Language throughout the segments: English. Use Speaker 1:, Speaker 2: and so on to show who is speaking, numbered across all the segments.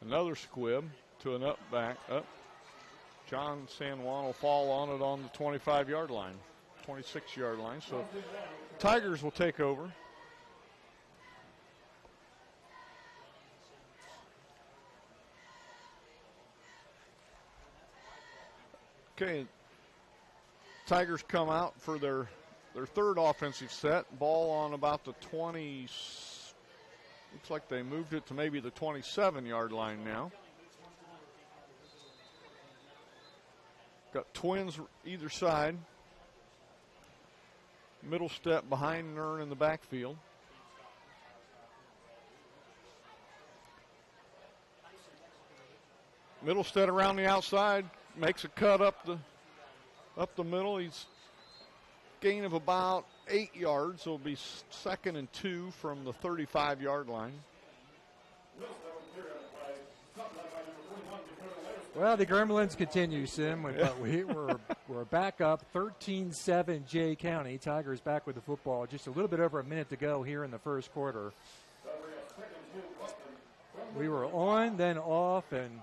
Speaker 1: Another squib to an up back. Up. John San Juan will fall on it on the 25-yard line, 26-yard line. So Tigers will take over. Okay, Tigers come out for their third offensive set. Ball on about the 20. Looks like they moved it to maybe the 27-yard line now. Got twins either side. Middle step behind Nern in the backfield. Middle step around the outside. Makes a cut up the middle. He's gain of about 8 yards. So it'll be 2nd and 2 from the 35-yard line.
Speaker 2: Well, the Gremlins continue, Sim, but we're back up 13-7 Jay County. Tigers back with the football. Just a little bit over a minute to go here in the first quarter. We were on, then off, and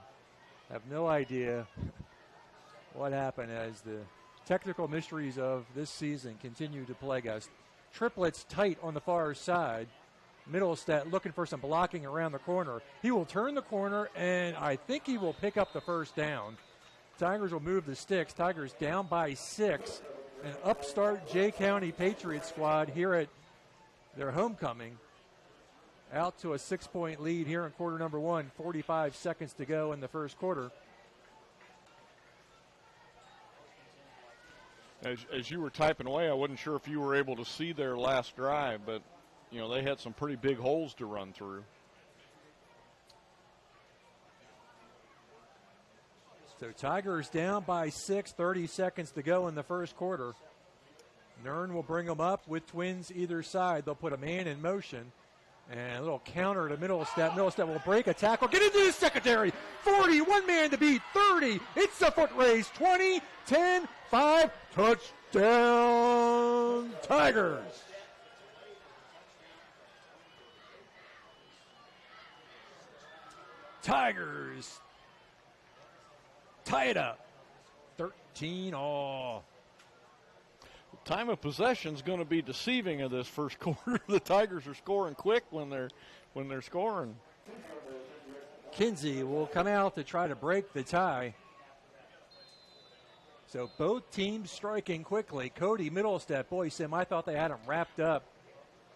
Speaker 2: have no idea what happened as the technical mysteries of this season continue to plague us. Triplets tight on the far side. Middlestat looking for some blocking around the corner. He will turn the corner, and I think he will pick up the first down. Tigers will move the sticks. Tigers down by 6. An upstart Jay County Patriots squad here at their homecoming. Out to a 6-point lead here in quarter number 1. 45 seconds to go in the first quarter.
Speaker 1: As you were typing away, I wasn't sure if you were able to see their last drive, but you know, they had some pretty big holes to run through.
Speaker 2: So Tigers down by 6, 30 seconds to go in the first quarter. Nern will bring them up with twins either side. They'll put a man in motion. And a little counter to Middlestat. Middlestat will break a tackle. Get into the secondary. 40, one man to beat. 30. It's a foot race. 20, 10, 5. Touchdown, Tigers. Tigers tie it up. 13-all.
Speaker 1: Time of possession is going to be deceiving in this first quarter. The Tigers are scoring quick when they're scoring.
Speaker 2: Kinsey will come out to try to break the tie. So both teams striking quickly. Cody Middlestat, boy, Sim, I thought they had him wrapped up.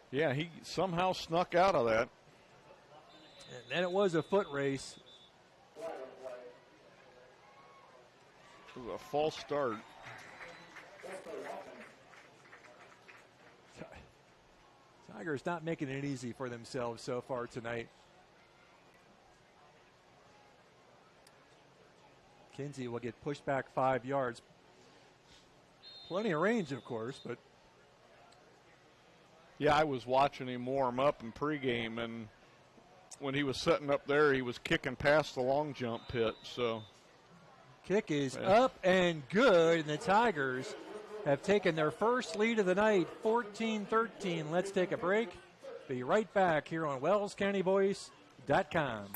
Speaker 1: Yeah, he somehow snuck out of that.
Speaker 2: And then it was a foot race.
Speaker 1: It was a false start.
Speaker 2: Tigers not making it easy for themselves so far tonight. Kinsey will get pushed back 5 yards. Plenty of range, of course, but.
Speaker 1: Yeah, I was watching him warm up in pregame, and when he was setting up there, he was kicking past the long jump pit. So,
Speaker 2: kick is up and good, and the Tigers have taken their first lead of the night, 14-13. Let's take a break. Be right back here on WellsCountyVoice.com.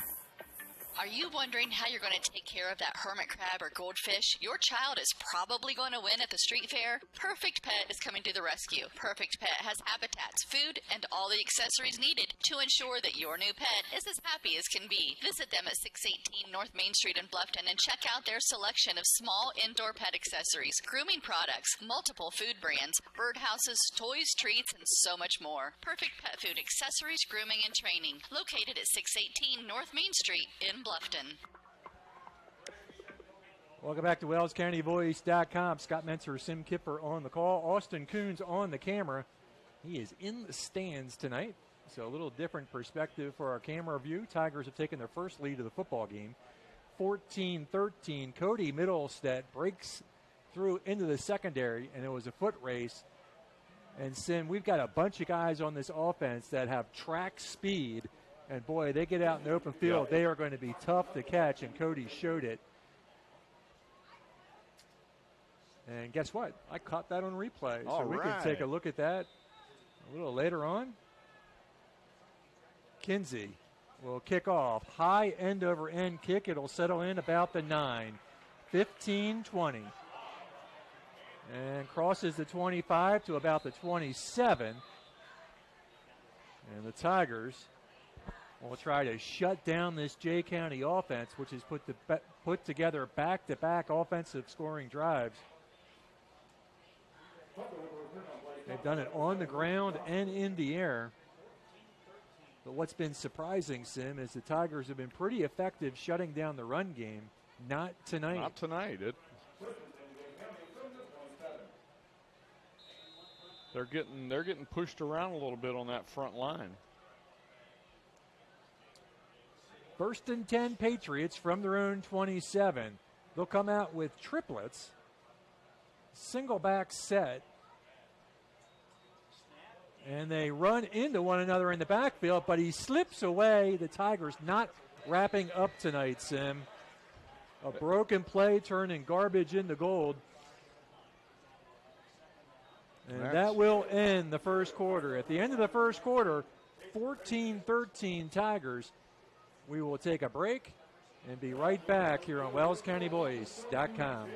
Speaker 3: Are you wondering how you're going to take care of that hermit crab or goldfish your child is probably going to win at the street fair? Perfect Pet is coming to the rescue. Perfect Pet has habitats, food, and all the accessories needed to ensure that your new pet is as happy as can be. Visit them at 618 North Main Street in Bluffton and check out their selection of small indoor pet accessories, grooming products, multiple food brands, birdhouses, toys, treats, and so much more. Perfect Pet Food Accessories, Grooming, and Training. Located at 618 North Main Street in Bluffton.
Speaker 2: Welcome back to WellsCountyVoice.com. Scott Mentzer, Sim Kipper on the call. Austin Coons on the camera. He is in the stands tonight, so a little different perspective for our camera view. Tigers have taken their first lead of the football game, 14-13. Cody Middlestat breaks through into the secondary, and it was a foot race. And Sim, we've got a bunch of guys on this offense that have track speed. And, boy, they get out in the open field. They are going to be tough to catch, and Cody showed it. And guess what? I caught that on replay. So we can take a look at that a little later on. Kinsey will kick off. High end over end kick. It'll settle in about the 9. 15-20. And crosses the 25 to about the 27. And the Tigers will try to shut down this Jay County offense, which has put together back-to-back offensive scoring drives. They've done it on the ground and in the air. But what's been surprising, Sim, is the Tigers have been pretty effective shutting down the run game. Not tonight.
Speaker 1: Not tonight. They're getting pushed around a little bit on that front line.
Speaker 2: 1st and 10 Patriots from their own 27. They'll come out with triplets. Single back set. And they run into one another in the backfield, but he slips away. The Tigers not wrapping up tonight, Sim. A broken play turning garbage into gold. And that will end the first quarter. At the end of the first quarter, 14-13 Tigers. We will take a break and be right back here on WellsCountyBoys.com.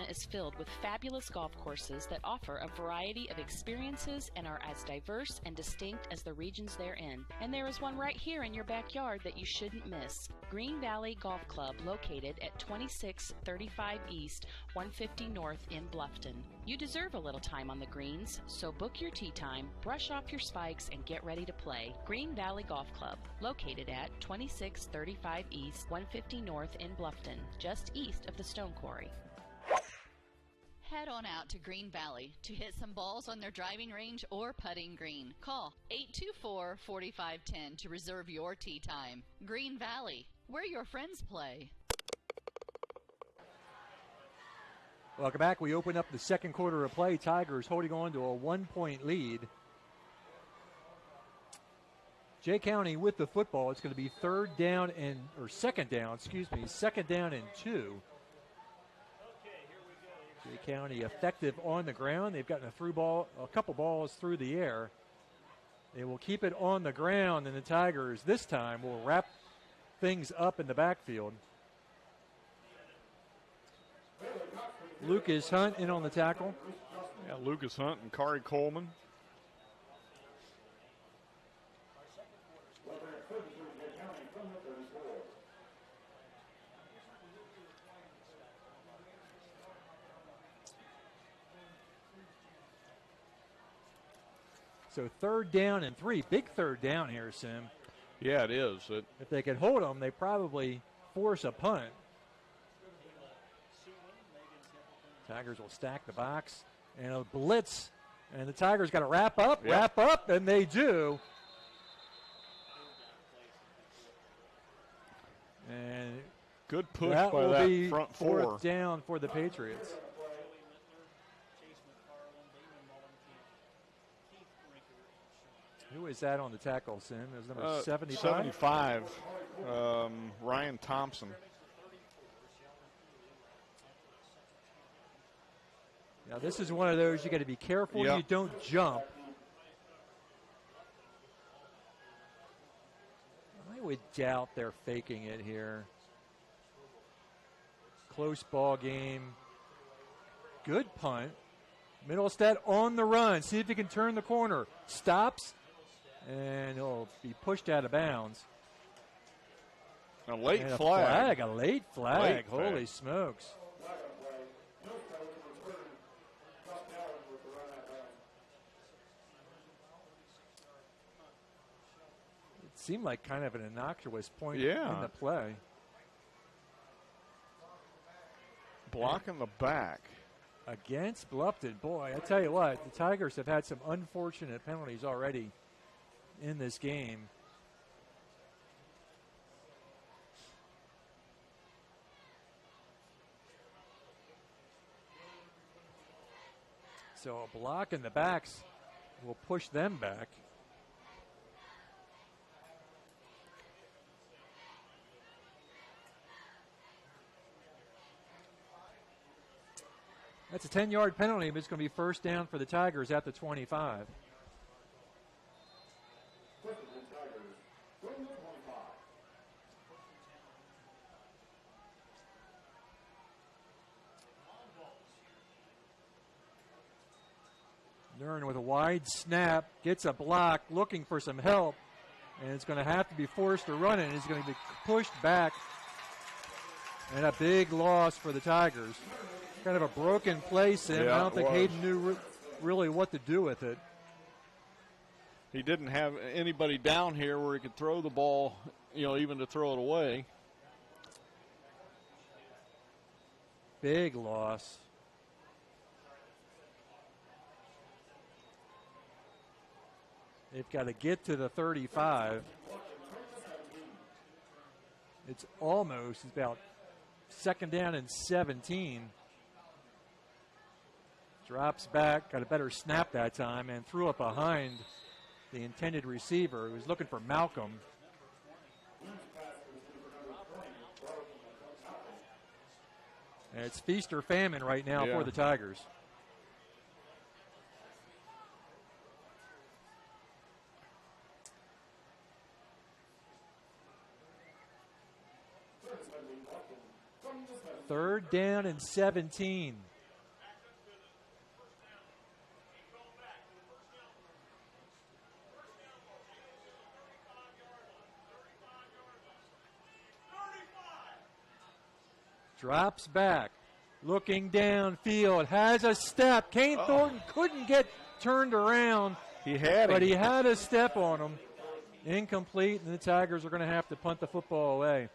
Speaker 4: Is filled with fabulous golf courses that offer a variety of experiences and are as diverse and distinct as the regions they're in. And there is one right here in your backyard that you shouldn't miss. Green Valley Golf Club, located at 2635 East, 150 North in Bluffton. You deserve a little time on the greens, so book your tee time, brush off your spikes, and get ready to play. Green Valley Golf Club, located at 2635 East, 150 North in Bluffton, just east of the Stone Quarry.
Speaker 3: Head on out to Green Valley to hit some balls on their driving range or putting green. Call 824-4510 to reserve your tee time. Green Valley, where your friends play.
Speaker 2: Welcome back. We open up the second quarter of play. Tigers holding on to a 1-point lead. Jay County with the football. It's going to be second down and 2. Jay County effective on the ground. They've gotten a couple balls through the air. They will keep it on the ground, and the Tigers this time will wrap things up in the backfield. Lucas Hunt in on the tackle.
Speaker 1: Yeah, Lucas Hunt and Kari Coleman.
Speaker 2: So 3rd down and 3. Big 3rd down here, Sim.
Speaker 1: Yeah, it is.
Speaker 2: If they could hold them, they probably force a punt. Tigers will stack the box and a blitz. And the Tigers got to wrap up, and they do. And
Speaker 1: good push
Speaker 2: that
Speaker 1: by
Speaker 2: will
Speaker 1: that
Speaker 2: be
Speaker 1: front four.
Speaker 2: 4th down for the Patriots. Who is that on the tackle, Sim? It was number 75?
Speaker 1: 75, Ryan Thompson.
Speaker 2: Now, this is one of those you got to be careful you don't jump. I would doubt they're faking it here. Close ball game. Good punt. Middlestead on the run. See if he can turn the corner. Stops. And he'll be pushed out of bounds.
Speaker 1: A late flag.
Speaker 2: A late flag. Holy smokes. It seemed like kind of an innocuous point in the play.
Speaker 1: Blocking the back.
Speaker 2: Against Bluffton. Boy, I tell you what, the Tigers have had some unfortunate penalties already in this game. So a block in the backs will push them back. That's a 10-yard penalty, but it's going to be 1st down for the Tigers at the 25. Nurin with a wide snap, gets a block, looking for some help, and it's going to have to be forced to run it, and he's going to be pushed back. And a big loss for the Tigers. Kind of a broken play, Sim.
Speaker 1: Yeah,
Speaker 2: I don't think
Speaker 1: was.
Speaker 2: Hayden knew really what to do with it.
Speaker 1: He didn't have anybody down here where he could throw the ball, even to throw it away.
Speaker 2: Big loss. They've got to get to the 35. It's about second down and 17. Drops back, got a better snap that time, and threw it behind the intended receiver. He was looking for Malcolm. And it's feast or famine right now for the Tigers. Third down and 17. Drops back, looking downfield, has a step. Kane Thornton couldn't get turned around.
Speaker 1: He had
Speaker 2: But he had a step on him. Incomplete, and the Tigers are going to have to punt the football away.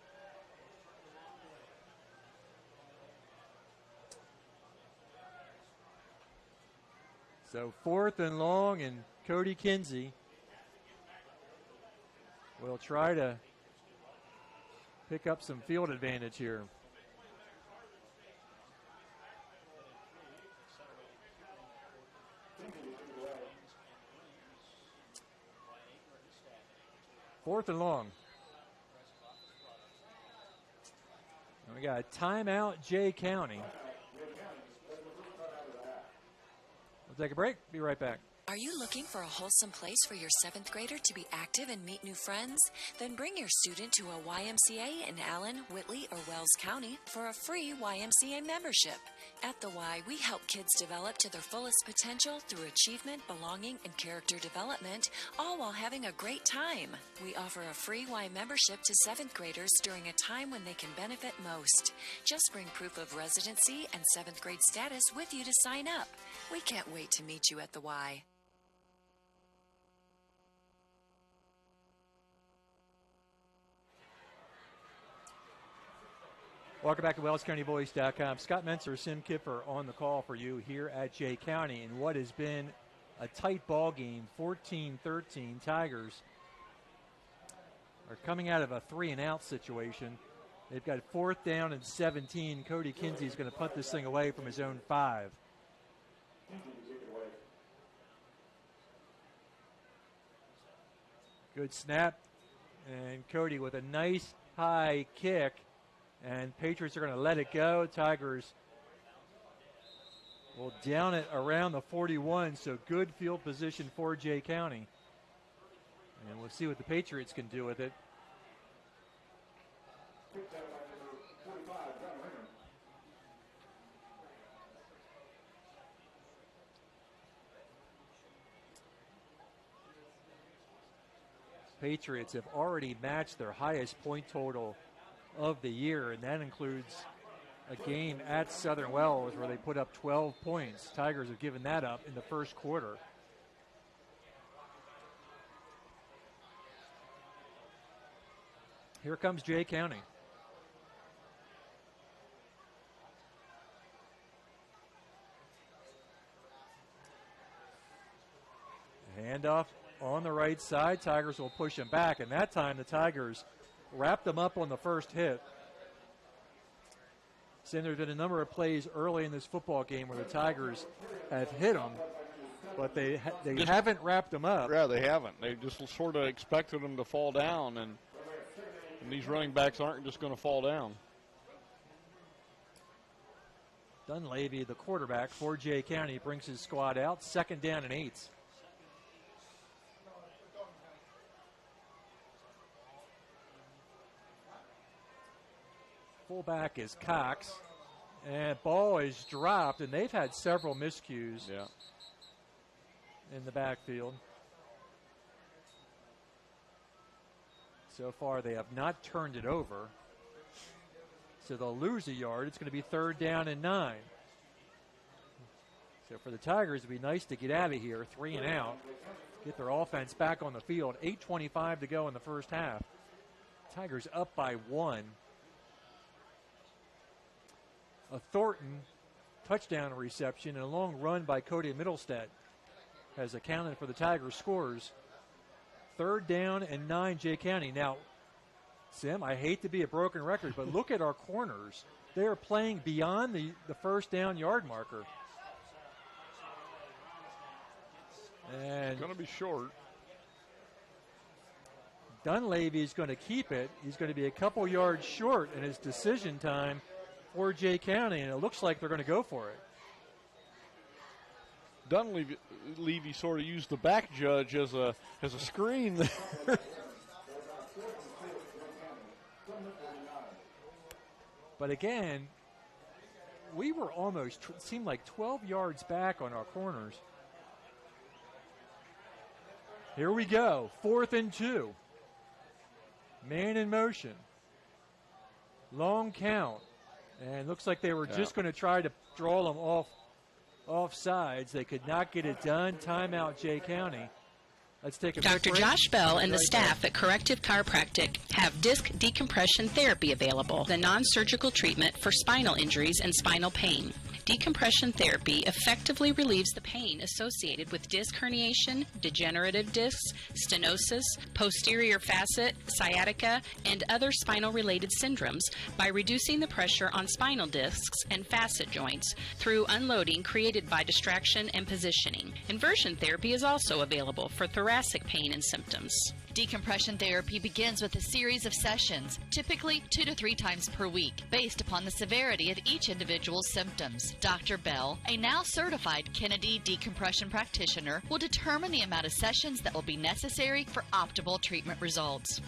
Speaker 2: So 4th and long, and Cody Kinsey will try to pick up some field advantage here. Fourth and long. And we got a timeout, Jay County. We'll take a break. Be right back.
Speaker 5: Are you looking for a wholesome place for your 7th grader to be active and meet new friends? Then bring your student to a YMCA in Allen, Whitley, or Wells County for a free YMCA membership. At the Y, we help kids develop to their fullest potential through achievement, belonging, and character development, all while having a great time. We offer a free Y membership to 7th graders during a time when they can benefit most. Just bring proof of residency and 7th grade status with you to sign up. We can't wait to meet you at the Y.
Speaker 2: Welcome back to WellsCountyVoice.com. Scott Menser, Sim Kipper on the call for you here at Jay County in what has been a tight ball game, 14-13. Tigers are coming out of a 3-and-out situation. They've got 4th down and 17. Cody Kinsey is going to punt this thing away from his own 5. Good snap. And Cody with a nice high kick. And Patriots are going to let it go. Tigers will down it around the 41, so good field position for Jay County. And we'll see what the Patriots can do with it. Patriots have already matched their highest point total of the year, and that includes a game at Southern Wells where they put up 12 points. Tigers have given that up in the first quarter. Here comes Jay County. Handoff on the right side. Tigers will push him back, and that time the Tigers wrapped them up on the first hit. Saying there's been a number of plays early in this football game where the Tigers have hit them, but they haven't wrapped them up.
Speaker 1: Yeah, they haven't. They just sort of expected them to fall down, and these running backs aren't just going to fall down.
Speaker 2: Dunleavy, the quarterback for Jay County, brings his squad out. 2nd down and 8. Fullback is Cox, and ball is dropped, and they've had several miscues.
Speaker 1: Yeah.
Speaker 2: in the backfield. So far, they have not turned it over. So they'll lose a yard. It's going to be 3rd down and 9. So for the Tigers, it'd be nice to get out of here, 3 and out, get their offense back on the field. 8:25 to go in the first half. Tigers up by 1. A Thornton touchdown reception and a long run by Cody Middlestead has accounted for the Tigers' scores. 3rd down and 9, Jay County. Now, Sim, I hate to be a broken record, but look at our corners. They are playing beyond the first down yard marker. And
Speaker 1: going to be short.
Speaker 2: Dunleavy is going to keep it. He's going to be a couple yards short in his decision time for Jay County, and it looks like they're going to go for it.
Speaker 1: Dunleavy sort of used the back judge as a screen there.
Speaker 2: But again, we were almost, seemed like 12 yards back on our corners. Here we go, 4th and 2. Man in motion. Long count. And looks like they were just going to try to draw them off sides. They could not get it done. Timeout, Jay County. Let's take a
Speaker 4: Dr. Josh Bell and the staff at Corrective Chiropractic have disc decompression therapy available, the non-surgical treatment for spinal injuries and spinal pain. Decompression therapy effectively relieves the pain associated with disc herniation, degenerative discs, stenosis, posterior facet, sciatica, and other spinal-related syndromes by reducing the pressure on spinal discs and facet joints through unloading created by distraction and positioning. Inversion therapy is also available for thoracic pain and symptoms.
Speaker 3: Decompression therapy begins with a series of sessions, typically 2 to 3 times per week, based upon the severity of each individual's symptoms. Dr. Bell, a now certified Kennedy decompression practitioner, will determine the amount of sessions that will be necessary for optimal treatment results.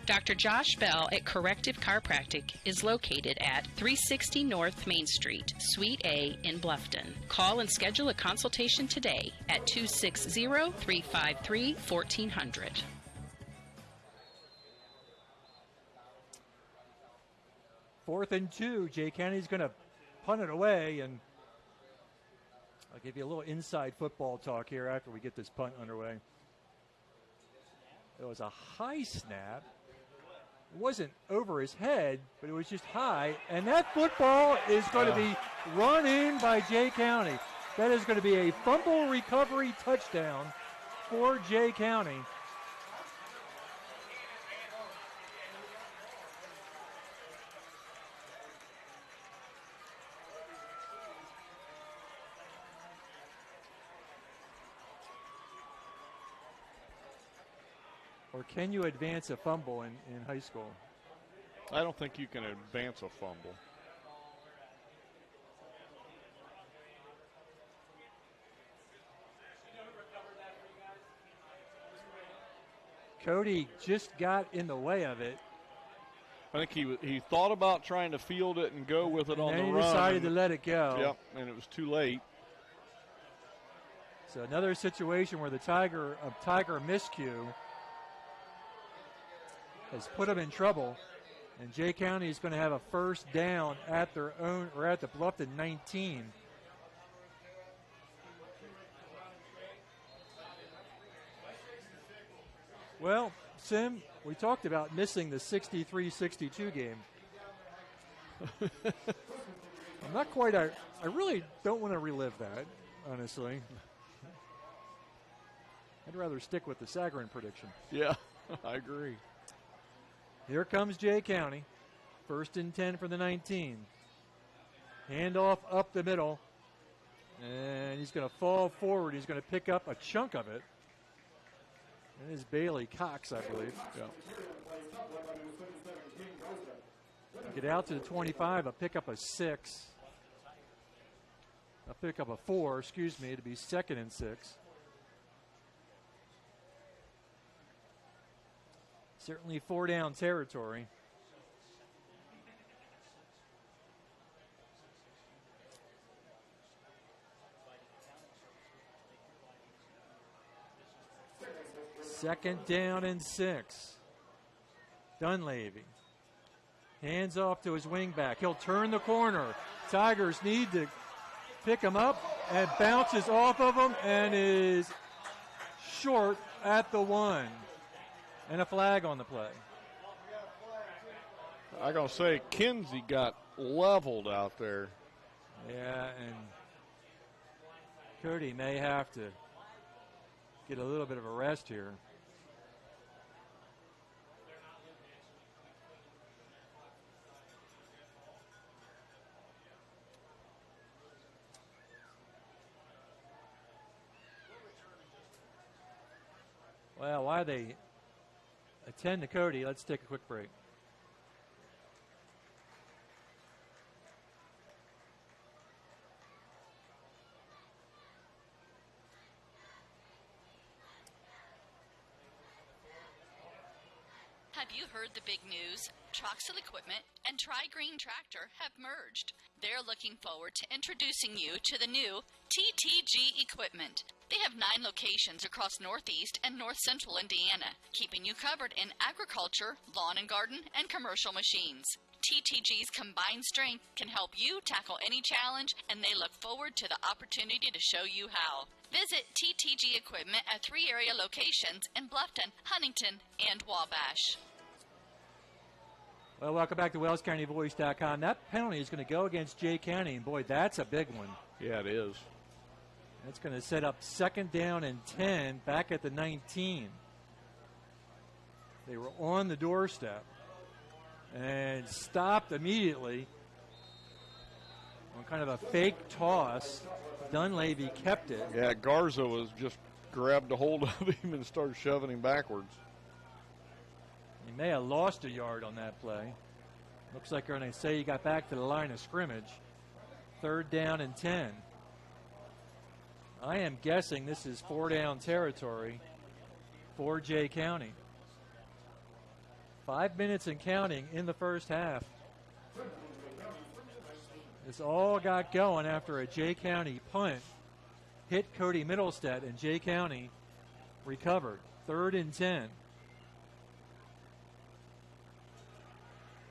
Speaker 4: Dr. Josh Bell at Corrective Chiropractic is located at 360 North Main Street, Suite A in Bluffton. Call and schedule a consultation today at 260-353-1400.
Speaker 2: Fourth and 2. Jay County's going to punt it away, and I'll give you a little inside football talk here after we get this punt underway. It was a high snap. It wasn't over his head, but it was just high, and that football is going to be run in by Jay County. That is going to be a fumble recovery touchdown for Jay County. Or can you advance a fumble in high school?
Speaker 1: I don't think you can advance a fumble.
Speaker 2: Cody just got in the way of it.
Speaker 1: I think he thought about trying to field it and go with it on the run.
Speaker 2: And he decided to let it go.
Speaker 1: Yep, and it was too late.
Speaker 2: So another situation where the Tiger miscue has put them in trouble, and Jay County is going to have a first down at their own, or at the Bluffton 19. Well, Sim, we talked about missing the 63-62 game. I'm not quite, I really don't want to relive that, honestly. I'd rather stick with the Sagarin prediction.
Speaker 1: Yeah, I agree.
Speaker 2: Here comes Jay County. 1st and 10 for the 19. Handoff up the middle. And he's going to fall forward. He's going to pick up a chunk of it. And it is Bailey Cox, I believe.
Speaker 1: Yeah.
Speaker 2: Get out to the 25. A pick up a 6. A pick up a 4, to be 2nd and 6. Certainly 4 down territory. 2nd down and 6. Dunleavy. Hands off to his wingback. He'll turn the corner. Tigers need to pick him up and bounces off of him and is short at the 1. And a flag on the play.
Speaker 1: I gotta say, Kinsey got leveled out there.
Speaker 2: Yeah, and Cody may have to get a little bit of a rest here. Well, while they attend to Cody, let's take a quick break.
Speaker 3: Have you heard the big news? Troxel Equipment and Tri-Green Tractor have merged. They're looking forward to introducing you to the new TTG Equipment. They have 9 locations across Northeast and North Central Indiana, keeping you covered in agriculture, lawn and garden, and commercial machines. TTG's combined strength can help you tackle any challenge, and they look forward to the opportunity to show you how. Visit TTG Equipment at 3 area locations in Bluffton, Huntington, and Wabash.
Speaker 2: Well, welcome back to WellsCountyVoice.com. That penalty is going to go against Jay County, and boy, that's a big one.
Speaker 1: Yeah, it is.
Speaker 2: That's going to set up 2nd down and 10 back at the 19. They were on the doorstep and stopped immediately on kind of a fake toss. Dunleavy kept it.
Speaker 1: Yeah, Garza was just grabbed a hold of him and started shoving him backwards.
Speaker 2: He may have lost a yard on that play. Looks like they're going to say he got back to the line of scrimmage. 3rd down and 10. I am guessing this is 4-down territory for Jay County. 5 minutes and counting in the first half. This all got going after a Jay County punt hit Cody Middlestead, and Jay County recovered. 3rd and 10.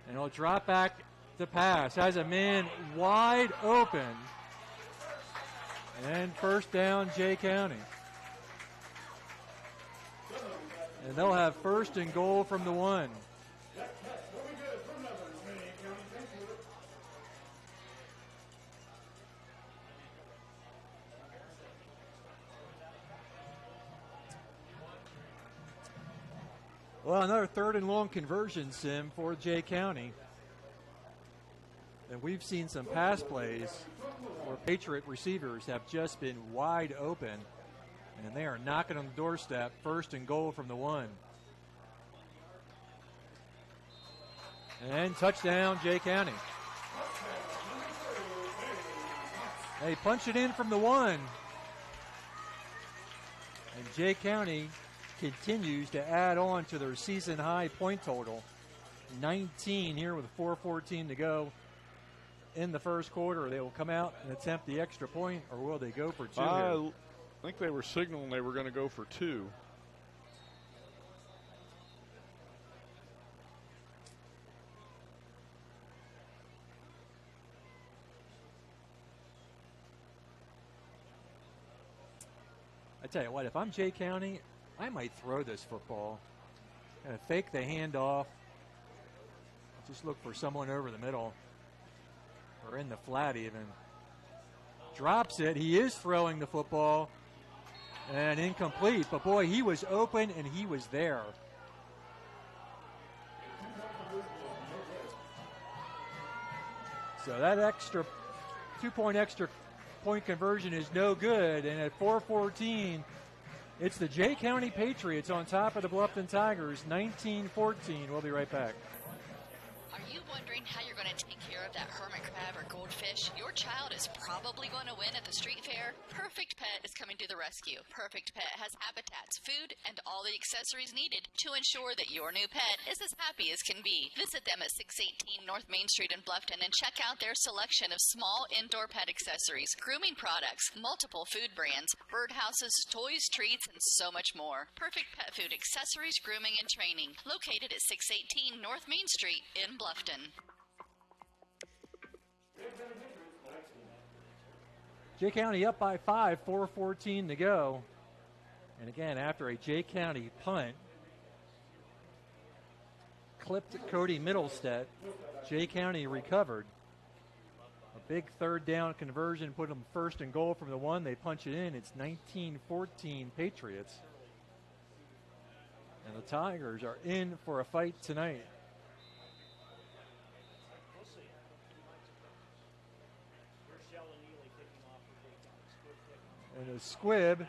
Speaker 2: And he'll drop back to pass. Has a man wide open. And 1st down, Jay County. And they'll have 1st and goal from the 1. Well, another 3rd and long conversion sim for Jay County. And we've seen some pass plays where Patriot receivers have just been wide open, and they are knocking on the doorstep. 1st and goal from the 1. And touchdown, Jay County. They punch it in from the 1. And Jay County continues to add on to their season high point total. 19 here with 4:14 to go in the first quarter. They will come out and attempt the extra point, or will they go for 2 here?
Speaker 1: I think they were signaling they were going to go for 2.
Speaker 2: I tell you what, if I'm Jay County, I might throw this football and fake the handoff. Just look for someone over the middle or in the flat even. Drops it. He is throwing the football and incomplete. But boy, he was open and he was there. So that extra 2-point extra point conversion is no good. And at 4:14, it's the Jay County Patriots on top of the Bluffton Tigers, 19-14. We'll be right back.
Speaker 3: Are you wondering how you're going to take care of that hermit crab or goldfish? Your child is probably going to win at the street fair. Perfect Pet is coming to the rescue. Perfect Pet has habitats, food, and all the accessories needed to ensure that your new pet is as happy as can be. Visit them at 618 North Main Street in Bluffton and check out their selection of small indoor pet accessories, grooming products, multiple food brands, birdhouses, toys, treats, and so much more. Perfect Pet Food accessories, grooming, and training. Located at 618 North Main Street in Bluffton.
Speaker 2: Jay County up by 5, 4:14 to go. And again, after a Jay County punt, clipped Cody Middlestead, Jay County recovered. A big third down conversion put them first and goal from the one. They punch it in. It's 19-14 Patriots. And the Tigers are in for a fight tonight. And a squib,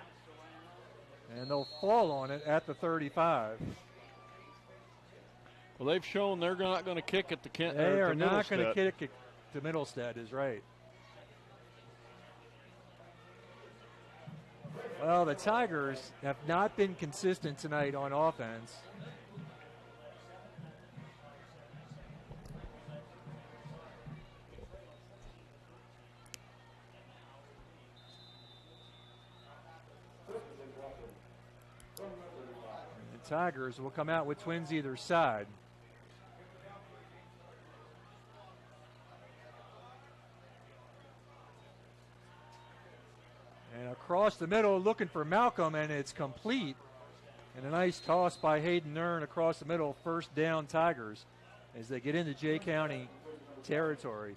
Speaker 2: and they'll fall on it at the 35.
Speaker 1: Well, they've shown they're not going to kick at the Kent.
Speaker 2: They are not going to kick it to Middlestead, is right. Well, the Tigers have not been consistent tonight on offense. The Tigers will come out with twins either side. And across the middle, looking for Malcolm, and it's complete. And a nice toss by Hayden Nern across the middle. First down, Tigers, as they get into Jay County territory.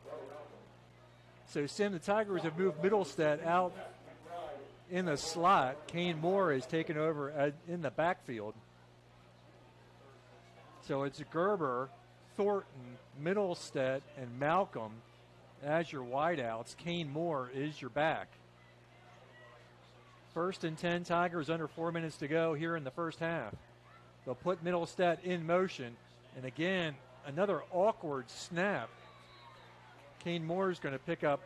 Speaker 2: So, Sim, the Tigers have moved Middlestead out in the slot. Kane Moore has taken over in the backfield. So it's Gerber, Thornton, Middlestead, and Malcolm as your wideouts. Kane Moore is your back. 1st and 10 Tigers, under 4 minutes to go here in the first half. They'll put Middlestead in motion. And again, another awkward snap. Kane Moore is going to pick up,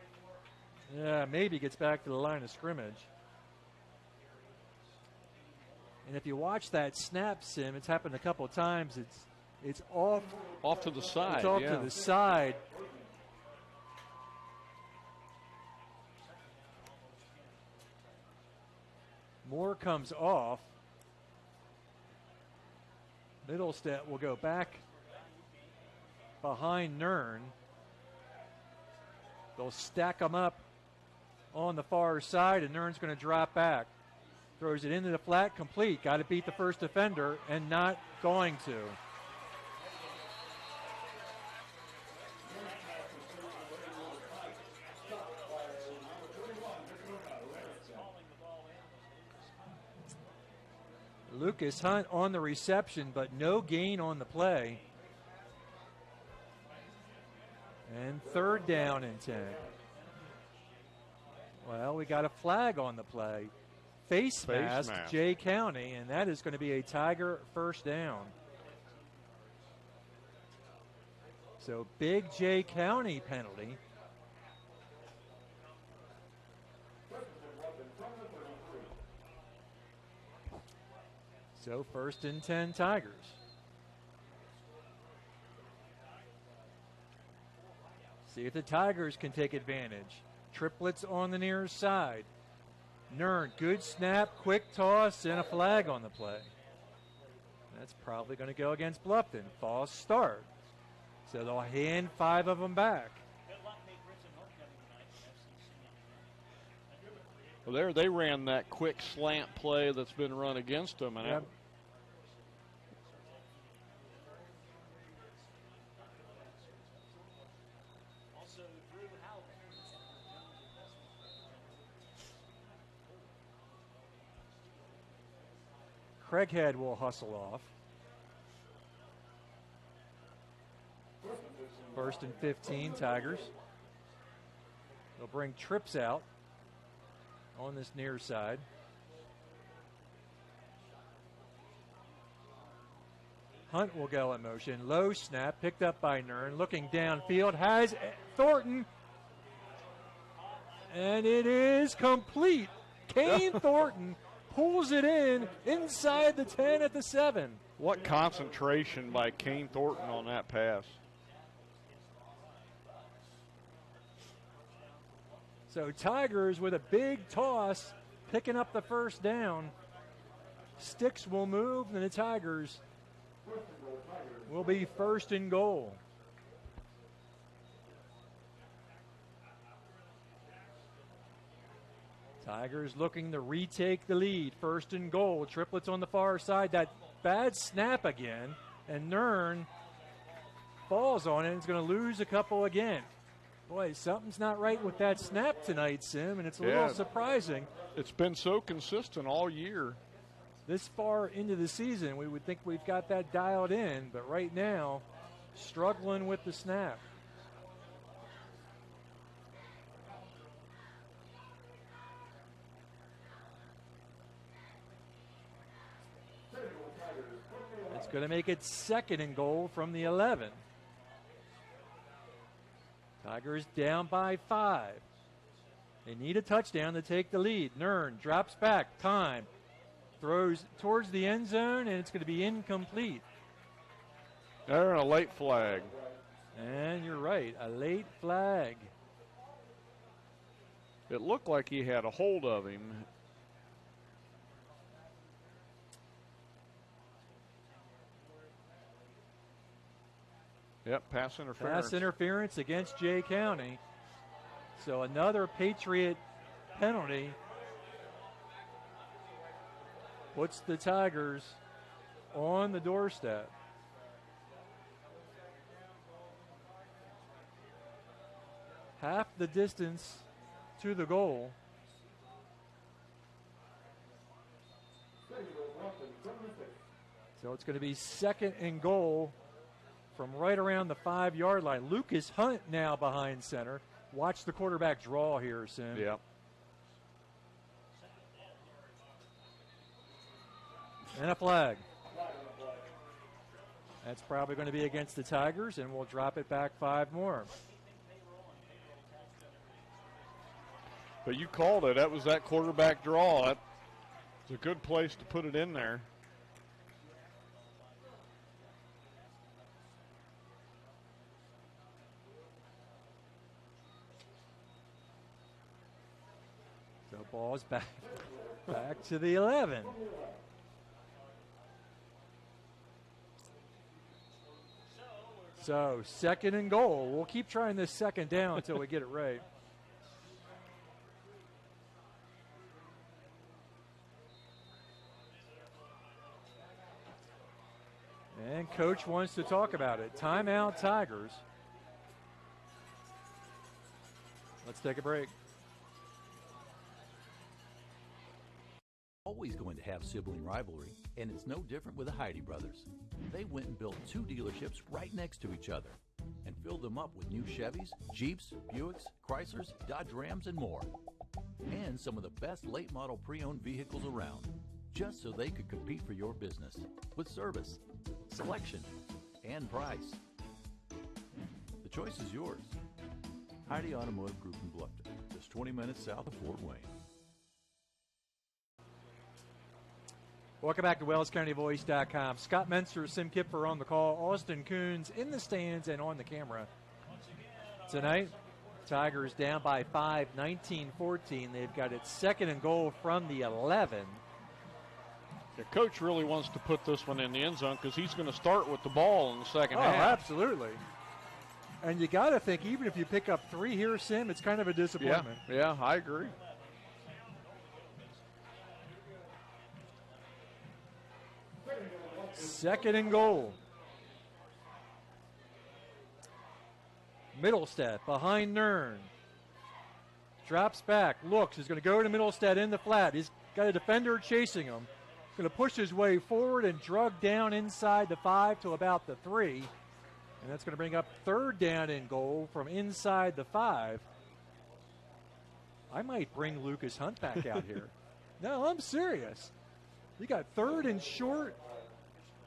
Speaker 2: maybe gets back to the line of scrimmage. And if you watch that snap, Sim, it's happened a couple of times. It's off
Speaker 1: to the side.
Speaker 2: It's off to the side. Moore comes off. Middlestead will go back behind Nern. They'll stack them up on the far side, and Nern's going to drop back. Throws it into the flat, complete. Got to beat the first defender, and not going to. Lucas Hunt on the reception, but no gain on the play. And 3rd down and 10. Well, we got a flag on the play. Face mask, Jay County, and that is going to be a Tiger first down. So big Jay County penalty. So 1st and 10 Tigers. See if the Tigers can take advantage. Triplets on the near side. Nern, good snap, quick toss, and a flag on the play. That's probably going to go against Bluffton. False start. So they'll hand 5 of them back.
Speaker 1: Well, there they ran that quick slant play that's been run against them. And
Speaker 2: yep. Craighead will hustle off. 1st and 15, Tigers. They'll bring Trips out on this near side. Hunt will go in motion. Low snap, picked up by Nern. Looking downfield, has Thornton. And it is complete. Kane Thornton pulls it in inside the 10 at the 7.
Speaker 1: What concentration by Kane Thornton on that pass.
Speaker 2: So Tigers with a big toss, picking up the first down. Sticks will move, and the Tigers will be first and goal. Tigers looking to retake the lead. First and goal. Triplets on the far side. That bad snap again, and Nern falls on it and is going to lose a couple again. Boy, something's not right with that snap tonight, Sim, and it's a little surprising.
Speaker 1: It's been so consistent all year.
Speaker 2: This far into the season, we would think we've got that dialed in, but right now, struggling with the snap. It's going to make it second and goal from the 11. Tigers down by 5. They need a touchdown to take the lead. Nern drops back. Time. Throws towards the end zone, and it's going to be incomplete.
Speaker 1: They're a late flag.
Speaker 2: And you're right, a late flag.
Speaker 1: It looked like he had a hold of him. Yep, pass interference.
Speaker 2: Pass interference against Jay County. So another Patriot penalty puts the Tigers on the doorstep. Half the distance to the goal. So it's going to be second and goal from right around the 5-yard line. Lucas Hunt now behind center. Watch the quarterback draw here, Sim.
Speaker 1: Yeah.
Speaker 2: And a flag. That's probably going to be against the Tigers, and we'll drop it back 5 more.
Speaker 1: But you called it. That was that quarterback draw. That's a good place to put it in there.
Speaker 2: So ball's back to the 11. So second and goal. We'll keep trying this second down until we get it right. And coach wants to talk about it. Timeout, Tigers. Let's take a break.
Speaker 6: Always going to have sibling rivalry, and it's no different with the Heidi brothers. They went and built 2 dealerships right next to each other and filled them up with new Chevys, Jeeps, Buicks, Chryslers, Dodge Rams, and more. And some of the best late model pre-owned vehicles around, just so they could compete for your business with service, selection, and price. The choice is yours. Heidi Automotive Group in Bluffton, just 20 minutes south of Fort Wayne.
Speaker 2: Welcome back to WellsCountyVoice.com. Scott Menster, Sim Kipfer on the call. Austin Coons in the stands and on the camera. Tonight, Tigers down by 5, 19-14. They've got it second and goal from the 11.
Speaker 1: The coach really wants to put this one in the end zone because he's going to start with the ball in the second
Speaker 2: Oh,
Speaker 1: half.
Speaker 2: absolutely. And you got to think, even if you pick up 3 here, Sim, it's kind of a disappointment.
Speaker 1: Yeah, I agree.
Speaker 2: Second and goal. Middlestead behind Nern. Drops back, looks, is going to go to Middlestead in the flat. He's got a defender chasing him. Going to push his way forward and drug down inside the 5 to about the 3. And that's going to bring up third down and goal from inside the 5. I might bring Lucas Hunt back out here. No, I'm serious. You got third and short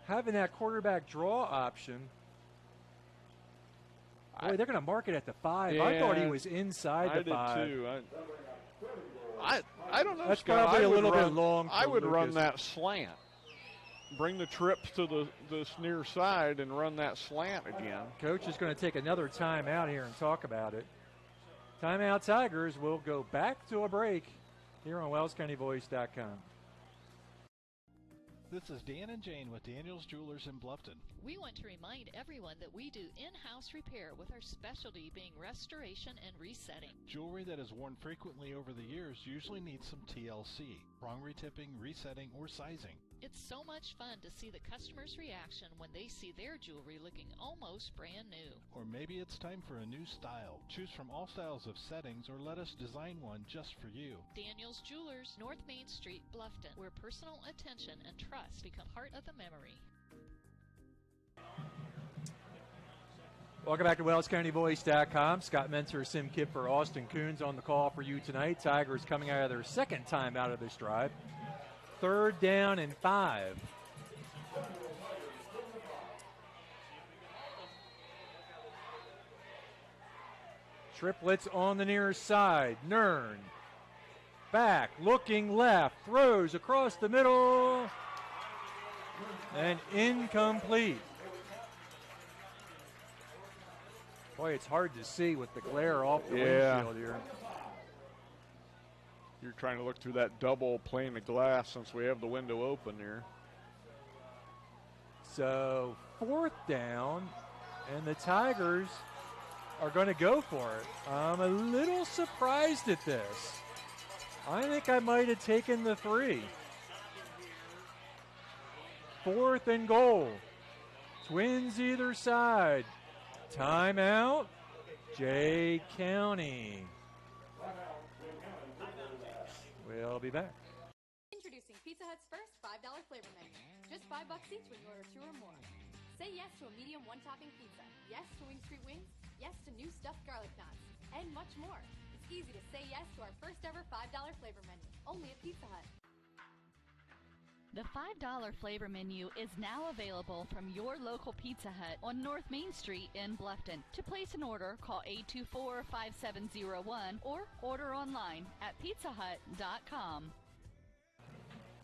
Speaker 2: having that quarterback draw option. Boy, they're going to mark it at the 5.
Speaker 1: Yeah,
Speaker 2: I thought he was inside the 5.
Speaker 1: I did too. I don't know,
Speaker 2: That's
Speaker 1: Scott.
Speaker 2: probably
Speaker 1: I
Speaker 2: a
Speaker 1: would
Speaker 2: little bit
Speaker 1: run-
Speaker 2: long
Speaker 1: I
Speaker 2: for
Speaker 1: would run
Speaker 2: Lucas.
Speaker 1: that slant. Bring the trips to this near side and run that slant again.
Speaker 2: Coach is going to take another timeout here and talk about it. Timeout Tigers will go back to a break here on WellsCountyVoice.com.
Speaker 7: This is Dan and Jane with Daniel's Jewelers in Bluffton.
Speaker 8: We want to remind everyone that we do in-house repair with our specialty being restoration and resetting.
Speaker 7: Jewelry that is worn frequently over the years usually needs some TLC, wrong retipping, resetting, or sizing.
Speaker 8: It's so much fun to see the customer's reaction when they see their jewelry looking almost brand new.
Speaker 7: Or maybe it's time for a new style. Choose from all styles of settings or let us design one just for you.
Speaker 8: Daniel's Jewelers, North Main Street, Bluffton, where personal attention and trust become part of the memory.
Speaker 2: Welcome back to WellsCountyVoice.com. Scott Mentor, Sim Kipper, Austin Coons on the call for you tonight. Tigers coming out of their second time out of this drive. 3rd down and 5. Triplets on the near side. Nern. Back, looking left. Throws across the middle. And incomplete. Boy, it's hard to see with the glare off the windshield here.
Speaker 1: You're trying to look through that double pane of glass since we have the window open here.
Speaker 2: So 4th down, and the Tigers are going to go for it. I'm a little surprised at this. I think I might have taken the 3. 4th and goal. Twins either side. Timeout, Jay County. We'll be back.
Speaker 9: Introducing Pizza Hut's first $5 flavor menu. Just $5 each when you order 2 or more. Say yes to a medium 1-topping pizza. Yes to Wing Street Wings. Yes to new stuffed garlic knots. And much more. It's easy to say yes to our first ever $5 flavor menu. Only at Pizza Hut.
Speaker 3: The $5 flavor menu is now available from your local Pizza Hut on North Main Street in Bluffton. To place an order, call 824-5701 or order online at pizzahut.com.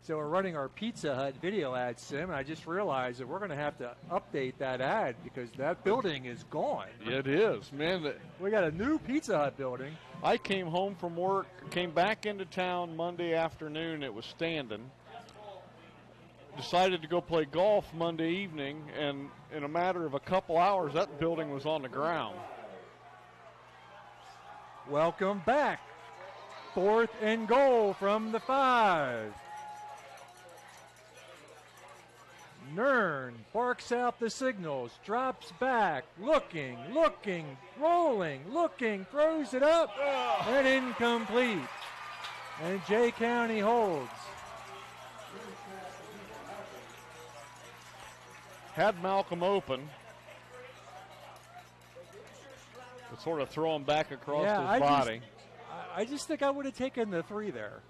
Speaker 2: So we're running our Pizza Hut video ad, Sim, and I just realized that we're going to have to update that ad because that building is gone.
Speaker 1: It is, man.
Speaker 2: We got a new Pizza Hut building.
Speaker 1: I came home from work, came back into town Monday afternoon. It was standing. Decided to go play golf Monday evening, and in a matter of a couple hours, that building was on the ground.
Speaker 2: Welcome back. 4th and goal from the 5. Nern barks out the signals, drops back, looking, rolling, throws it up, and incomplete. And Jay County holds.
Speaker 1: Had Malcolm open. To sort of throw him back across his body.
Speaker 2: I just think I would have taken the 3 there.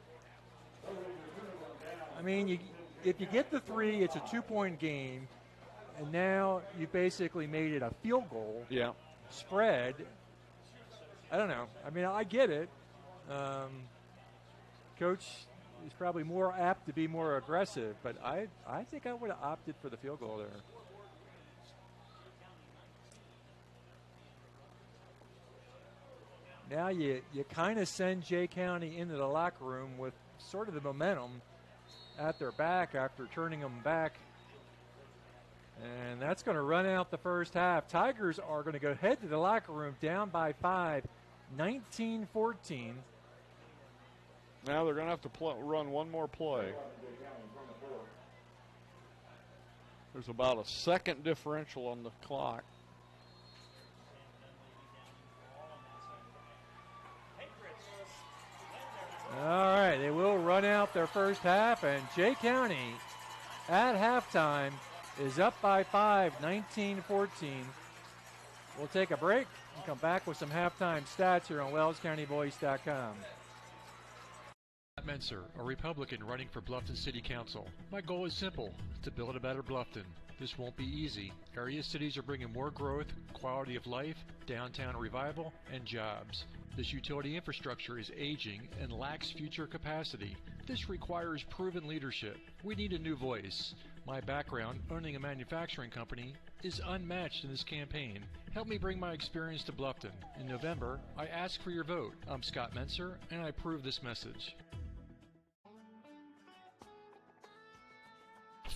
Speaker 2: I mean, if you get the 3, it's a 2-point game, and now you basically made it a field goal.
Speaker 1: Yeah.
Speaker 2: Spread. I don't know. I mean, I get it. Coach is probably more apt to be more aggressive, but I think I would have opted for the field goal there. Now you kind of send Jay County into the locker room with sort of the momentum at their back after turning them back. And that's going to run out the first half. Tigers are going to go head to the locker room down by 5, 19-14.
Speaker 1: Now they're going to have to run one more play. There's about a second differential on the clock.
Speaker 2: All right, they will run out their first half, and Jay County at halftime is up by 5, 19-14. We'll take a break and come back with some halftime stats here on WellsCountyVoice.com. Menser, a Republican running for Bluffton City Council. My goal is simple, to build a better Bluffton. This won't be easy. Area cities are bringing more growth, quality of life, downtown revival, and jobs. This utility infrastructure is aging and lacks future capacity. This requires proven leadership. We need a new voice. My background, owning a manufacturing company, is unmatched in this campaign. Help me bring my experience to Bluffton. In November, I ask for your vote. I'm Scott Menser, and I approve this message.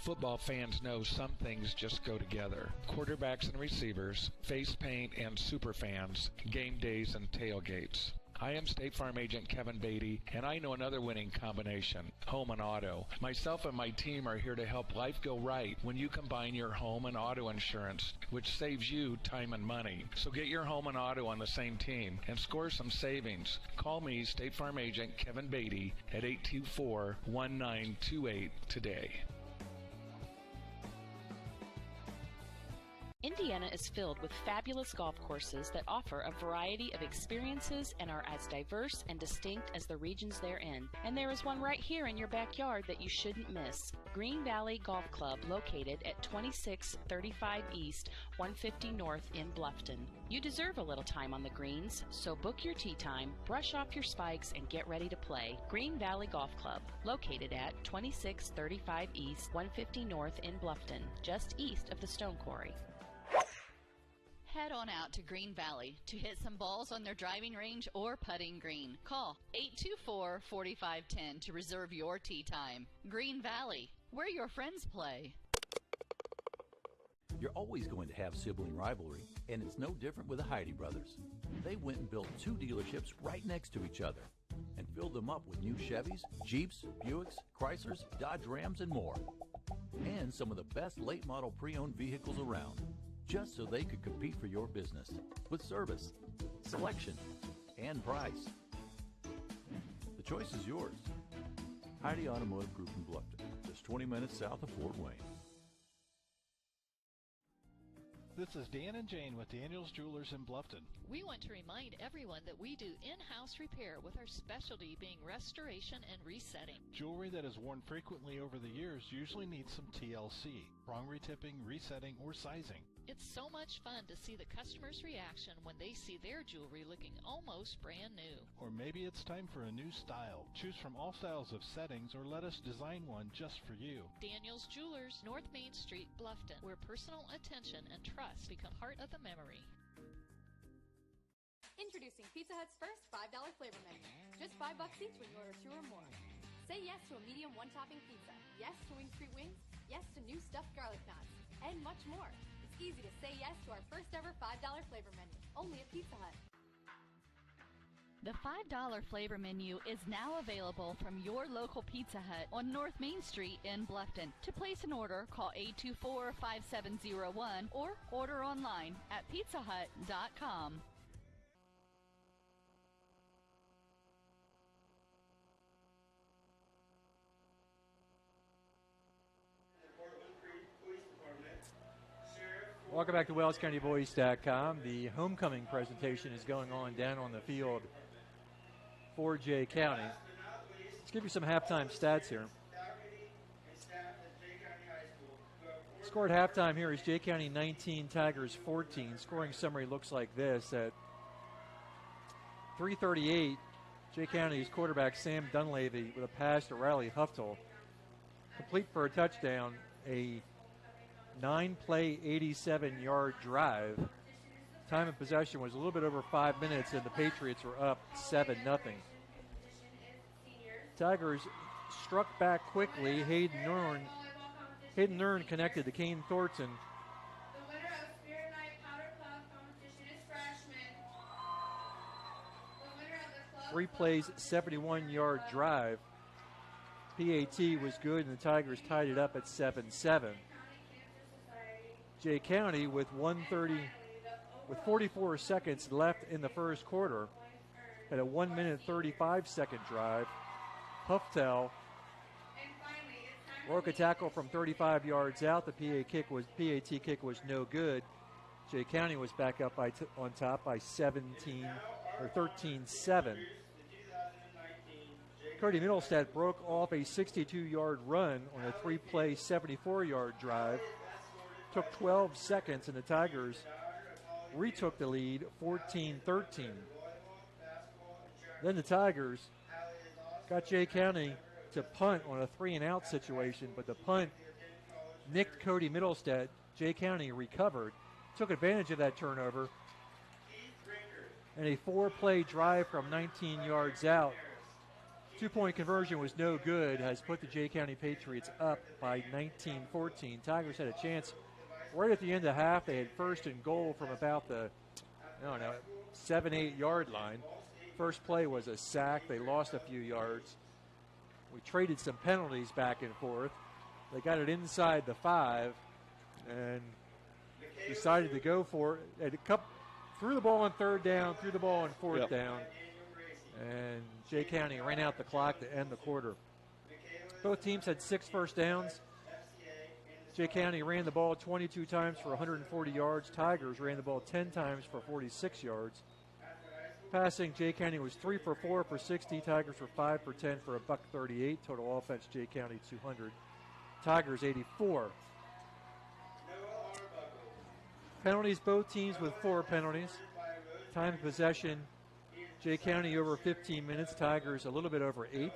Speaker 10: Football fans know some things just go together. Quarterbacks and receivers, face paint and super fans, game days and tailgates. I am State Farm Agent Kevin Beatty, and I know another winning combination, home and auto. Myself and my team are here to help life go right when you combine your home and auto insurance, which saves you time and money. So get your home and auto on the same team and score some savings. Call me, State Farm Agent Kevin Beatty, at 824-1928 today.
Speaker 4: Indiana is filled with fabulous golf courses that offer a variety of experiences and are as diverse and distinct as the regions they're in. And there is one right here in your backyard that you shouldn't miss. Green Valley Golf Club, located at 2635 East, 150 North in Bluffton. You deserve a little time on the greens, so book your tee time, brush off your spikes, and get ready to play. Green Valley Golf Club, located at 2635 East, 150 North in Bluffton, just east of the Stone Quarry.
Speaker 3: Head on out to Green Valley to hit some balls on their driving range or putting green. Call 824-4510 to reserve your tee time. Green Valley, where your friends play.
Speaker 6: You're always going to have sibling rivalry, and it's no different with the Heidi brothers. They went and built 2 dealerships right next to each other and filled them up with new Chevys, Jeeps, Buicks, Chryslers, Dodge Rams, and more. And some of the best late model pre-owned vehicles around, just so they could compete for your business with service, selection, and price. The choice is yours. Heidi Automotive Group in Bluffton, just 20 minutes south of Fort Wayne.
Speaker 7: This is Dan and Jane with Daniel's Jewelers in Bluffton.
Speaker 8: We want to remind everyone that we do in-house repair with our specialty being restoration and resetting.
Speaker 7: Jewelry that is worn frequently over the years usually needs some TLC, wrong retipping, resetting, or sizing.
Speaker 8: It's so much fun to see the customer's reaction when they see their jewelry looking almost brand new.
Speaker 7: Or maybe it's time for a new style. Choose from all styles of settings or let us design one just for you.
Speaker 8: Daniel's Jewelers, North Main Street, Bluffton, where personal attention and trust become part of the memory.
Speaker 9: Introducing Pizza Hut's first $5 flavor menu. Just $5 each when you order 2 or more. Say yes to a medium 1-topping pizza. Yes to wing street wings. Yes to new stuffed garlic knots. And much more. It's easy to say yes to our first ever $5 flavor menu. Only at Pizza Hut.
Speaker 3: The $5 flavor menu is now available from your local Pizza Hut on North Main Street in Bluffton. To place an order, call 824-5701 or order online at pizzahut.com.
Speaker 2: Welcome back to WellsCountyVoice.com. The homecoming presentation is going on down on the field for Jay County. Let's give you some halftime stats here. Score at halftime here is Jay County 19, Tigers 14. Scoring summary looks like this. At 3:38, Jay County's quarterback Sam Dunleavy with a pass to Riley Huftel, complete for a touchdown, a 9-play, 87-yard drive. Time of possession was a little bit over 5 minutes, and the Patriots were up 7-0. Tigers struck back quickly. Hayden Nern connected to Kane Thornton.
Speaker 11: The winner of Spirit Night Powder Puff competition is freshman. The winner of the club
Speaker 2: 3 plays, 71-yard drive. PAT was good, and the Tigers tied it up at 7-7. Jay County with 44 seconds left in the first quarter had a 1-minute 35-second drive. Huftel broke a tackle from 35 yards out. The PAT kick was no good. Jay County was back up on top by 13-7. Cody Middlestead broke off a 62-yard run on a 3-play, 74-yard drive. Took 12 seconds, and the Tigers retook the lead 14-13. Then the Tigers got Jay County to punt on a 3-and-out situation, but the punt nicked Cody Middlestead. Jay County recovered, took advantage of that turnover, and a 4-play drive from 19 yards out. 2-point conversion was no good, has put the Jay County Patriots up by 19-14. Tigers had a chance right at the end of half. They had first and goal from about the, 7-8 yard line. First play was a sack. They lost a few yards. We traded some penalties back and forth. They got it inside the 5 and decided to go for it. Threw the ball on third down, threw the ball on fourth down, and Jay County ran out the clock to end the quarter. Both teams had 6 first downs. Jay County ran the ball 22 times for 140 yards. Tigers ran the ball 10 times for 46 yards. Passing, Jay County was 3 for 4 for 60. Tigers were 5 for 10 for $138. Total offense, Jay County 200. Tigers 84. Penalties, both teams with 4 penalties. Time of possession, Jay County over 15 minutes. Tigers a little bit over 8.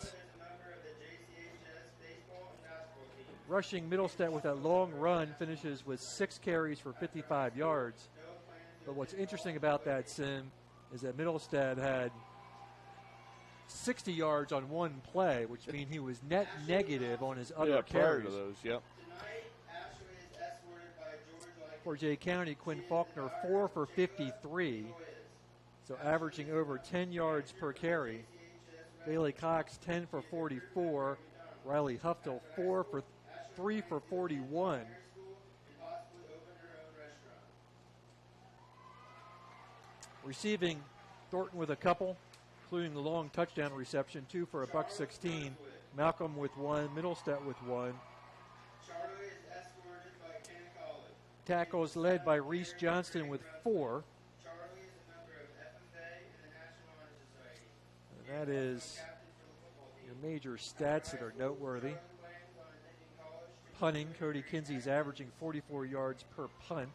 Speaker 2: Rushing, Middlestead with that long run finishes with 6 carries for 55 yards. But what's interesting about that, Sim, is that Middlestead had 60 yards on one play, which means he was net negative on his other carries.
Speaker 1: Prior to those, yep.
Speaker 2: For Jay County, Quinn Faulkner 4 for 53, so averaging over 10 yards per carry. Bailey Cox 10 for 44. Riley Huftel 3 for 41. Receiving, Thornton with a couple, including the long touchdown reception, 2 for $116. Malcolm with 1, Middlestead with 1. Tackles led by Reese Johnston with 4. And that is your major stats that are noteworthy. Punting, Cody Kinsey's averaging 44 yards per punt.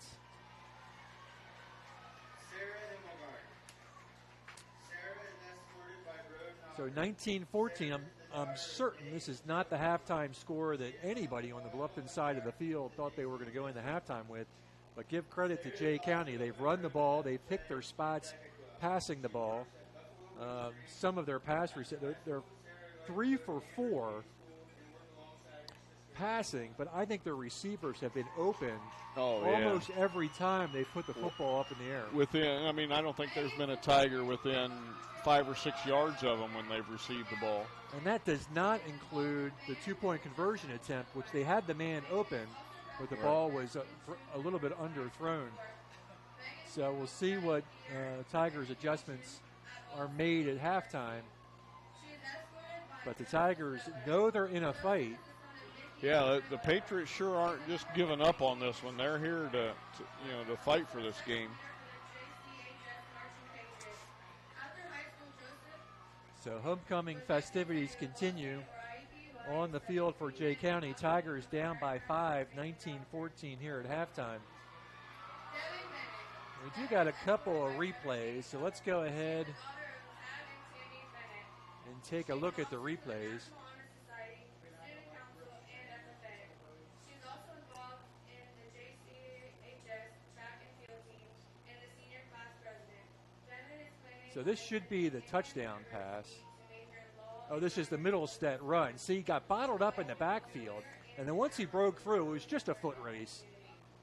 Speaker 2: So 19-14, I'm certain this is not the halftime score that anybody on the Bluffton side of the field thought they were going to go into halftime with. But give credit to Jay County. They've run the ball. They've picked their spots passing the ball. Some of their pass they're 3 for 4 passing, but I think their receivers have been open almost every time they put the football up in the air.
Speaker 1: I don't think there's been a Tiger within 5 or 6 yards of them when they've received the ball.
Speaker 2: And that does not include the 2-point conversion attempt, which they had the man open, but the ball was a little bit underthrown. So we'll see what Tigers' adjustments are made at halftime. But the Tigers know they're in a fight.
Speaker 1: Yeah, the Patriots sure aren't just giving up on this one. They're here to fight for this game.
Speaker 2: So homecoming festivities continue on the field for Jay County. Tigers down by 5, 19-14 here at halftime. We do got a couple of replays, so let's go ahead and take a look at the replays. So this should be the touchdown pass. Oh, this is the Middlestead run. See, he got bottled up in the backfield, and then once he broke through, it was just a foot race.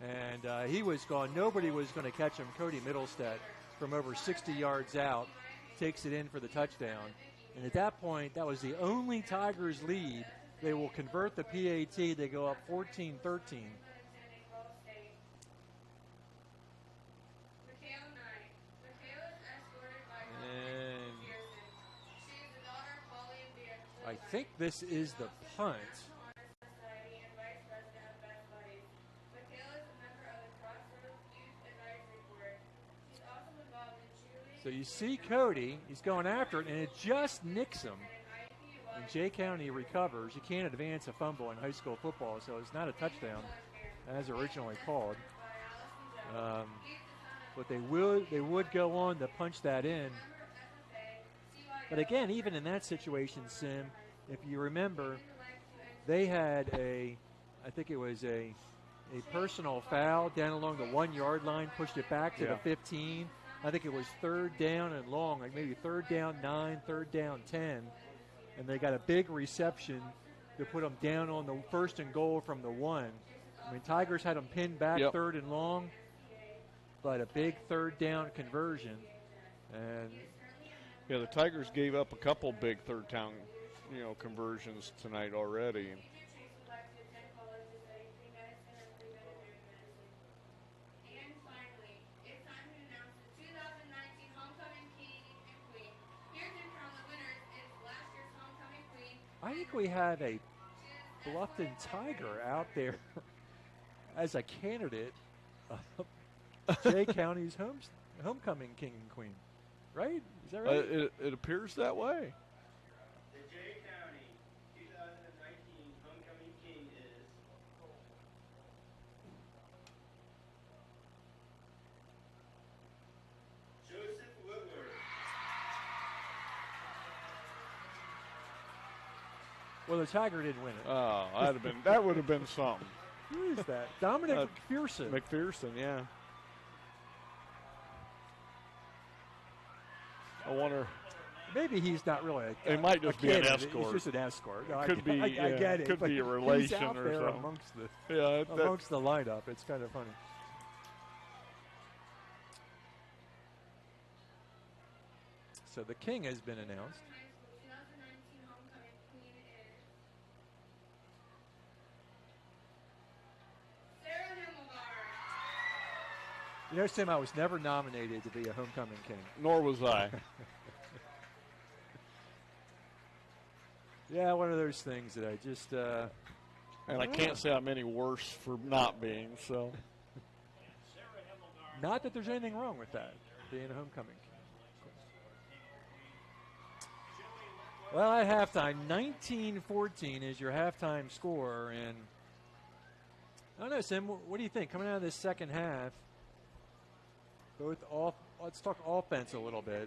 Speaker 2: And he was gone. Nobody was going to catch him. Cody Middlestead from over 60 yards out takes it in for the touchdown. And at that point, that was the only Tigers lead. They will convert the PAT. They go up 14-13. I think this is the punt. So you see Cody, he's going after it, and it just nicks him. and Jay County recovers. You can't advance a fumble in high school football, so it's not a touchdown as originally called. But they would go on to punch that in. But again, even in that situation, Sim, if you remember, they had I think it was a personal foul down along the 1 yard line, pushed it back to the 15. I think it was 3rd down and long, like maybe 3rd down 9, 3rd down 10. And they got a big reception to put them down on the 1st and goal from the 1. I mean, Tigers had them pinned back 3rd and long, but a big 3rd down conversion. And
Speaker 1: yeah, the Tigers gave up a couple big 3rd down, conversions tonight already.
Speaker 2: I think we have a Bluffton Tiger out there as a candidate of Jay County's homecoming king and queen, right? Is that right?
Speaker 1: It appears that way.
Speaker 12: The Jay County 2019 homecoming king is Joseph Woodward.
Speaker 2: Well, the Tiger didn't win it.
Speaker 1: Oh, that would have been something.
Speaker 2: Who is that? Dominic McPherson.
Speaker 1: McPherson, yeah. I wonder.
Speaker 2: Maybe he's not really
Speaker 1: It might just be an escort.
Speaker 2: He's just an escort. No,
Speaker 1: could be. I get it. Could be a relation
Speaker 2: he's out
Speaker 1: or
Speaker 2: there
Speaker 1: something.
Speaker 2: amongst the lineup. It's kind of funny. So the king has been announced. You know, Tim, I was never nominated to be a homecoming king.
Speaker 1: Nor was I.
Speaker 2: Yeah, one of those things that I just...
Speaker 1: and I can't say I'm any worse for not being, so...
Speaker 2: Not that there's anything wrong with that, being a homecoming king. Well, at halftime, 19-14 is your halftime score, and... I don't know, Sim, what do you think? Coming out of this second half... Let's talk offense a little bit.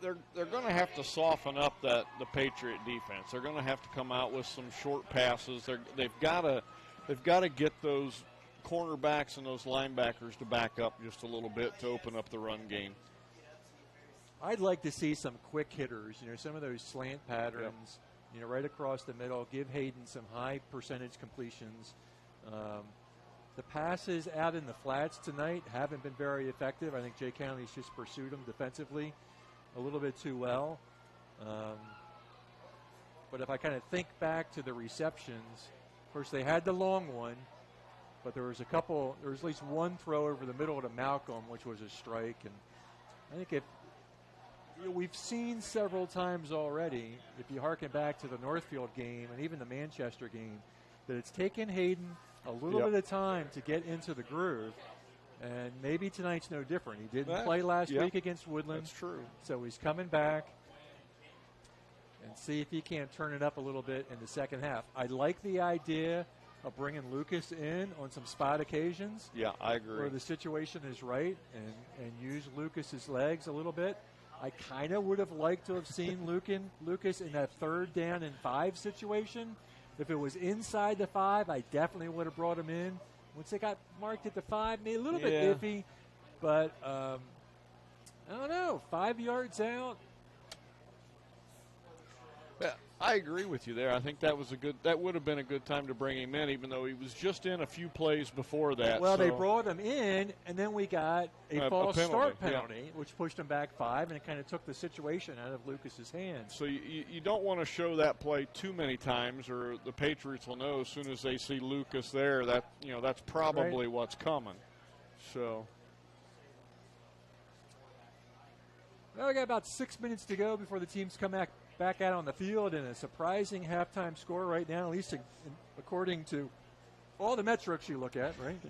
Speaker 1: They're going to have to soften up the Patriot defense. They're going to have to come out with some short passes. They've got to get those cornerbacks and those linebackers to back up just a little bit to open up the run game.
Speaker 2: I'd like to see some quick hitters. Some of those slant patterns. Right across the middle. Give Hayden some high percentage completions. The passes out in the flats tonight haven't been very effective. I think Jay County's just pursued them defensively a little bit too well. But if I kind of think back to the receptions, of course they had the long one, but there was at least one throw over the middle to Malcolm, which was a strike. And I think we've seen several times already, if you harken back to the Northfield game and even the Manchester game, that it's taken Hayden a little bit of time to get into the groove, and maybe tonight's no different. He didn't play last week against Woodland.
Speaker 1: That's true.
Speaker 2: So he's coming back and see if he can't turn it up a little bit in the second half. I like the idea of bringing Lucas in on some spot occasions.
Speaker 1: Yeah, I agree.
Speaker 2: Where the situation is right, and use Lucas's legs a little bit. I kind of would have liked to have seen Lucas in that 3rd down and 5 situation. If it was inside the 5, I definitely would have brought him in. Once they got marked at the 5, maybe a little bit iffy. But, I don't know, 5 yards out.
Speaker 1: Yeah, I agree with you there. I think that would have been a good time to bring him in, even though he was just in a few plays before that.
Speaker 2: Well, they brought him in, and then we got a false start penalty, which pushed him back 5, and it kind of took the situation out of Lucas's hands.
Speaker 1: So you don't want to show that play too many times, or the Patriots will know as soon as they see Lucas there that that's probably what's coming. So.
Speaker 2: Well, we got about 6 minutes to go before the teams come back out on the field, and a surprising halftime score right now, at least according to all the metrics you look at, right?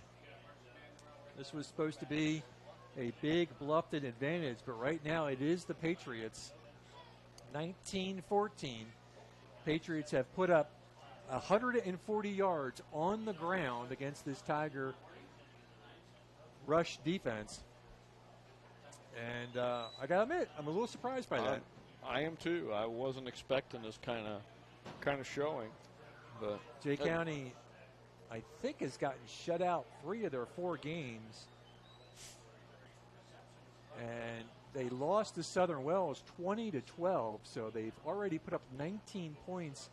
Speaker 2: This was supposed to be a big Bluffton advantage, but right now it is the Patriots 19-14. Patriots have put up 140 yards on the ground against this Tiger rush defense. And I got to admit, I'm a little surprised by that.
Speaker 1: I am too. I wasn't expecting this kind of showing. But
Speaker 2: Jay County, I think, has gotten shut out 3 of their 4 games. And they lost to Southern Wells 20-12, so they've already put up 19 points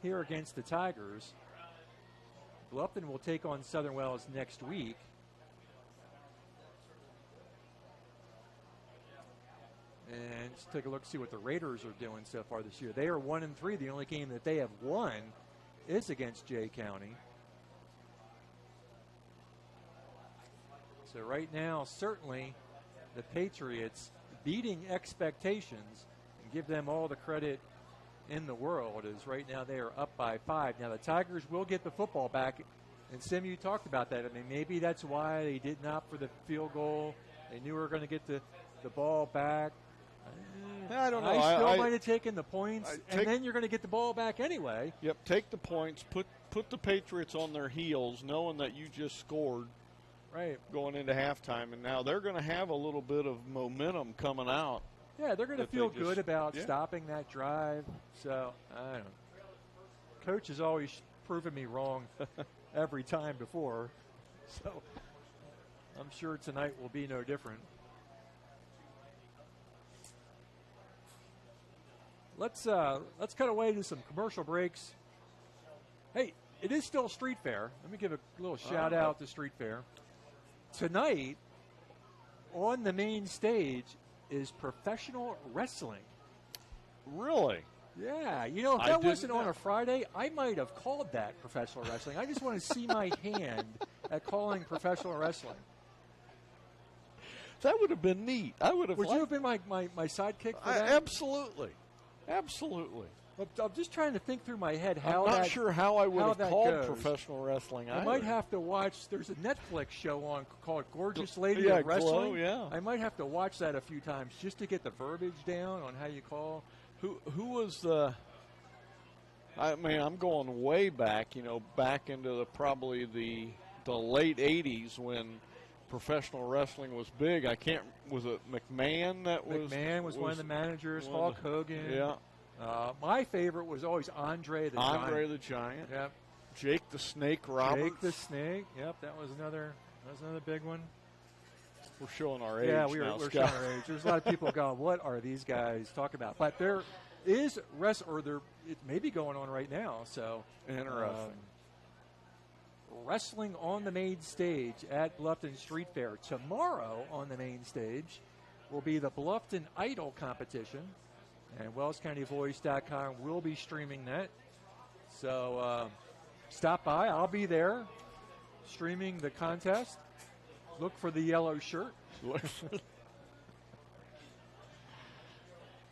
Speaker 2: here against the Tigers. Bluffton will take on Southern Wells next week. And let's take a look, see what the Raiders are doing so far this year. They are 1-3. The only game that they have won is against Jay County. So right now, certainly, the Patriots beating expectations, and give them all the credit in the world, as right now they are up by 5. Now the Tigers will get the football back, and Sim, you talked about that. I mean, maybe that's why they didn't opt for the field goal. They knew we were going to get the ball back.
Speaker 1: I don't know.
Speaker 2: I still might have taken the points, and then you're going to get the ball back anyway.
Speaker 1: Yep, take the points, put the Patriots on their heels, knowing that you just scored
Speaker 2: right
Speaker 1: going into halftime, and now they're going to have a little bit of momentum coming out.
Speaker 2: Yeah, they're going to feel good about stopping that drive. So, I don't know. Coach has always proven me wrong every time before, so I'm sure tonight will be no different. Let's cut away to some commercial breaks. Hey, it is still Street Fair. Let me give a little shout out to Street Fair. Tonight, on the main stage, is professional wrestling.
Speaker 1: Really?
Speaker 2: Yeah. You know, if that wasn't on a Friday, I might have called that professional wrestling. I just want to see my hand at calling professional wrestling.
Speaker 1: That would have been neat. I would have.
Speaker 2: Would you have been my sidekick for that?
Speaker 1: Absolutely. Absolutely.
Speaker 2: I'm just trying to think through my head how
Speaker 1: I'm not sure how I would have called professional wrestling.
Speaker 2: I might have to watch. There's a Netflix show on called Gorgeous Lady of Wrestling.
Speaker 1: Glow, yeah.
Speaker 2: I might have to watch that a few times just to get the verbiage down on how you call.
Speaker 1: Who was the? I mean, I'm going way back. You know, back into probably the late '80s when professional wrestling was big. I can't. Was it McMahon that was?
Speaker 2: McMahon was one of the managers. Hulk Hogan.
Speaker 1: Yeah.
Speaker 2: My favorite was always Andre the Giant.
Speaker 1: Andre the Giant.
Speaker 2: Yep.
Speaker 1: Jake the Snake Roberts.
Speaker 2: Jake the Snake. Yep, that was another big one.
Speaker 1: We're showing our age.
Speaker 2: Yeah, we're showing our age. There's a lot of people going, "What are these guys talking about?" But there is it may be going on right now. So
Speaker 1: interesting.
Speaker 2: Wrestling on the main stage at Bluffton Street Fair. Tomorrow on the main stage will be the Bluffton Idol competition. And WellsCountyVoice.com will be streaming that. So stop by. I'll be there streaming the contest. Look for the yellow shirt.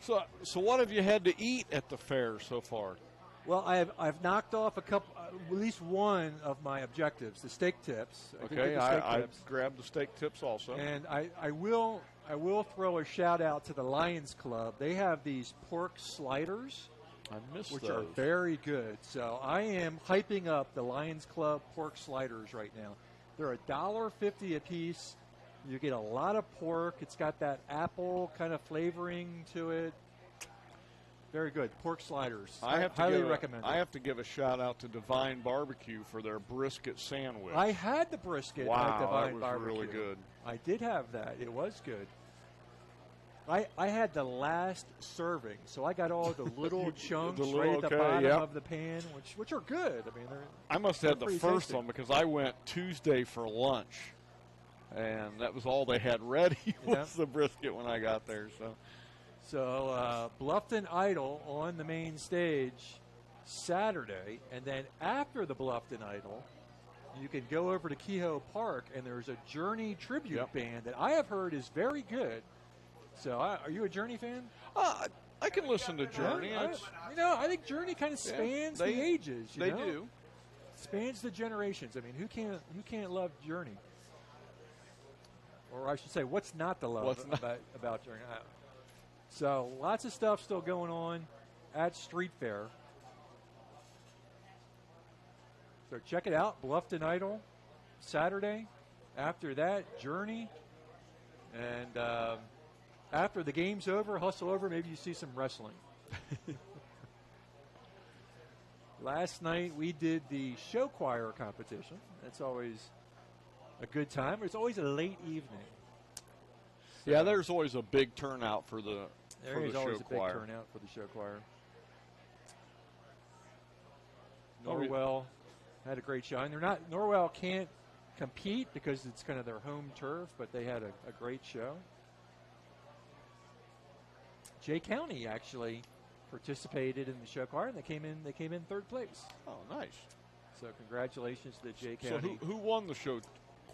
Speaker 1: So what have you had to eat at the fair so far?
Speaker 2: Well, I've knocked off at least one of my objectives, the steak tips.
Speaker 1: Okay, I grabbed the steak tips also.
Speaker 2: And I will throw a shout out to the Lions Club. They have these pork sliders, which are very good. So I am hyping up the Lions Club pork sliders right now. They're $1.50 a piece. You get a lot of pork. It's got that apple kind of flavoring to it. Very good. Pork sliders. I highly recommend it.
Speaker 1: I have to give a shout out to Divine Barbecue for their brisket sandwich.
Speaker 2: I had the brisket at Divine Barbecue.
Speaker 1: That was really good.
Speaker 2: I did have that. It was good. I had the last serving, so I got all the little chunks right at the bottom of the pan, which are good. I mean,
Speaker 1: I must have had the first one because I went Tuesday for lunch, and that was all they had ready was the brisket when I got there.
Speaker 2: So Bluffton Idol on the main stage Saturday, and then after the Bluffton Idol, you can go over to Kehoe Park, and there's a Journey tribute band that I have heard is very good. So are you a Journey fan?
Speaker 1: I can listen to Journey.
Speaker 2: I think Journey kind of spans the ages.
Speaker 1: They do.
Speaker 2: Spans the generations. I mean, who can't love Journey? Or I should say, what's not to love about Journey? So lots of stuff still going on at Street Fair. So check it out, Bluffton Idol, Saturday. After that, Journey. And after the game's over, hustle over, maybe you see some wrestling. Last night we did the show choir competition. That's always a good time. It's always a late evening. So
Speaker 1: yeah, there's always a big turnout for the
Speaker 2: there
Speaker 1: for
Speaker 2: is
Speaker 1: the
Speaker 2: always
Speaker 1: show
Speaker 2: a big
Speaker 1: choir.
Speaker 2: turnout for the show choir.
Speaker 1: Oh, yeah.
Speaker 2: Norwell had a great show. And Norwell can't compete because it's kind of their home turf, but they had a great show. Jay County actually participated in the show choir, and they came in third place.
Speaker 1: Oh, nice.
Speaker 2: So congratulations to the Jay
Speaker 1: So
Speaker 2: County.
Speaker 1: who won the show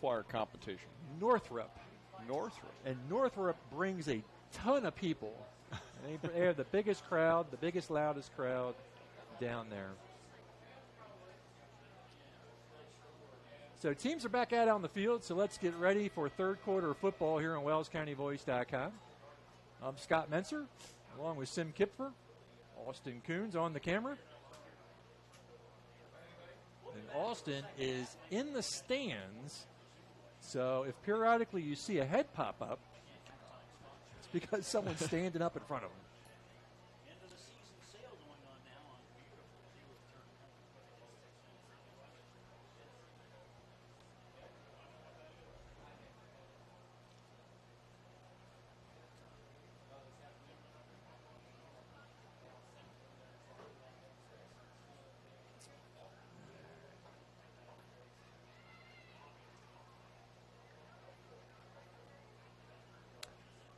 Speaker 1: choir competition?
Speaker 2: Northrop.
Speaker 1: Northrop.
Speaker 2: And Northrop brings a ton of people. They have the biggest crowd, the biggest, loudest crowd down there. So teams are back out on the field, so let's get ready for third quarter football here on WellsCountyVoice.com. I'm Scott Menser, along with Sim Kipfer, Austin Coons on the camera. And Austin is in the stands, so if periodically you see a head pop up, it's because someone's standing up in front of him.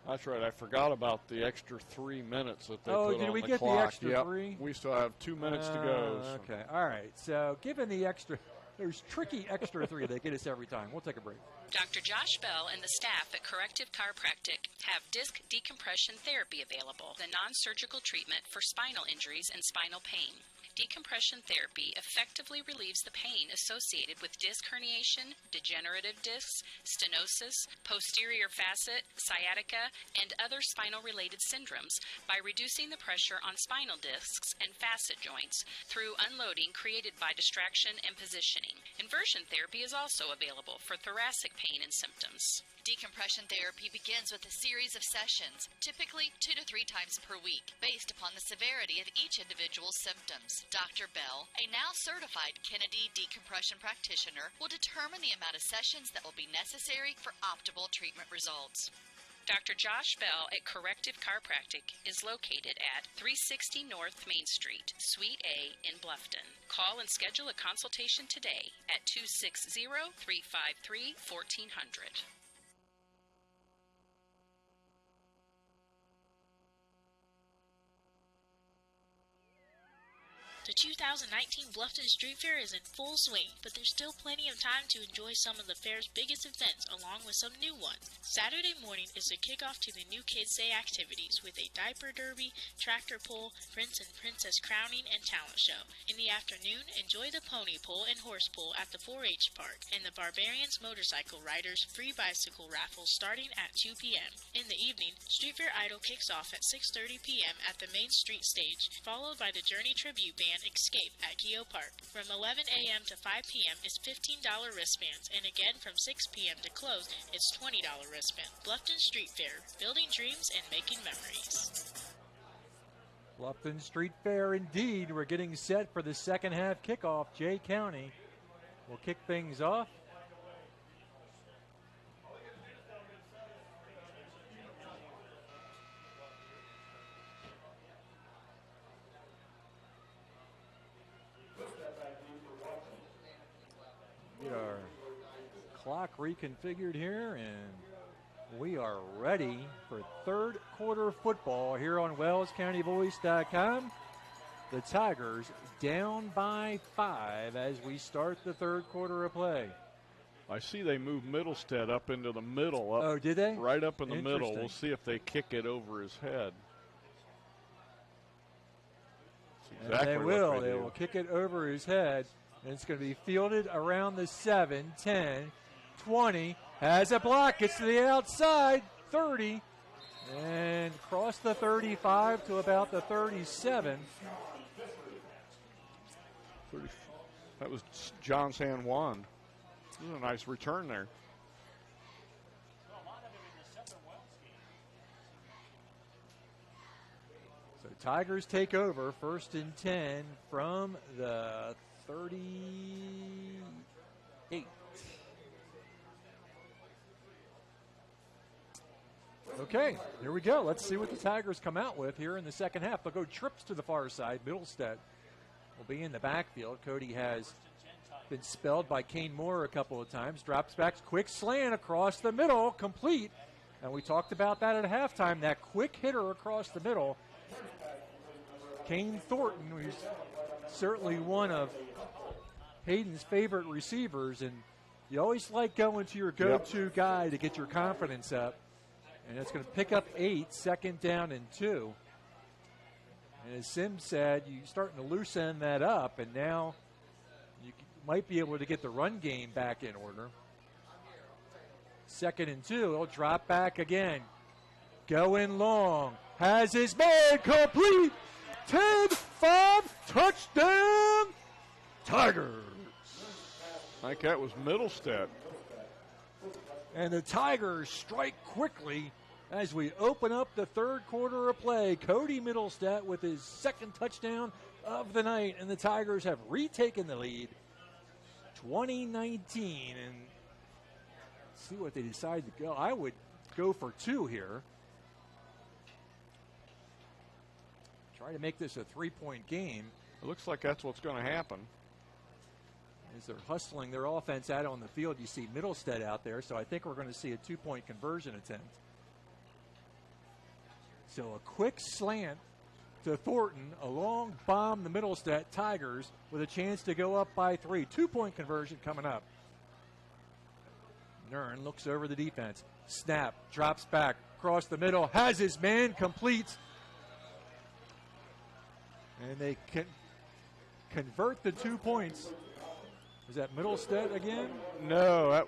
Speaker 1: That's right. I forgot about the extra 3 minutes that they
Speaker 2: Oh,
Speaker 1: put
Speaker 2: did
Speaker 1: on
Speaker 2: we
Speaker 1: the
Speaker 2: get
Speaker 1: clock.
Speaker 2: the extra
Speaker 1: Yep.
Speaker 2: 3?
Speaker 1: We still have 2 minutes to go. So.
Speaker 2: Okay, all right. So given the extra, there's tricky extra 3 they get us every time. We'll take a break.
Speaker 4: Dr. Josh Bell and the staff at Corrective Chiropractic have disc decompression therapy available, the non-surgical treatment for spinal injuries and spinal pain. Decompression therapy effectively relieves the pain associated with disc herniation, degenerative discs, stenosis, posterior facet, sciatica, and other spinal-related syndromes by reducing the pressure on spinal discs and facet joints through unloading created by distraction and positioning. Inversion therapy is also available for thoracic pain and symptoms.
Speaker 3: Decompression therapy begins with a series of sessions, typically 2 to 3 times per week, based upon the severity of each individual's symptoms. Dr. Bell, a now certified Kennedy decompression practitioner, will determine the amount of sessions that will be necessary for optimal treatment results.
Speaker 4: Dr. Josh Bell at Corrective Chiropractic is located at 360 North Main Street, Suite A in Bluffton. Call and schedule a consultation today at 260-353-1400.
Speaker 13: The 2019 Bluffton Street Fair is in full swing, but there's still plenty of time to enjoy some of the fair's biggest events along with some new ones. Saturday morning is the kickoff to the New Kids Day activities with a diaper derby, tractor pull, prince and princess crowning, and talent show. In the afternoon, enjoy the pony pull and horse pull at the 4-H park, and the Barbarians Motorcycle Riders free bicycle raffle starting at 2 p.m. In the evening, Street Fair Idol kicks off at 6:30 p.m. at the Main Street stage, followed by the Journey Tribute Band Escape at Keogh Park. From 11 a.m. to 5 p.m. is $15 wristbands, and again from 6 p.m. to close, it's $20 wristband. Bluffton Street Fair, building dreams and making memories.
Speaker 2: Bluffton Street Fair indeed. We're getting set for the second half kickoff. Jay County will kick things off. Get our clock reconfigured here, and we are ready for third quarter football here on WellsCountyVoice.com. The Tigers down by 5 as we start the third quarter of play.
Speaker 1: I see they moved Middlestead up into the middle.
Speaker 2: Oh, did they?
Speaker 1: Right up in the middle.
Speaker 2: Interesting.
Speaker 1: We'll see if they kick it over his head.
Speaker 2: And
Speaker 1: Exactly
Speaker 2: they
Speaker 1: what
Speaker 2: will.
Speaker 1: they
Speaker 2: They
Speaker 1: do.
Speaker 2: will kick it over his head. And it's going to be fielded around the 7, 10, 20. Has a block. Gets to the outside. 30. And across the 35 to about the 37.
Speaker 1: That was John San Juan. This is a nice return there.
Speaker 2: So Tigers take over, 1st and 10 from the 38. Okay, here we go. Let's see what the Tigers come out with here in the second half. They'll go trips to the far side. Middlestead will be in the backfield. Cody has been spelled by Kane Moore a couple of times. Drops back, quick slant across the middle, complete. And we talked about that at halftime, that quick hitter across the middle. Kane Thornton, who's certainly one of Hayden's favorite receivers, and you always like going to your go-to guy to get your confidence up. And it's going to pick up 8, 2nd down and 2. And as Sim said, you're starting to loosen that up, and now you might be able to get the run game back in order. 2nd and 2, he'll drop back again. Going long, has his man complete. 10-5, touchdown, Tigers.
Speaker 1: I think that was Middlestead.
Speaker 2: And the Tigers strike quickly as we open up the third quarter of play. Cody Middlestead with his 2nd touchdown of the night, and the Tigers have retaken the lead, 2019. And see what they decide to go. I would go for 2 here. Try to make this a 3-point game.
Speaker 1: It looks like that's what's going to happen.
Speaker 2: As they're hustling their offense out on the field, you see Middlestead out there, so I think we're going to see a 2-point conversion attempt. So a quick slant to Thornton, a long bomb to Middlestead Tigers with a chance to go up by 3. 2-point conversion coming up. Nern looks over the defense. Snap, drops back, across the middle, has his man, complete. And they can convert the 2 points. Is that Middlestead again?
Speaker 1: No, that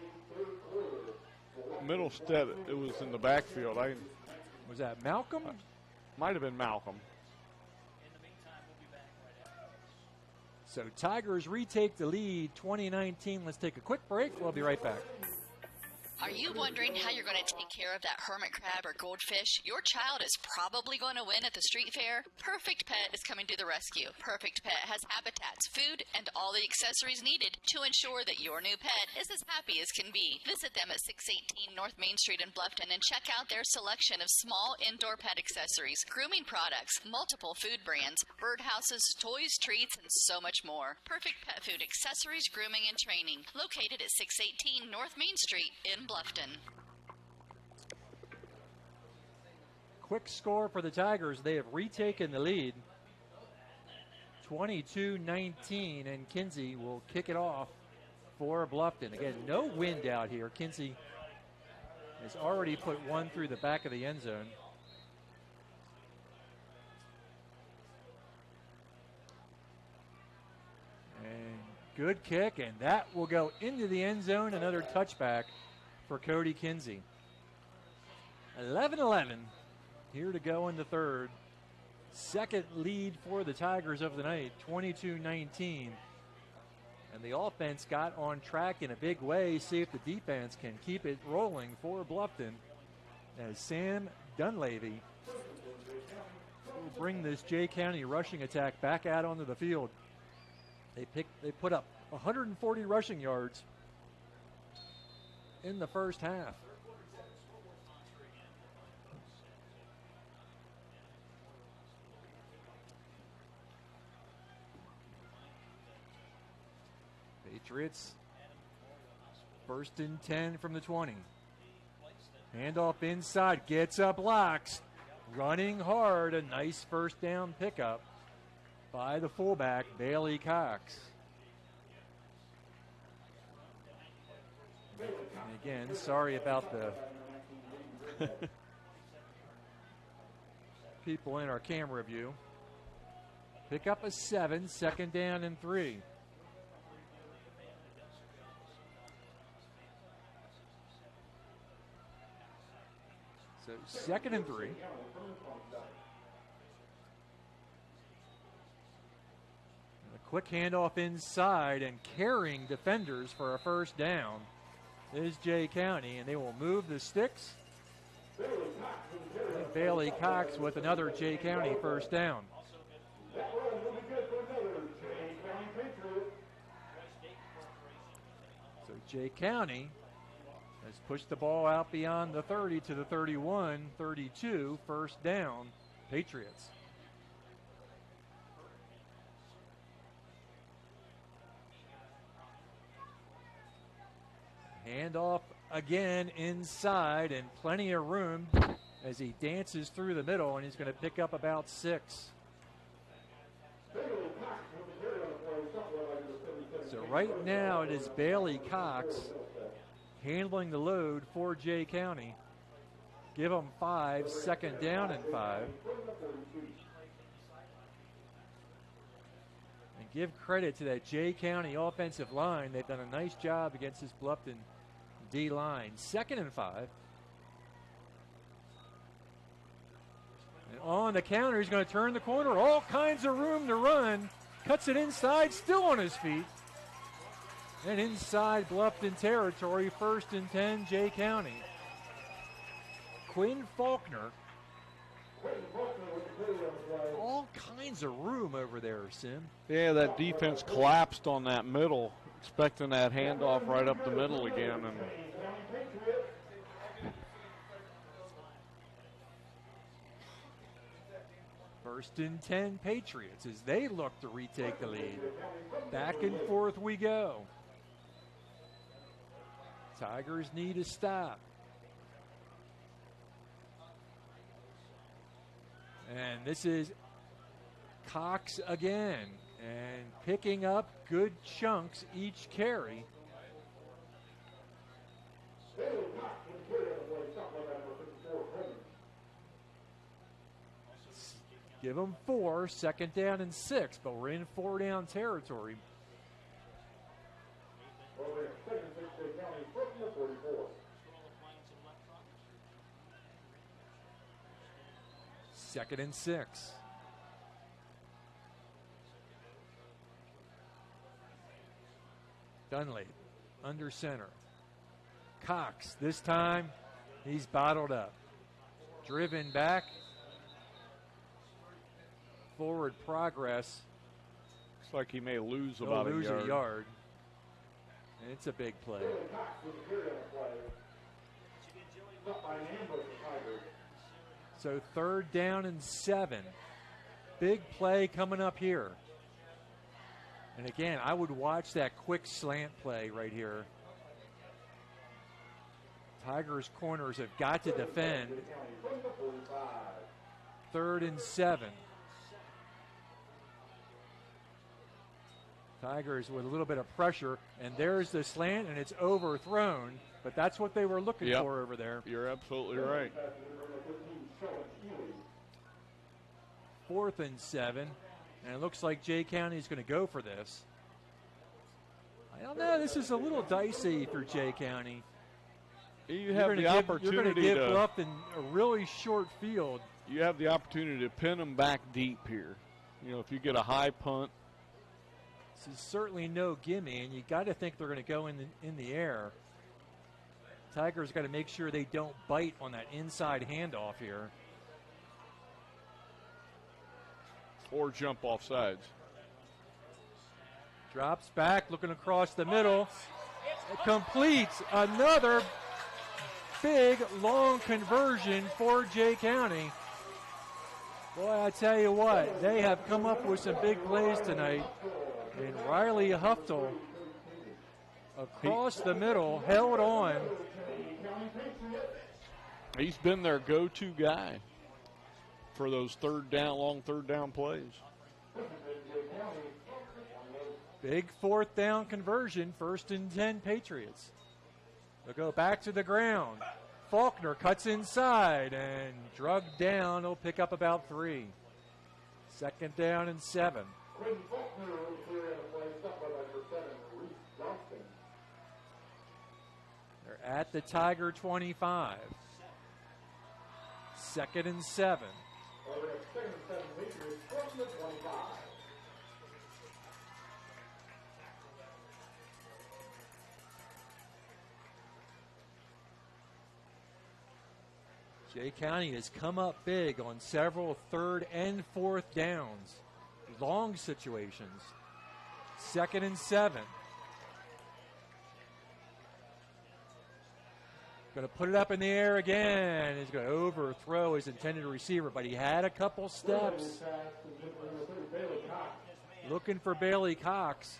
Speaker 1: Middlestead, it was in the backfield.
Speaker 2: Was that Malcolm?
Speaker 1: Might have been Malcolm.
Speaker 2: So Tigers retake the lead, 2019. Let's take a quick break. We'll be right back.
Speaker 3: Are you wondering how you're going to take care of that hermit crab or goldfish? Your child is probably going to win at the street fair. Perfect Pet is coming to the rescue. Perfect Pet has habitats, food, and all the accessories needed to ensure that your new pet is as happy as can be. Visit them at 618 North Main Street in Bluffton and check out their selection of small indoor pet accessories, grooming products, multiple food brands, birdhouses, toys, treats, and so much more. Perfect Pet Food accessories, grooming, and training. Located at 618 North Main Street in Bluffton.
Speaker 2: Quick score for the Tigers. They have retaken the lead, 22-19, and Kinsey will kick it off for Bluffton. Again, no wind out here. Kinsey has already put one through the back of the end zone. And good kick, and that will go into the end zone. Another touchback for Cody Kinsey. 11-11 here to go in the third. Second lead for the Tigers of the night, 22-19. And the offense got on track in a big way. See if the defense can keep it rolling for Bluffton as Sam Dunleavy will bring this Jay County rushing attack back out onto the field. They put up 140 rushing yards in the first half. Patriots, 1st and 10 from the 20. Handoff inside, gets up, blocks, running hard, a nice first down pickup by the fullback, Bailey Cox. And again, sorry about the people in our camera view. Pick up a 7, 2nd down and 3. So 2nd and 3. A quick handoff inside and carrying defenders for a first down is Jay County, and they will move the sticks. And Bailey Cox with another Jay County first down. So Jay County has pushed the ball out beyond the 30 to the 31, 32, first down, Patriots. Handoff again inside and plenty of room as he dances through the middle, and he's going to pick up about 6. So right now it is Bailey Cox handling the load for Jay County. Give them 5, 2nd down and 5. And give credit to that Jay County offensive line. They've done a nice job against this Bluffton D line. 2nd and 5. And on the counter, he's going to turn the corner. All kinds of room to run. Cuts it inside, still on his feet. And inside Bluffton territory, 1st and 10, Jay County. Quinn Faulkner. All kinds of room over there, Sim.
Speaker 1: Yeah, that defense collapsed on that middle, expecting that handoff right up the middle again. And
Speaker 2: 1st and 10 Patriots as they look to retake the lead. Back and forth we go. Tigers need a stop. And this is Cox again, and picking up good chunks each carry. Give them 4, 2nd down and 6, but we're in 4-down territory. Second and 6. Dunley under center. Cox, this time he's bottled up. Driven back. Forward progress.
Speaker 1: Looks like he may lose about
Speaker 2: a
Speaker 1: yard.
Speaker 2: yard. And it's a big play. So 3rd down and 7. Big play coming up here. And again, I would watch that quick slant play right here. Tigers corners have got to defend. 3rd and 7. Tigers with a little bit of pressure, and there's the slant, and it's overthrown, but that's what they were looking for over there.
Speaker 1: You're absolutely right.
Speaker 2: 4th and 7, and it looks like Jay County is going to go for this. I don't know, this is a little dicey for Jay County.
Speaker 1: You have the opportunity
Speaker 2: you're going to give Bluffton a really short field.
Speaker 1: You have the opportunity to pin them back deep here. You know, if you get a high punt.
Speaker 2: This is certainly no gimme, and you got to think they're going to go in the air. Tigers got to make sure they don't bite on that inside handoff here.
Speaker 1: Or jump off sides.
Speaker 2: Drops back, looking across the middle. It completes another big, long conversion for Jay County. Boy, I tell you what, they have come up with some big plays tonight. And Riley Huftel across the middle, held on.
Speaker 1: He's been their go-to guy for those long 3rd down plays.
Speaker 2: Big 4th down conversion, 1st and 10 Patriots. They'll go back to the ground. Faulkner cuts inside and drugged down. He'll pick up about 3. 2nd down and 7. They're at the Tiger 25. 2nd and 7. Jay County has come up big on several 3rd and 4th downs. Long situations. 2nd and 7. Going to put it up in the air again. He's going to overthrow his intended receiver, but he had a couple steps. Looking for Bailey Cox.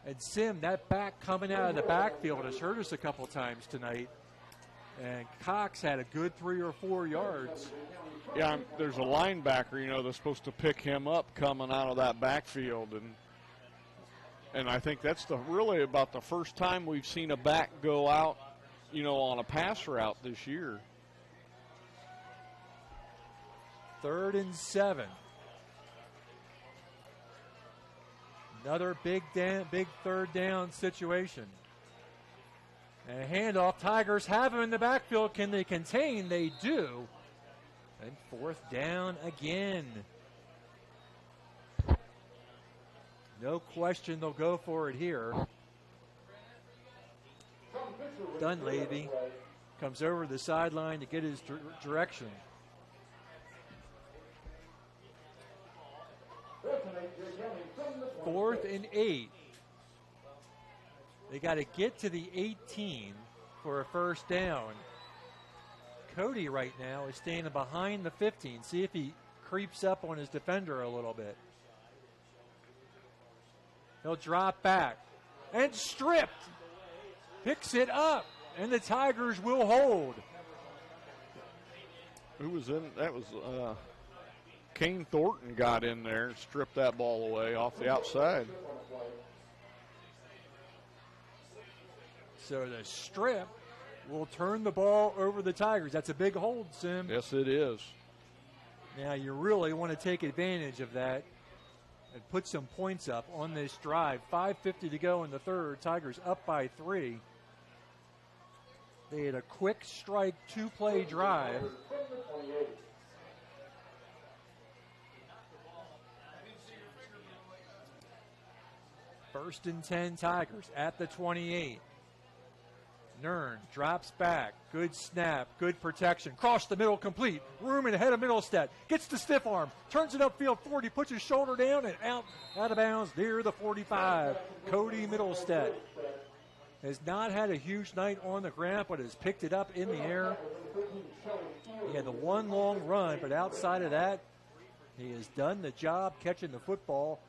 Speaker 2: And Sim, that back coming out of the backfield has hurt us a couple times tonight. And Cox had a good 3 or 4 yards.
Speaker 1: Yeah, there's a linebacker, that's supposed to pick him up coming out of that backfield. And I think that's really about the first time we've seen a back go out, on a pass route this year.
Speaker 2: 3rd and 7. Another big 3rd down situation. And a handoff. Tigers have him in the backfield. Can they contain? They do. And 4th down again. No question they'll go for it here. Dunleavy comes over the sideline to get his direction. Fourth and 8. They got to get to the 18 for a 1st down. Cody right now is standing behind the 15. See if he creeps up on his defender a little bit. He'll drop back and stripped. Picks it up, and the Tigers will hold.
Speaker 1: Who was in? That was Kane Thornton got in there and stripped that ball away off the outside.
Speaker 2: So the strip will turn the ball over the Tigers. That's a big hold, Sim.
Speaker 1: Yes, it is.
Speaker 2: Now you really want to take advantage of that and put some points up on this drive. 5:50 to go in the 3rd. Tigers up by 3. They had a quick strike 2-play drive. First and 10 Tigers at the 28. Nern drops back. Good snap. Good protection. Cross the middle complete. Room and ahead of Middlestead. Gets the stiff arm. Turns it upfield 40. Puts his shoulder down and out of bounds near the 45. Cody Middlestead has not had a huge night on the ground, but has picked it up in the air. He had the one long run, but outside of that, he has done the job catching the football.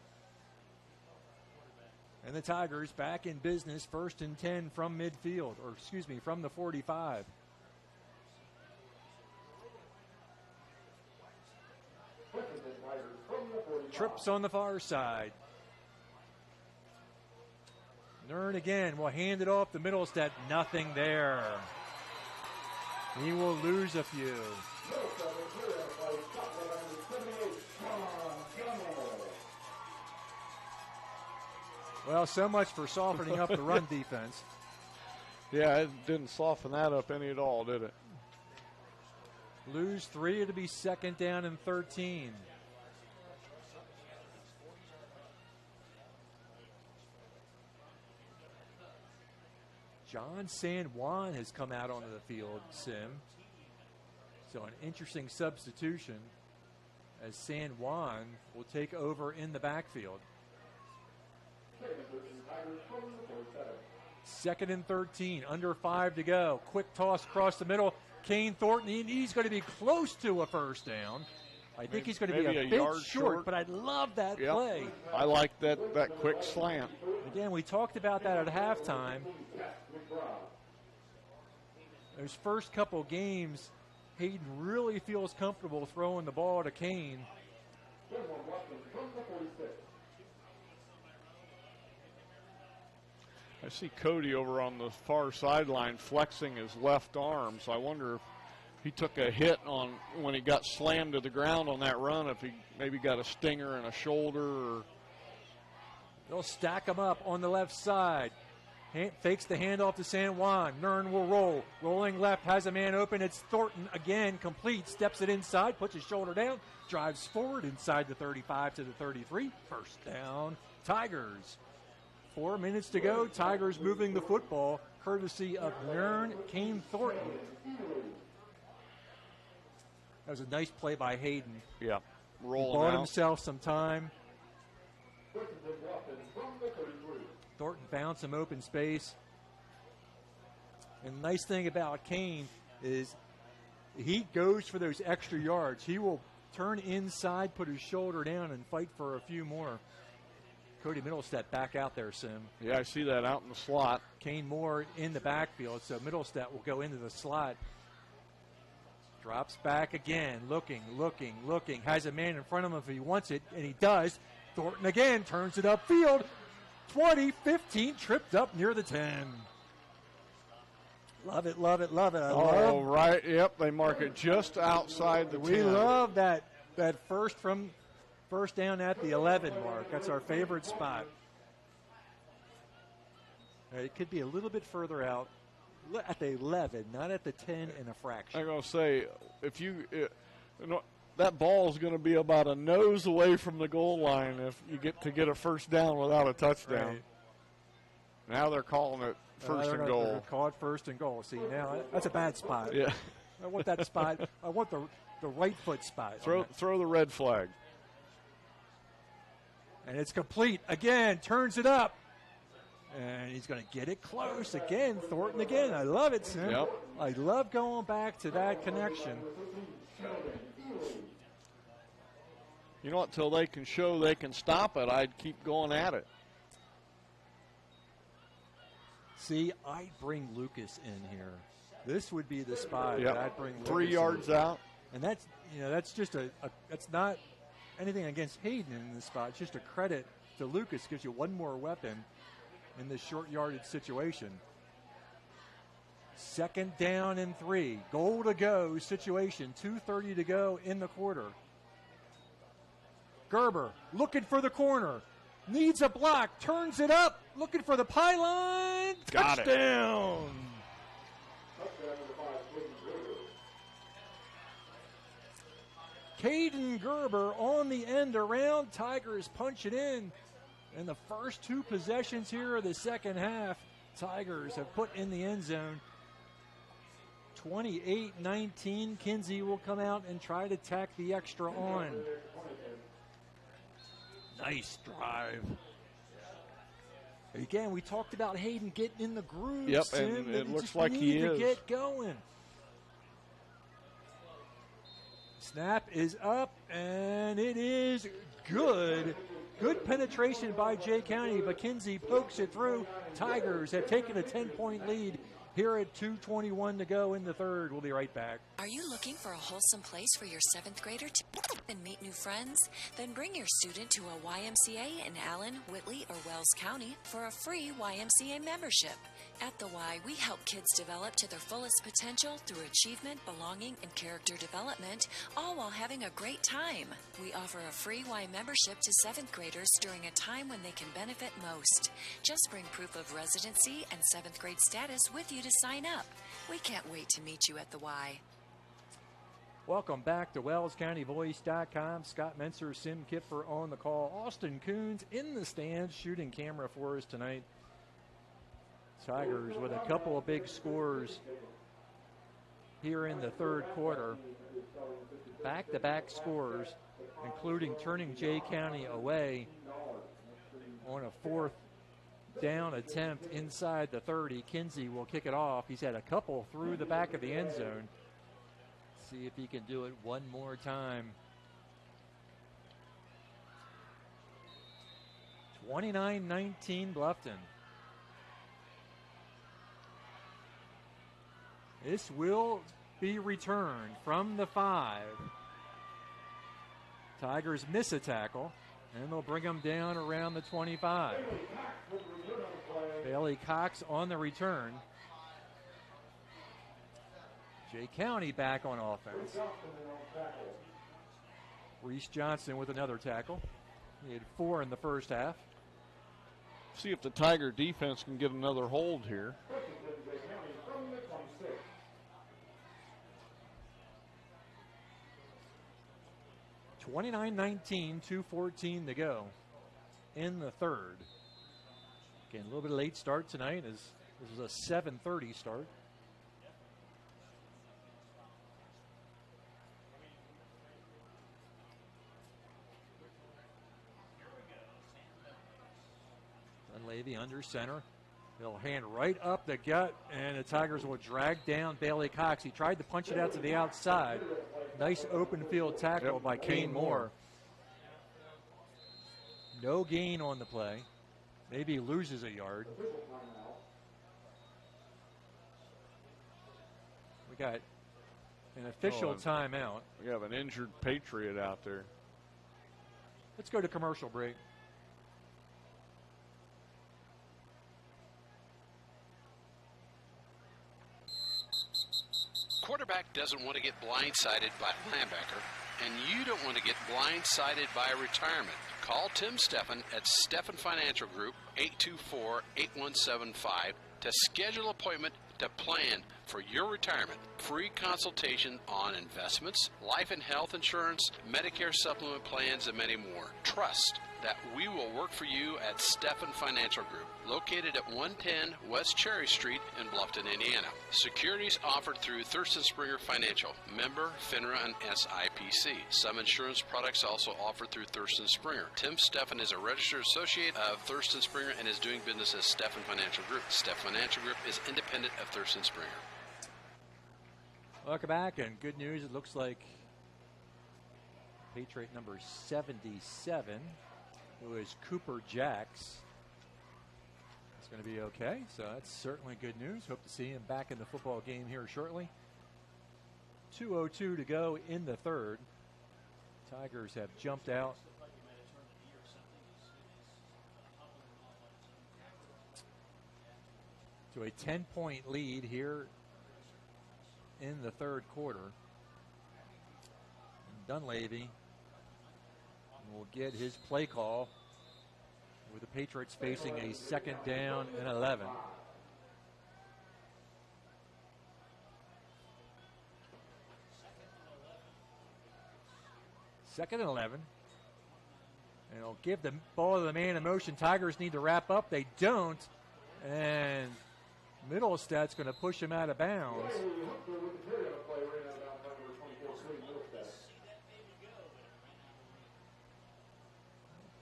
Speaker 2: And the Tigers back in business, 1st and 10 from midfield, from the 45. Trips on the far side. Nern again will hand it off to Middlestead. Nothing there. He will lose a few. Well, so much for softening up the run defense.
Speaker 1: Yeah, it didn't soften that up any at all, did it?
Speaker 2: Lose 3. It'll be 2nd down and 13. John San Juan has come out onto the field, Sim. So an interesting substitution as San Juan will take over in the backfield. 2nd and 13, under 5 to go. Quick toss across the middle. Kane Thornton, he's going to be close to a 1st down. I think he's going to be a bit short, but I love that play.
Speaker 1: I like that quick slant.
Speaker 2: Again, we talked about that at halftime. Those first couple games, Hayden really feels comfortable throwing the ball to Kane.
Speaker 1: I see Cody over on the far sideline flexing his left arm, so I wonder if he took a hit on when he got slammed to the ground on that run, if he maybe got a stinger in a shoulder. Or
Speaker 2: they'll stack him up on the left side. Fakes the handoff to San Juan. Nern will roll. Rolling left, has a man open. It's Thornton again, complete. Steps it inside, puts his shoulder down, drives forward inside the 35 to the 33. First down, Tigers. 4 minutes to go. Tigers moving the football, courtesy of Nern Kane Thornton. That was a nice play by Hayden.
Speaker 1: Yeah, rolling
Speaker 2: Bought
Speaker 1: out.
Speaker 2: himself some time. Thornton found some open space. And the nice thing about Kane is he goes for those extra yards. He will turn inside, put his shoulder down, and fight for a few more. Cody Middlestead back out there, Sim.
Speaker 1: Yeah, I see that out in the slot.
Speaker 2: Kane Moore in the backfield, so Middlestead will go into the slot. Drops back again, looking. Has a man in front of him if he wants it, and he does. Thornton again turns it upfield. 20, 15, tripped up near the 10. Love it.
Speaker 1: Right. Yep, they mark it just outside the 10.
Speaker 2: We love that first down at the 11 mark. That's our favorite spot. It could be a little bit further out at the 11, not at the 10 and a fraction.
Speaker 1: I'm going to say, that ball is going to be about a nose away from the goal line if you get a first down without a touchdown.
Speaker 2: Right.
Speaker 1: Now they're calling it first and goal.
Speaker 2: They're called first and goal. See, now that's a bad spot.
Speaker 1: Yeah.
Speaker 2: I want that spot. I want the right foot spot.
Speaker 1: Throw the red flag.
Speaker 2: And it's complete. Again, turns it up. And he's going to get it close again. Thornton again. I love it, Sim.
Speaker 1: Yep.
Speaker 2: I love going back to that connection.
Speaker 1: You know what? Till they can show they can stop it, I'd keep going at it.
Speaker 2: See, I'd bring Lucas in here. This would be the spot
Speaker 1: Yep.
Speaker 2: that I'd bring Lucas
Speaker 1: 3 yards out.
Speaker 2: And that's just that's not anything against Hayden in this spot. It's just a credit to Lucas. Gives you one more weapon in this short yardage situation. 2nd down and 3. Goal to go situation. 2:30 to go in the quarter. Gerber looking for the corner. Needs a block. Turns it up. Looking for the pylon.
Speaker 1: Got it.
Speaker 2: Touchdown. Caden Gerber on the end around. Tigers punch it in. And the first 2 possessions here of the second half, Tigers have put in the end zone. 28-19. Kinsey will come out and try to tack the extra on. Nice drive. Again, we talked about Hayden getting in the groove.
Speaker 1: Yep,
Speaker 2: Sim,
Speaker 1: and it looks
Speaker 2: just
Speaker 1: like he
Speaker 2: need to
Speaker 1: is.
Speaker 2: get going. Snap is up, and it is good. Good penetration by Jay County, but Kinsey pokes it through. Tigers have taken a 10-point lead here at 2:21 to go in the third. We'll be right back.
Speaker 5: Are you looking for a wholesome place for your 7th grader to and meet new friends? Then bring your student to a YMCA in Allen, Whitley, or Wells County for a free YMCA membership. At the Y, we help kids develop to their fullest potential through achievement, belonging, and character development, all while having a great time. We offer a free Y membership to 7th graders during a time when they can benefit most. Just bring proof of residency and 7th grade status with you to sign up. We can't wait to meet you at the Y.
Speaker 2: Welcome back to WellsCountyVoice.com. Scott Menser, Sim Kipfer on the call. Austin Coons in the stands shooting camera for us tonight. Tigers with a couple of big scores here in the third quarter. Back-to-back scores, including turning Jay County away on a 4th down attempt inside the 30. Kinsey will kick it off. He's had a couple through the back of the end zone. See if he can do it one more time. 29-19 Bluffton. This will be returned from the 5. Tigers miss a tackle, and they'll bring them down around the 25. Bailey Cox on the return. Jay County back on offense. Reese Johnson with another tackle. He had 4 in the first half.
Speaker 1: See if the Tiger defense can get another hold here.
Speaker 2: (29-19), 2:14 to go in the third. Again, a little bit of late start tonight as this was a 7:30 start. Dunleavy under center. He'll hand right up the gut, and the Tigers will drag down Bailey Cox. He tried to punch it out to the outside. Nice open field tackle by Kane Moore. No gain on the play. Maybe he loses a yard. We got an official timeout.
Speaker 1: We have an injured Patriot out there.
Speaker 2: Let's go to commercial break.
Speaker 14: Quarterback doesn't want to get blindsided by a linebacker, and you don't want to get blindsided by a retirement. Call Tim Steffen at Steffen Financial Group, 824-8175, to schedule an appointment to plan for your retirement. Free consultation on investments, life and health insurance, Medicare supplement plans, and many more. Trust that we will work for you at Steffen Financial Group, located at 110 West Cherry Street in Bluffton, Indiana. Securities offered through Thurston Springer Financial, member FINRA and SIPC. Some insurance products also offered through Thurston Springer. Tim Steffen is a registered associate of Thurston Springer and is doing business as Steffen Financial Group. Steffen Financial Group is independent of Thurston Springer.
Speaker 2: Welcome back, and good news. It looks like Patriot number 77, who is Cooper Jacks, is going to be okay. So that's certainly good news. Hope to see him back in the football game here shortly. 2:02 to go in the third. Tigers have jumped out. To a 10-point lead here in the third quarter. And Dunleavy will get his play call with the Patriots facing a 2nd down and 11. Second and 11. And he'll give the ball to the man in motion. Tigers need to wrap up. They don't. And Middlestad's going to push him out of bounds.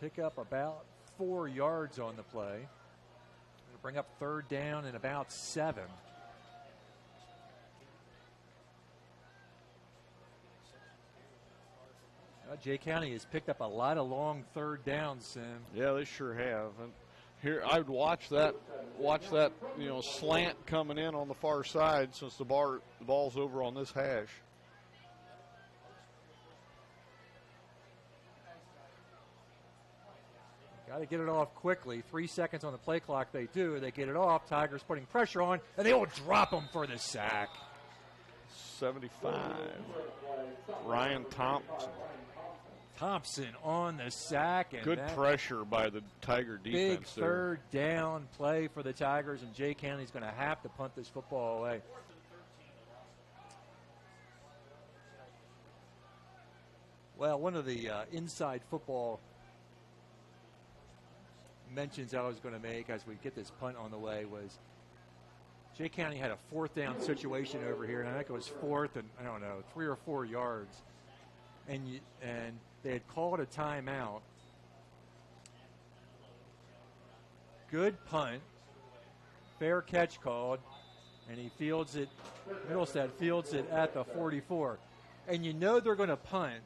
Speaker 2: Pick up about 4 yards on the play. It'll bring up 3rd down and about 7. Jay County has picked up a lot of long 3rd downs, Sim.
Speaker 1: Yeah, they sure have. And here, I would watch that, slant coming in on the far side since the ball's over on this hash.
Speaker 2: Got to get it off quickly. 3 seconds on the play clock. They do. They get it off. Tigers putting pressure on, and they will drop him for the sack.
Speaker 1: 75. Ryan Thompson
Speaker 2: on the sack. And
Speaker 1: good pressure by the Tiger defense.
Speaker 2: Big 3rd down play for the Tigers, and Jay County's going to have to punt this football away. Well, one of the inside football mentions I was going to make as we get this punt on the way was Jay County had a 4th down situation over here, and I think it was 4th and 3 or 4 yards, and they had called a timeout. Good punt, fair catch called, and he fields it. Middlestad fields it at the 44, and they're going to punt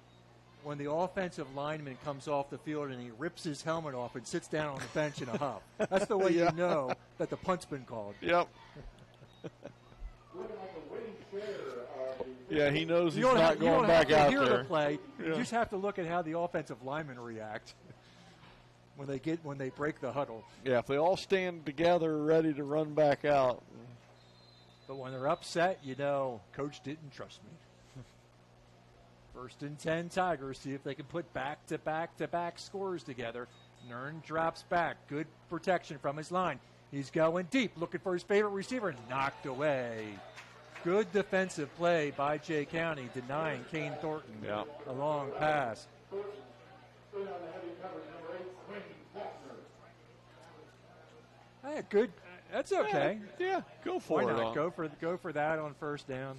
Speaker 2: when the offensive lineman comes off the field and he rips his helmet off and sits down on the bench in a huff. That's the way you know that the punt's been called.
Speaker 1: Yep. Yeah, he knows he's not going back out there.
Speaker 2: You don't have to hear the play. You just have to look at how the offensive linemen react when they break the huddle.
Speaker 1: Yeah, if they all stand together ready to run back out.
Speaker 2: But when they're upset, Coach didn't trust me. 1st and 10 Tigers, see if they can put back-to-back scores together. Nern drops back. Good protection from his line. He's going deep, looking for his favorite receiver. Knocked away. Good defensive play by Jay County, denying Kane Thornton a long pass. Hey, good. That's okay.
Speaker 1: Yeah, go for
Speaker 2: Why
Speaker 1: it.
Speaker 2: not? Go for that on first down.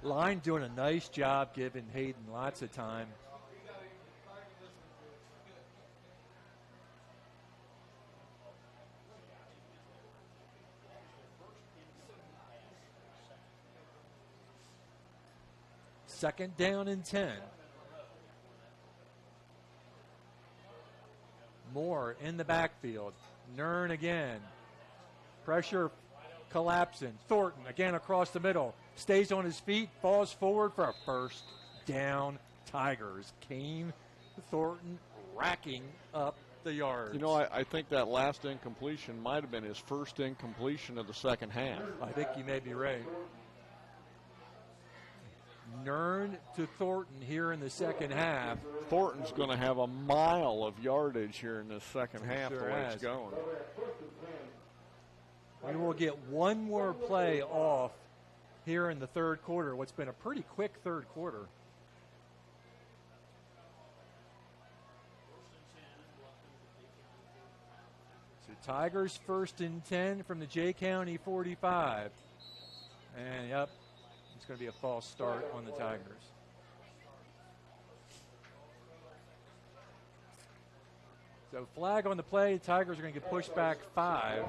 Speaker 2: Line doing a nice job giving Hayden lots of time. Second down and 10. Moore in the backfield. Nern again. Pressure collapsing. Thornton again across the middle. Stays on his feet. Falls forward for a first down. Tigers. Kane Thornton racking up the yards.
Speaker 1: You know, I think that last incompletion might have been his first incompletion of the second half.
Speaker 2: I think you may be right. Nern to Thornton here in the second half.
Speaker 1: Thornton's going to have a mile of yardage here in the second half the way it's going.
Speaker 2: We will get one more play off here in the third quarter, what's been a pretty quick third quarter. So Tigers first and 10 from the Jay County 45. And, yep, it's going to be a false start on the Tigers. So flag on the play. The Tigers are going to get pushed back 5.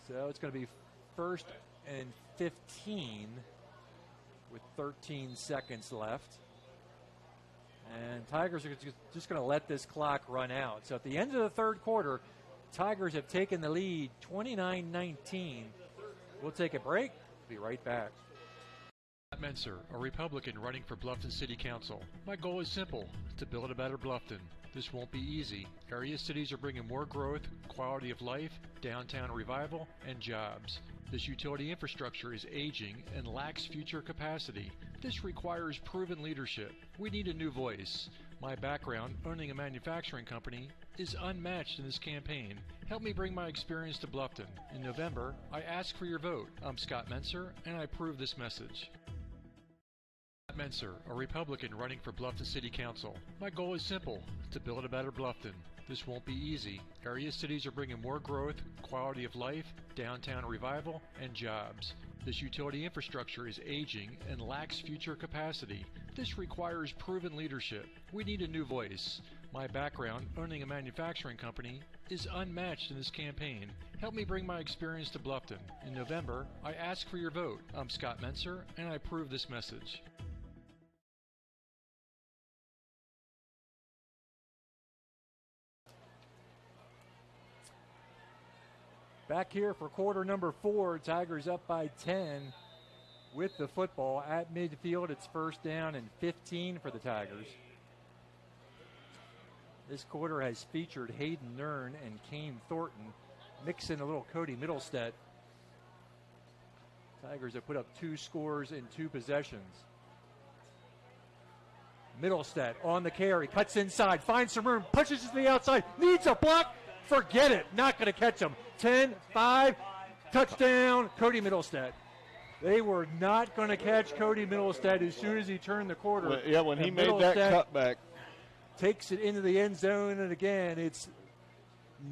Speaker 2: So it's going to be first and 15 with 13 seconds left. And Tigers are just going to let this clock run out. So at the end of the third quarter, Tigers have taken the lead 29-19. We'll take a break. Be right back.
Speaker 15: Menser, a Republican running for Bluffton City Council. My goal is simple, to build a better Bluffton. This won't be easy. Area cities are bringing more growth, quality of life, downtown revival, and jobs. This utility infrastructure is aging and lacks future capacity. This requires proven leadership. We need a new voice. My background, owning a manufacturing company, is unmatched in this campaign. Help me bring my experience to Bluffton. In November, I ask for your vote. I'm Scott Menser, and I approve this message. Menser, a Republican running for Bluffton City Council. My goal is simple, to build a better Bluffton. This won't be easy. Area cities are bringing more growth, quality of life, downtown revival, and jobs. This utility infrastructure is aging and lacks future capacity. This requires proven leadership. We need a new voice. My background, owning a manufacturing company, is unmatched in this campaign. Help me bring my experience to Bluffton. In November, I ask for your vote. I'm Scott Menser, and I approve this message.
Speaker 2: Back here for quarter number 4, Tigers up by 10 with the football at midfield. It's first down and 15 for the Tigers. This quarter has featured Hayden Nern and Kane Thornton, mixing a little Cody Middlestead. Tigers have put up 2 scores in 2 possessions. Middlestead on the carry, cuts inside, finds some room, pushes to the outside, needs a block. Forget it, not going to catch him. 10-5, touchdown, Cody Middlestead. They were not going to catch Cody Middlestead as soon as he turned the corner.
Speaker 1: Well, yeah, when he made that cutback.
Speaker 2: Takes it into the end zone, and again, it's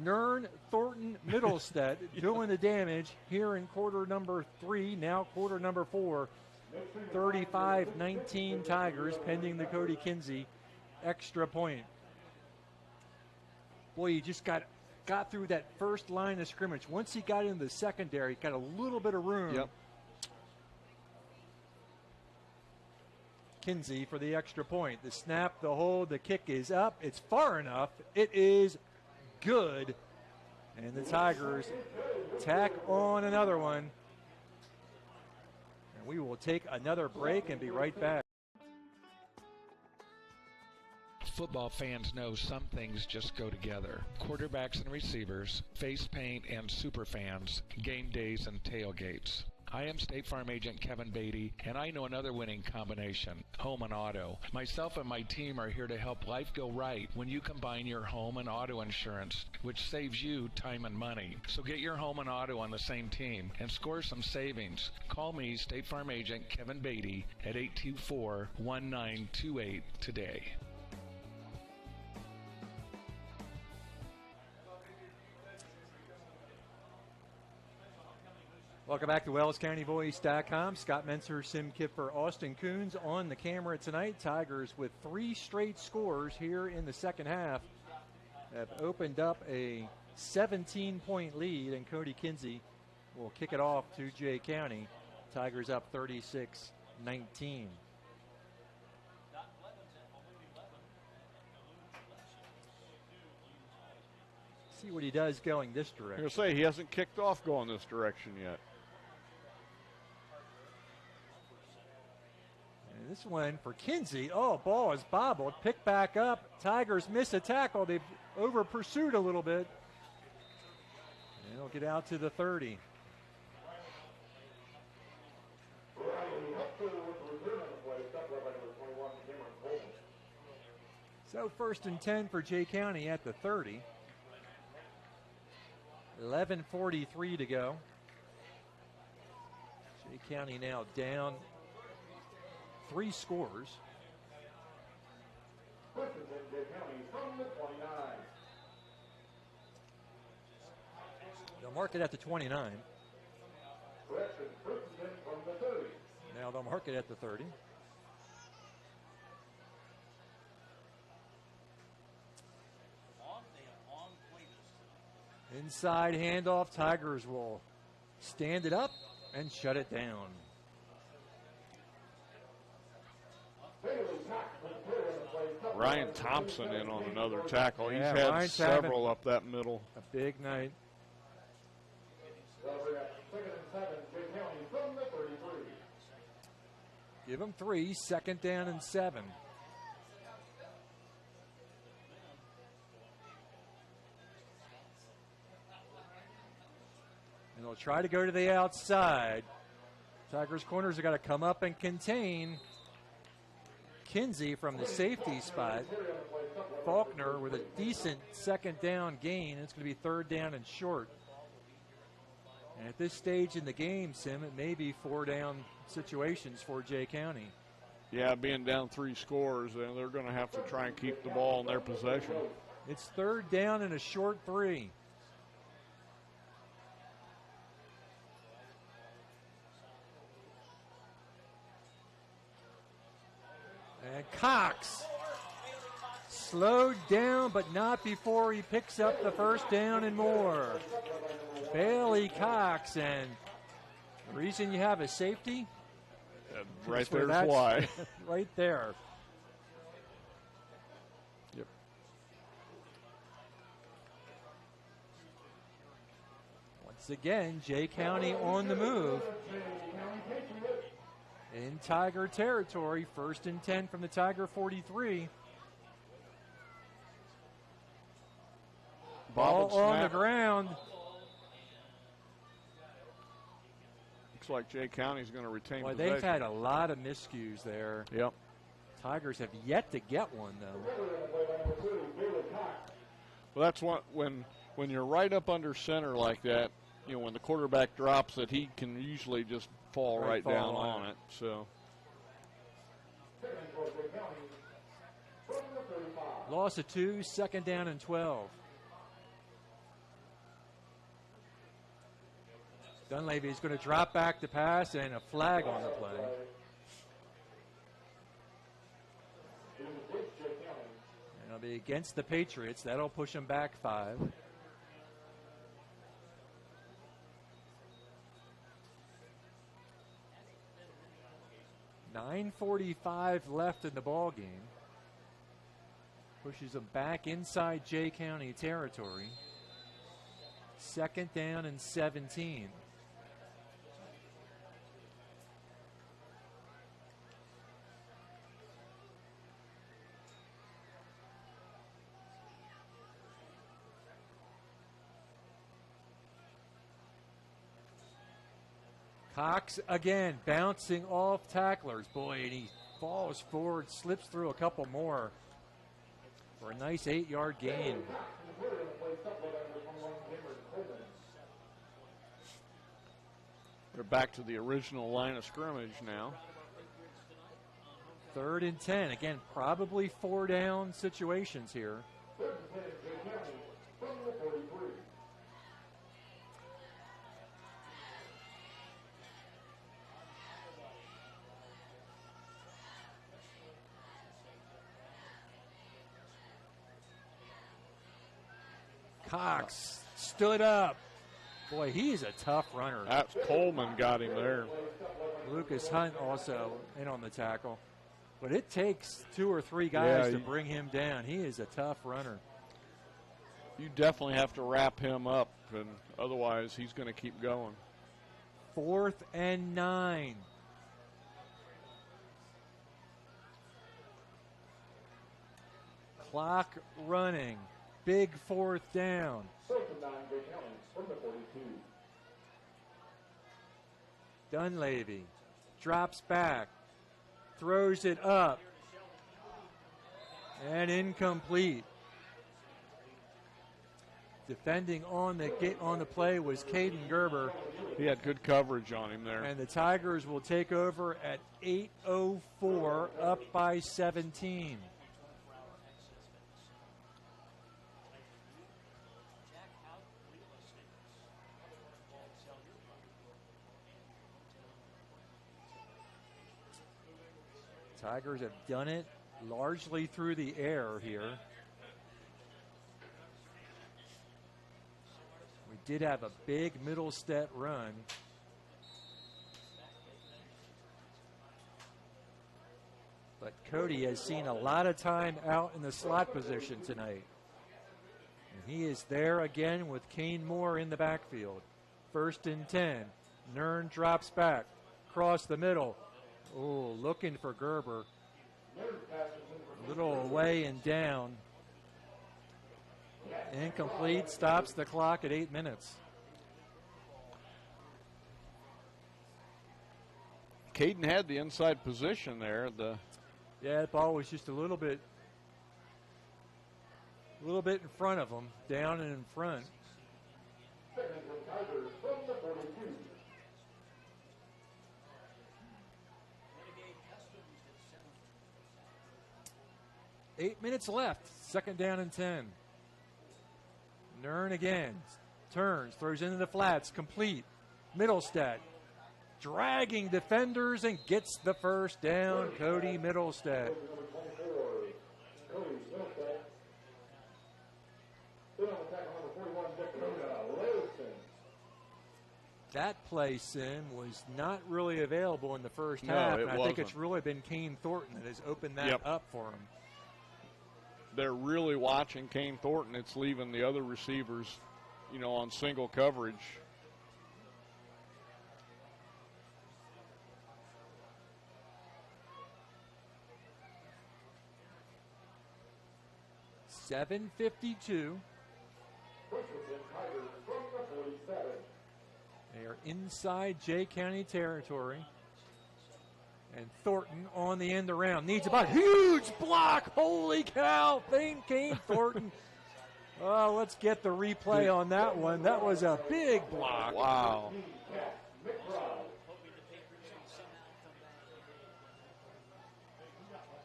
Speaker 2: Nern, Thornton, Middlestead doing the damage here in quarter number 3, now quarter number 4. 35-19 Tigers, pending the Cody Kinsey extra point. Boy, you just got through that first line of scrimmage. Once he got into the secondary, got a little bit of room.
Speaker 1: Yep.
Speaker 2: Kinsey for the extra point. The snap, the hold, the kick is up. It's far enough. It is good. And the Tigers tack on another one. And we will take another break and be right back.
Speaker 10: football fans know some things just go together. Quarterbacks and receivers, face paint and super fans, game days and tailgates. I am State Farm Agent Kevin Beatty, and I know another winning combination, home and auto. Myself and my team are here to help life go right when you combine your home and auto insurance, which saves you time and money. So get your home and auto on the same team and score some savings. Call me, State Farm Agent Kevin Beatty, at 824-1928 today.
Speaker 2: Welcome back to WellsCountyVoice.com. Scott Menser, Sim Kipper, Austin Coons on the camera tonight. Tigers with 3 straight scores here in the second half have opened up a 17-point lead, and Cody Kinsey will kick it off to Jay County. Tigers up 36-19. See what he does going this direction.
Speaker 1: I'm going to say he hasn't kicked off going this direction yet.
Speaker 2: And this one for Kinsey. Oh, ball is bobbled. Picked back up. Tigers miss a tackle. They've over pursued a little bit. And it'll get out to the 30. So 1st and 10 for Jay County at the 30. 11:43 to go. Jay County now down 3 scores. They'll mark it at the 29. Now they'll mark it at the 30. Inside handoff. Tigers will stand it up and shut it down.
Speaker 1: Ryan Thompson in on another tackle.
Speaker 2: Yeah,
Speaker 1: He's had
Speaker 2: Ryan's
Speaker 1: several up that middle.
Speaker 2: A big night. Give him 3. 2nd down and 7. And they'll try to go to the outside. Tigers corners have got to come up and contain Kinsey from the safety spot. Faulkner with a decent 2nd down gain. It's going to be 3rd down and short. And at this stage in the game, Sim, it may be 4 down situations for Jay County.
Speaker 1: Yeah, being down 3 scores, they're going to have to try and keep the ball in their possession.
Speaker 2: It's 3rd down and a short 3. And Cox slowed down, but not before he picks up the 1st down and more. Bailey Cox, and the reason you have a safety?
Speaker 1: Right there's why.
Speaker 2: Right there.
Speaker 1: Yep.
Speaker 2: Once again, Jay County on the move. In Tiger territory, 1st and 10 from the Tiger 43. Ball on the ground.
Speaker 1: Looks like Jay County's going to retain
Speaker 2: Boy,
Speaker 1: possession.
Speaker 2: they've had a lot of miscues there.
Speaker 1: Yep.
Speaker 2: Tigers have yet to get one, though.
Speaker 1: Well, that's what when you're right up under center like that, when the quarterback drops it, he can usually just fall right down on it. So
Speaker 2: loss of 2, 2nd down and 12. Dunleavy is going to drop back to pass, and a flag on the play. And it'll be against the Patriots. That'll push them back 5. .9:45 left in the ball game. Pushes them back inside Jay County territory. 2nd down and 17. Cox again bouncing off tacklers. Boy, and he falls forward, slips through a couple more for a nice 8-yard gain.
Speaker 1: They're back to the original line of scrimmage now.
Speaker 2: 3rd and 10. Again, probably 4-down situations here. Cox stood up. Boy, he's a tough runner.
Speaker 1: That's Coleman got him there.
Speaker 2: Lucas Hunt also in on the tackle. But it takes 2 or 3 guys to bring him down. He is a tough runner.
Speaker 1: You definitely have to wrap him up, and otherwise he's going to keep going.
Speaker 2: 4th and 9. Clock running. Big 4th down. Dunleavy drops back, throws it up, and incomplete. Defending on the play was Caden Gerber.
Speaker 1: He had good coverage on him there.
Speaker 2: And the Tigers will take over at 8:04, up by 17. Tigers have done it largely through the air here. We did have a big middle step run. But Cody has seen a lot of time out in the slot position tonight. And he is there again with Kane Moore in the backfield. 1st and 10. Nern drops back. Across the middle. Oh, looking for Gerber. A little away and down. Incomplete. Stops the clock at 8 minutes.
Speaker 1: Caden had the inside position there.
Speaker 2: Yeah, the ball was just a little bit in front of him, down and in front. Eight minutes left. 2nd down and 10. Nern again. Turns, throws into the flats. Complete. Middlestead. Dragging defenders and gets the 1st down. Cody Middlestead. That play, Sim, was not really available in the first half. And I think it's really been Kane Thornton that has opened that up for him.
Speaker 1: They're really watching Kane Thornton. It's leaving the other receivers, on single coverage.
Speaker 2: .752. They are inside Jay County territory. And Thornton on the end around. Needs about huge block. Holy cow. Kane Thornton. Oh, let's get the replay on that one. That was a big block.
Speaker 1: Wow.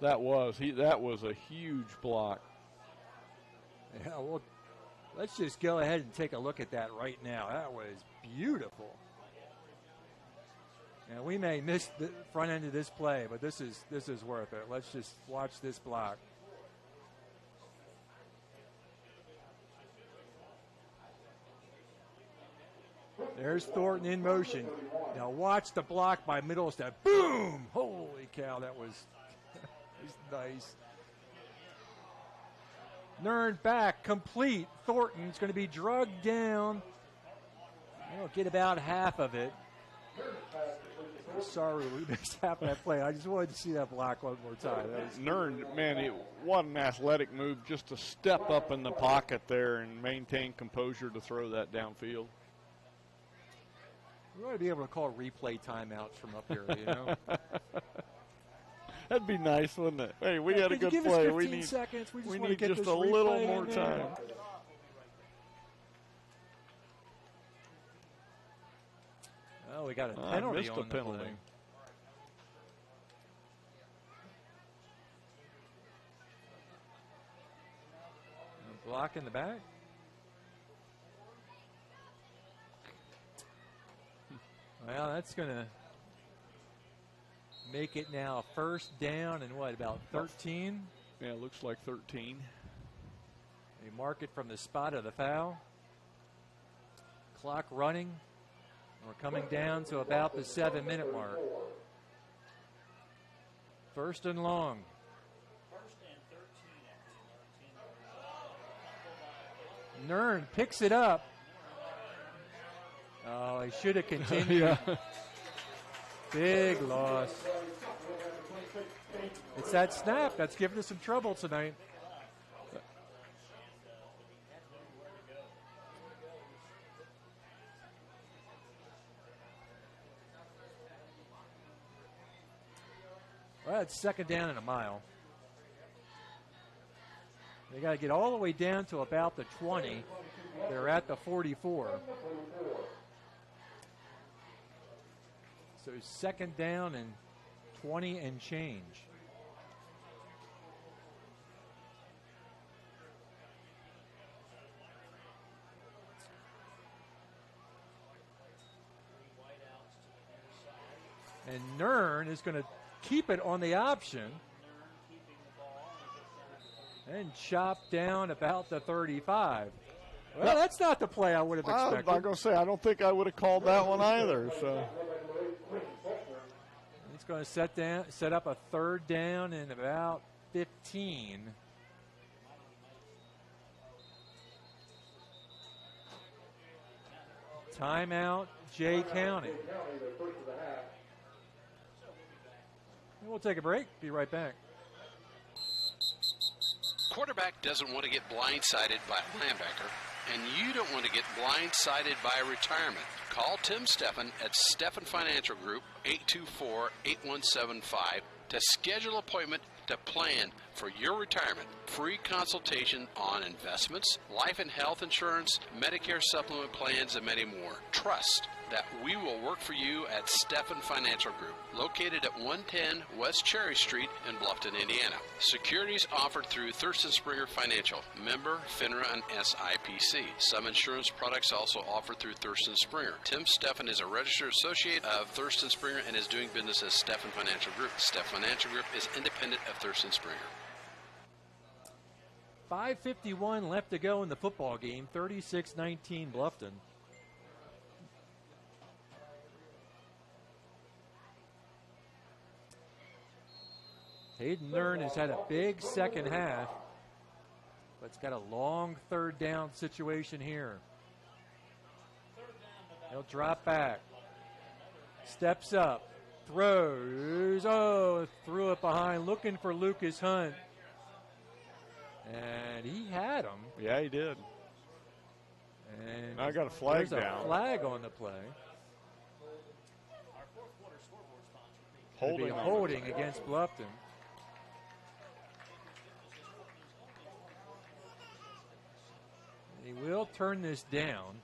Speaker 1: That was a huge block.
Speaker 2: Yeah, well, let's just go ahead and take a look at that right now. That was beautiful. Now, we may miss the front end of this play, but this is worth it. Let's just watch this block. There's Thornton in motion. Now watch the block by Middlestead. Boom! Holy cow, that was nice. Nern back, complete. Thornton's going to be drugged down. He'll get about half of it. I'm sorry we missed half of that play. I just wanted to see that block one more time.
Speaker 1: Nern, man, what an athletic move just to step up in the pocket there and maintain composure to throw that downfield.
Speaker 2: We ought to be able to call replay timeouts from up here, you know.
Speaker 1: That'd be nice, wouldn't it? Hey, we had a good
Speaker 2: give
Speaker 1: play.
Speaker 2: Us 15
Speaker 1: We need
Speaker 2: seconds. We
Speaker 1: we
Speaker 2: want to
Speaker 1: need
Speaker 2: get
Speaker 1: just
Speaker 2: this
Speaker 1: a little
Speaker 2: replay
Speaker 1: more
Speaker 2: in there.
Speaker 1: time.
Speaker 2: Oh, we got a penalty
Speaker 1: missed
Speaker 2: on
Speaker 1: a
Speaker 2: the
Speaker 1: penalty.
Speaker 2: play. A block in the back. Well, that's going to make it now first down and what, about 13?
Speaker 1: Yeah, it looks like 13.
Speaker 2: They mark it from the spot of the foul. Clock running. We're coming down to about the 7-minute mark. First and long. Nern picks it up. Oh, he should have continued.
Speaker 1: Yeah.
Speaker 2: Big loss. It's that snap that's giving us some trouble tonight. Well, it's second down and a mile. They got to get all the way down to about the 20. They're at the 44. So second down and 20 and change. And Nern is going to keep it on the option and chop down about the 35. Well, that's not the play I would have expected.
Speaker 1: I'm going to say, I don't think I would have called that one either. So
Speaker 2: he's going to set up a third down in about 15. Timeout, Jay County. We'll take a break. Be right back.
Speaker 14: Quarterback doesn't want to get blindsided by a linebacker, and you don't want to get blindsided by a retirement. Call Tim Steffen at Steffen Financial Group, 824-8175, to schedule an appointment to plan for your retirement. Free consultation on investments, life and health insurance, Medicare supplement plans, and many more. Trust that we will work for you at Steffen Financial Group, located at 110 West Cherry Street in Bluffton, Indiana. Securities offered through Thurston Springer Financial, member FINRA and SIPC. Some insurance products also offered through Thurston Springer. Tim Steffen is a registered associate of Thurston Springer and is doing business as Steffen Financial Group. Steffen Financial Group is independent of Thurston Springer.
Speaker 2: 5:51 left to go in the football game. 36-19 Bluffton. Hayden Nern has had a big second half, but it's got a long third down situation here. He'll drop back. Steps up. Throws. Oh, threw it behind, looking for Lucas Hunt. And he had him.
Speaker 1: Yeah, he did.
Speaker 2: And
Speaker 1: now I got a flag
Speaker 2: there's
Speaker 1: down.
Speaker 2: A flag on the play. Holding against Bluffton. He will turn this down.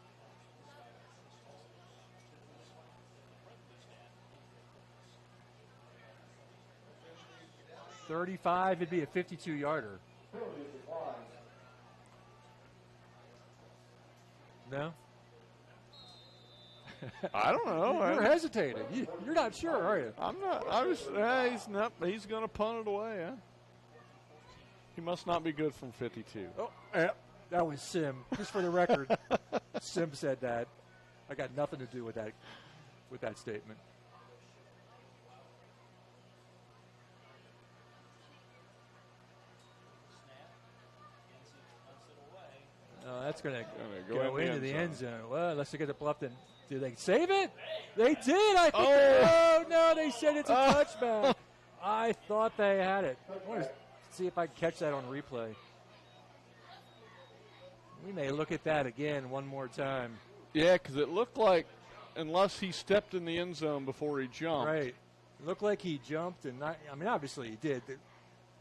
Speaker 2: .35, it'd be a 52-yarder. No?
Speaker 1: I don't know.
Speaker 2: You're hesitating. You're not sure, are you?
Speaker 1: I'm not. He's going to punt it away. Huh? He must not be good from 52.
Speaker 2: Oh, yeah. That was Sim. Just for the record, Sim said that. I got nothing to do with that statement. That's going to go into the end zone. Well, let's look at the Bluffton. Did they save it? They did. I think. No, they said it's a touchback. I thought they had it. I want to see if I can catch that on replay. We may look at that again one more time.
Speaker 1: Yeah, because it looked like unless he stepped in the end zone before he jumped.
Speaker 2: Right. Looked like he jumped, and obviously he did. The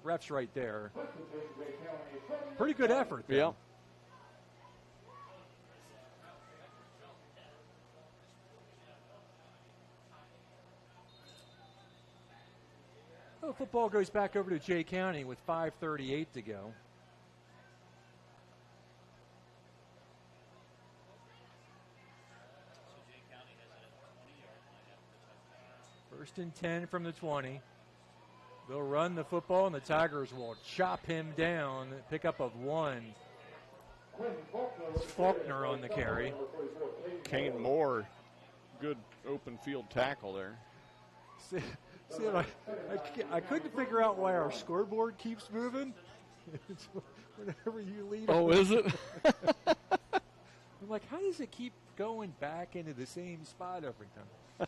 Speaker 2: ref's right there. Pretty good effort, though.
Speaker 1: Yeah.
Speaker 2: Well, football goes back over to Jay County with 5:38 to go. First and 10 from the 20. They'll run the football, and the Tigers will chop him down. Pickup of 1. It's Faulkner on the carry.
Speaker 1: Kane Moore, good open field tackle there.
Speaker 2: See, I couldn't figure out why our scoreboard keeps moving. Whenever you lead.
Speaker 1: Oh, is it?
Speaker 2: I'm like, how does it keep going back into the same spot every time?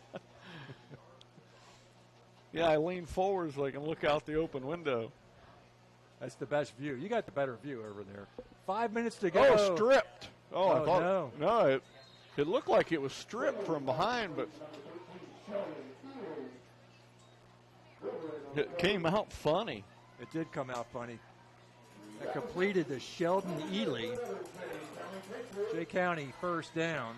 Speaker 1: Yeah, I lean forward so I can look out the open window.
Speaker 2: That's the best view. You got the better view over there. 5 minutes to go.
Speaker 1: Oh, stripped. Oh, I thought.
Speaker 2: No.
Speaker 1: It looked like it was stripped from behind, but it came out funny.
Speaker 2: It did come out funny. That completed to Sheldon Ely. Jay County first down.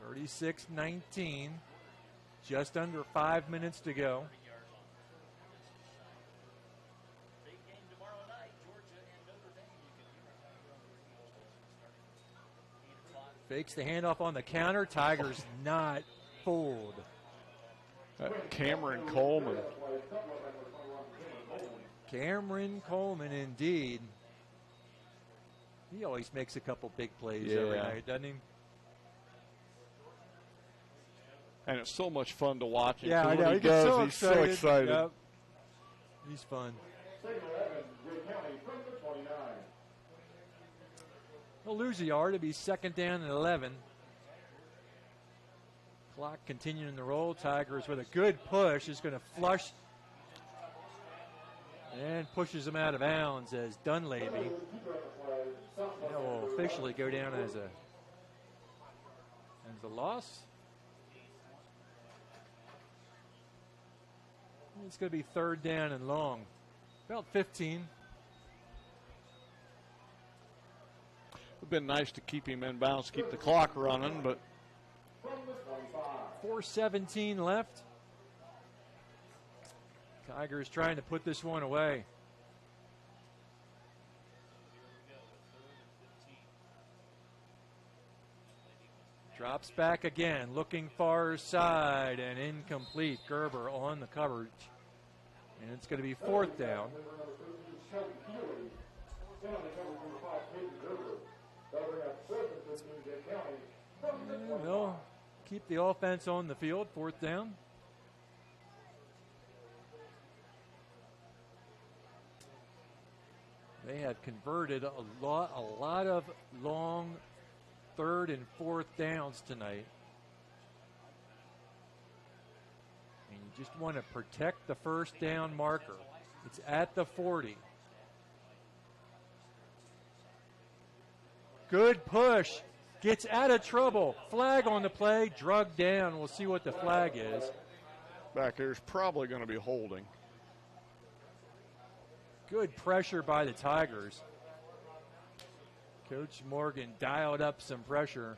Speaker 2: 36-19. Just under 5 minutes to go. Fakes the handoff on the counter. Tigers not fooled.
Speaker 1: Cameron Coleman.
Speaker 2: Cameron Coleman, indeed. He always makes a couple big plays every night, doesn't he?
Speaker 1: And it's so much fun to watch him.
Speaker 2: Yeah, I know.
Speaker 1: When he does, he's so excited.
Speaker 2: Yep. He's fun. They'll lose a yard. It'll be second down and 11. Clock continuing to roll. Tigers with a good push is going to flush and pushes him out of bounds as Dunleavy. That will officially go down as a loss. It's going to be third down and long. About 15.
Speaker 1: It would have been nice to keep him in bounds, keep the clock running, but
Speaker 2: 4:17 left. Tigers trying to put this one away. Drops back again, looking far side and incomplete. Gerber on the coverage. And it's going to be fourth down. And they'll keep the offense on the field, fourth down. They have converted a lot of long third and fourth downs tonight. And you just want to protect the first down marker. It's at the 40. Good push. Gets out of trouble. Flag on the play. Drugged down. We'll see what the flag is.
Speaker 1: Back there's probably going to be holding.
Speaker 2: Good pressure by the Tigers. Coach Morgan dialed up some pressure.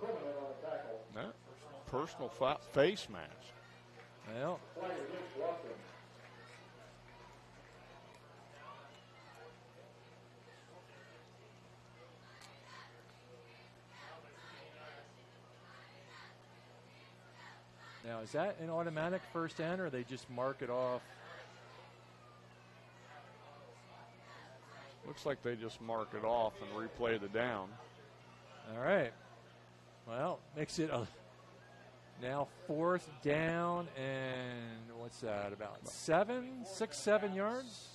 Speaker 1: Personal face mask.
Speaker 2: Well, now is that an automatic first down, or they just mark it off?
Speaker 1: Looks like they just mark it off and replay the down.
Speaker 2: All right. Well, makes it now fourth down and what's that, about 6, 7 yards?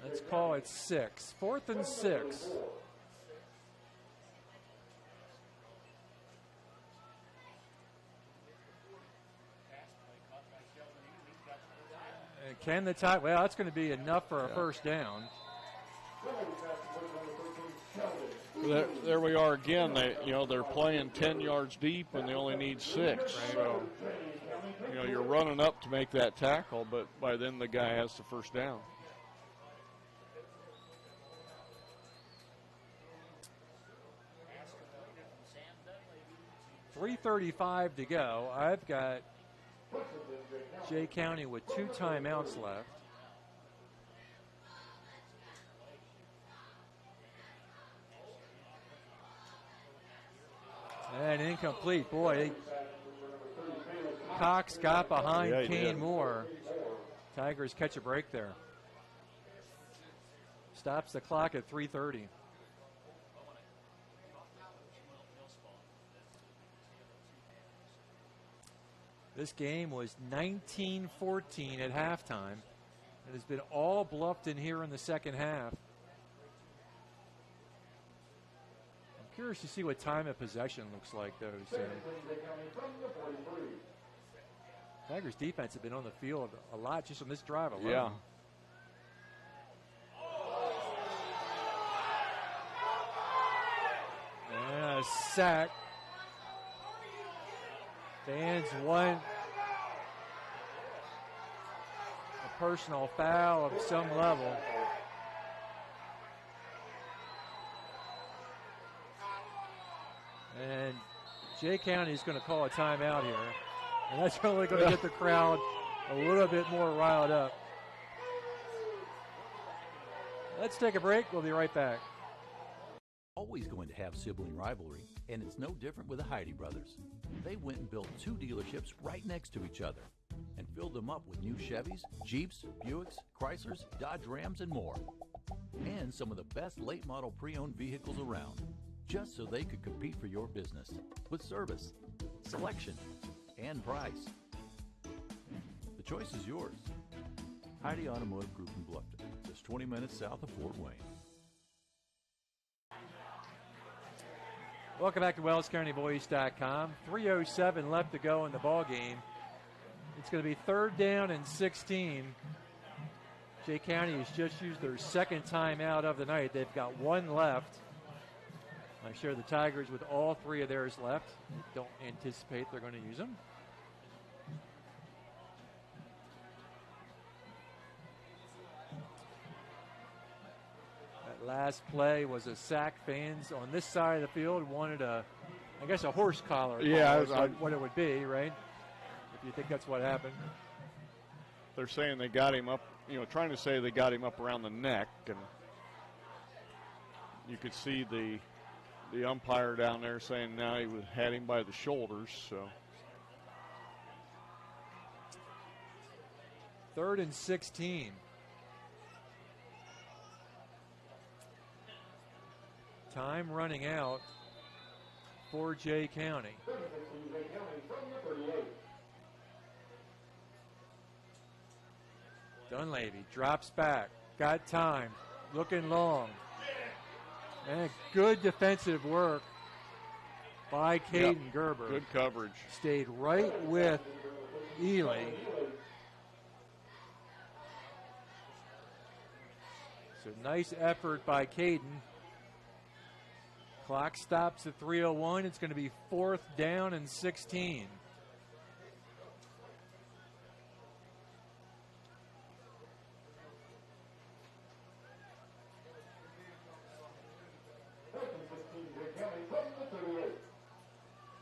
Speaker 2: Let's call it 6. 4th and 6. Can the Tigers? Well, that's going to be enough for a first down.
Speaker 1: There we are again. They're playing 10 yards deep and they only need 6. Right. So, you're running up to make that tackle, but by then the guy has the first down.
Speaker 2: .335 to go. I've got Jay County with 2 timeouts left. And incomplete. Boy, Cox got behind Kane Moore. Tigers catch a break there. Stops the clock at 3:30. This game was 19-14 at halftime. It has been all Bluffton here in the second half. I'm curious to see what time of possession looks like, though. So. Tigers defense have been on the field a lot just on this drive alone.
Speaker 1: Yeah.
Speaker 2: And a sack. Fans want a personal foul of some level. And Jay County is going to call a timeout here. And that's only going to get the crowd a little bit more riled up. Let's take a break. We'll be right back.
Speaker 6: Always going to have sibling rivalry, and it's no different with the Heidi brothers. They went and built 2 dealerships right next to each other and filled them up with new Chevys, Jeeps, Buicks, Chryslers, Dodge Rams, and more. And some of the best late model pre-owned vehicles around, just so they could compete for your business with service, selection, and price. The choice is yours. Heidi Automotive Group in Bluffton, just 20 minutes south of Fort Wayne.
Speaker 2: Welcome back to WellsCountyBoys.com. 3:07 left to go in the ball game. It's going to be 3rd down and 16. Jay County has just used their 2nd timeout of the night. They've got 1 left. I'm sure the Tigers, with all 3 of theirs left, don't anticipate they're going to use them. Last play was a sack. Fans on this side of the field wanted a horse collar.
Speaker 1: Yeah,
Speaker 2: what it would be, right? If you think that's what happened.
Speaker 1: They're saying they got him up, trying to say they got him up around the neck, and you could see the umpire down there saying now he had him by the shoulders. So
Speaker 2: 3rd and 16. Time running out for Jay County. Dunleavy drops back. Got time. Looking long. And good defensive work by Caden Gerber.
Speaker 1: Good coverage.
Speaker 2: Stayed right with Ely. So nice effort by Caden. Clock stops at 3:01. It's going to be 4th down and 16.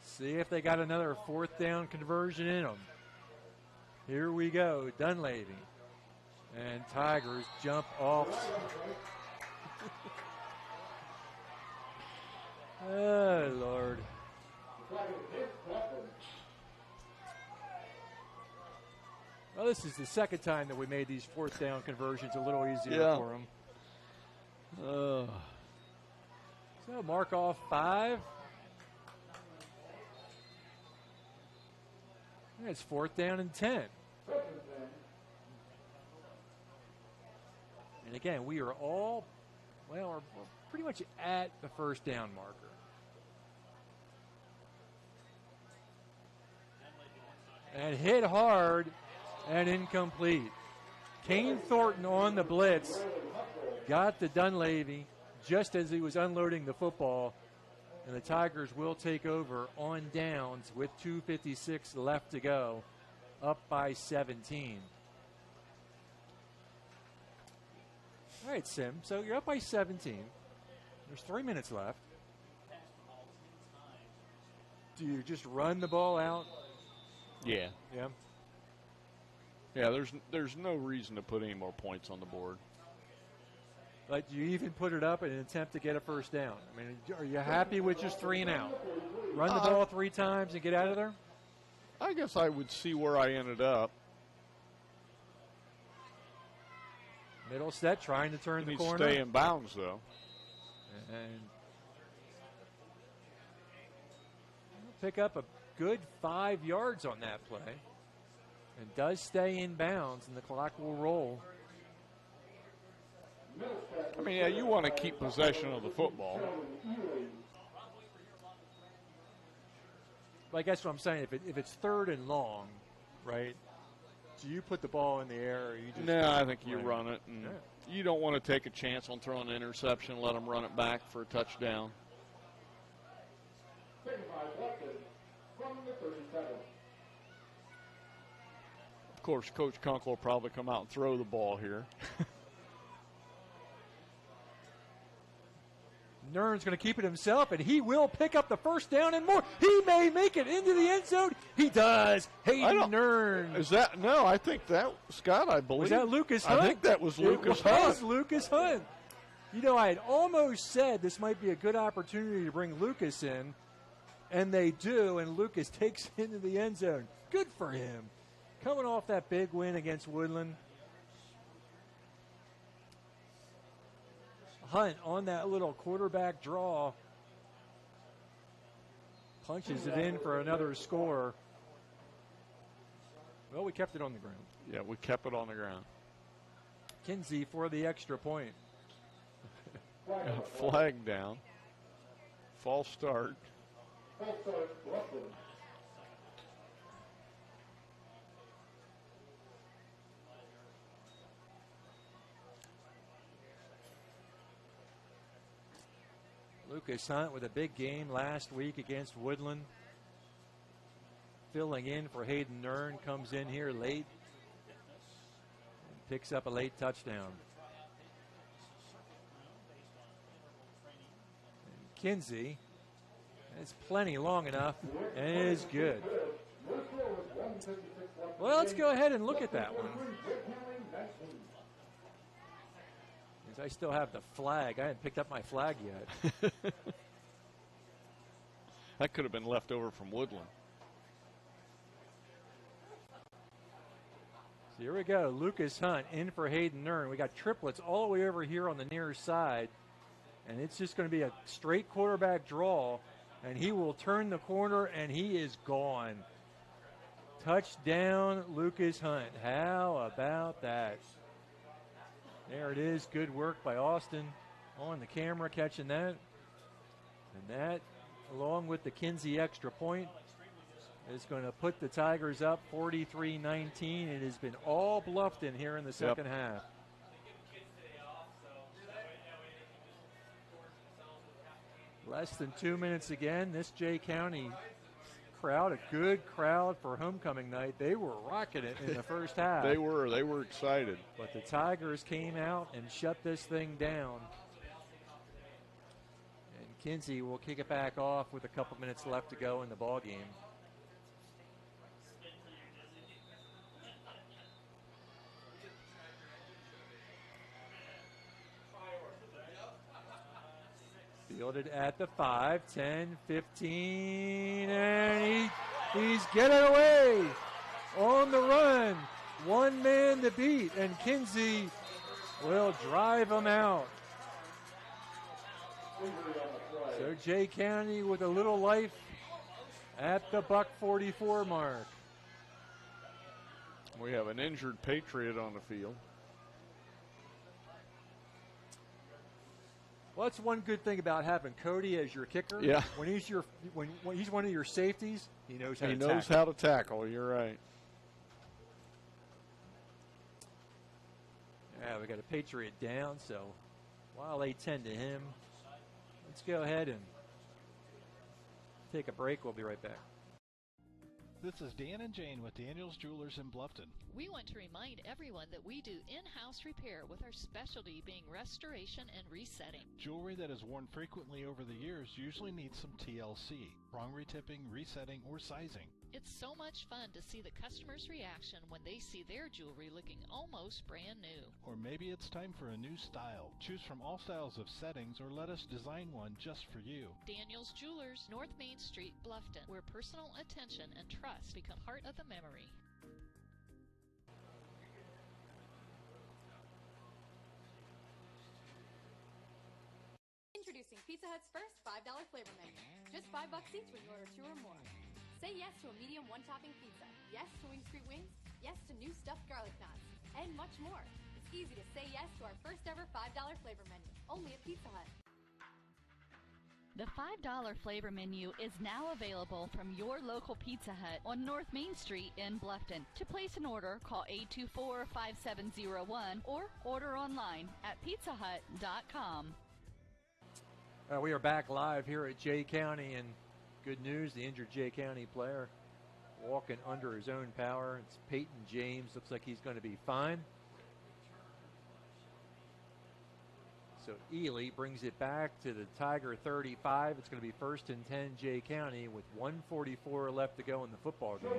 Speaker 2: See if they got another 4th down conversion in them. Here we go, Dunleavy. And Tigers jump off. Oh, Lord. Well, this is the 2nd time that we made these 4th down conversions a little easier for them. So mark off 5. And it's 4th down and 10. And again, we are we're pretty much at the 1st down marker. And hit hard and incomplete. Kane Thornton on the blitz. Got the Dunleavy just as he was unloading the football, and the Tigers will take over on downs with 2:56 left to go, up by 17. All right, Sim, so you're up by 17. There's 3 minutes left. Do you just run the ball out?
Speaker 1: Yeah.
Speaker 2: Yeah.
Speaker 1: Yeah, there's no reason to put any more points on the board.
Speaker 2: Like, do you even put it up in an attempt to get a first down? I mean, are you happy with just 3 and out? Run the ball 3 times and get out of there?
Speaker 1: I guess I would see where I ended up.
Speaker 2: Middle set, trying to turn the corner.
Speaker 1: Stay in bounds, though.
Speaker 2: And pick up a good 5 yards on that play. And does stay in bounds, and the clock will roll.
Speaker 1: I mean, yeah, you want to keep possession of the football.
Speaker 2: Well, I guess what I'm saying, if it's 3rd and long, right, do you put the ball in the air or you just...
Speaker 1: No, I think you run it. And you don't want to take a chance on throwing an interception, let them run it back for a touchdown. Of course, Coach Kunkel will probably come out and throw the ball here.
Speaker 2: Nern's going to keep it himself, and he will pick up the first down and more. He may make it into the end zone. He does. Hayden Nern.
Speaker 1: Is that? No, I think that, Scott, I believe.
Speaker 2: Was that Lucas Hunt?
Speaker 1: I think that was Lucas Hunt.
Speaker 2: It was Lucas Hunt. You know, I had almost said this might be a good opportunity to bring Lucas in, and they do, and Lucas takes it into the end zone. Good for him. Coming off that big win against Woodland. Hunt on that little quarterback draw punches it in for another score. Well, we kept it on the ground.
Speaker 1: Yeah, we kept it on the ground.
Speaker 2: Kinsey for the extra point.
Speaker 1: Flag down. False start.
Speaker 2: Lucas Hunt with a big game last week against Woodland. Filling in for Hayden Nern, comes in here late and picks up a late touchdown. And Kinsey is plenty long enough and it is good. Well, let's go ahead and look at that one. I still have the flag. I haven't picked up my flag yet.
Speaker 1: That could have been left over from Woodland.
Speaker 2: So here we go. Lucas Hunt in for Hayden Nern. We got triplets all the way over here on the near side. And it's just going to be a straight quarterback draw. And he will turn the corner, and he is gone. Touchdown, Lucas Hunt. How about that? There it is. Good work by Austin on the camera catching that. And that, along with the Kinsey extra point, is going to put the Tigers up 43-19. It has been all Bluffton here in the second half. Less than 2 minutes again. This Jay County crowd, a good crowd for homecoming night. They were rocking it in the first half.
Speaker 1: They were excited.
Speaker 2: But the Tigers came out and shut this thing down. And Kinsey will kick it back off with a couple minutes left to go in the ball game. Fielded at the 5, 10, 15, and he's getting away on the run. One man to beat, and Kinsey will drive him out. So Jay County with a little life at the buck 44 mark.
Speaker 1: We have an injured Patriot on the field.
Speaker 2: Well, that's one good thing about having Cody as your kicker.
Speaker 1: Yeah.
Speaker 2: When he's when he's one of your safeties, he knows how to tackle.
Speaker 1: He knows how to tackle. You're right.
Speaker 2: Yeah, we got a Patriot down, so while they tend to him, let's go ahead and take a break. We'll be right back.
Speaker 7: This is Dan and Jane with Daniel's Jewelers in Bluffton.
Speaker 8: We want to remind everyone that we do in-house repair with our specialty being restoration and resetting.
Speaker 7: Jewelry that is worn frequently over the years usually needs some TLC, wrong retipping, resetting, or sizing.
Speaker 8: It's so much fun to see the customer's reaction when they see their jewelry looking almost brand new.
Speaker 7: Or maybe it's time for a new style. Choose from all styles of settings or let us design one just for you.
Speaker 8: Daniel's Jewelers, North Main Street, Bluffton, where personal attention and trust become part of the memory.
Speaker 9: Introducing Pizza Hut's first $5 flavor menu. Just $5 each when you order 2 or more. Say yes to a medium one-topping pizza. Yes to Wing Street Wings. Yes to new stuffed garlic knots. And much more. It's easy to say yes to our first ever $5 flavor menu. Only at Pizza Hut.
Speaker 3: The $5 flavor menu is now available from your local Pizza Hut on North Main Street in Bluffton. To place an order, call 824-5701 or order online at pizzahut.com.
Speaker 2: We are back live here at Jay County, and good news, the injured Jay County player walking under his own power. It's Peyton James. Looks like he's going to be fine. So Ely brings it back to the Tiger 35. It's going to be 1st and 10 Jay County with 1:44 left to go in the football game.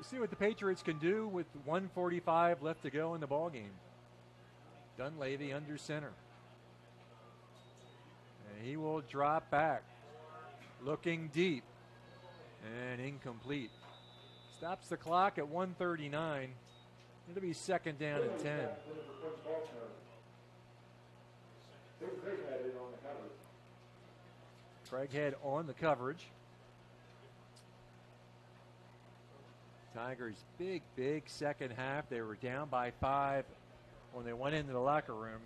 Speaker 2: See what the Patriots can do with 1:45 left to go in the ball game. Dunleavy under center. And he will drop back. Looking deep. And incomplete. Stops the clock at 1:39. It'll be 2nd down and 10. Craighead on the coverage. Tigers big second half. They were down by 5 when they went into the locker room.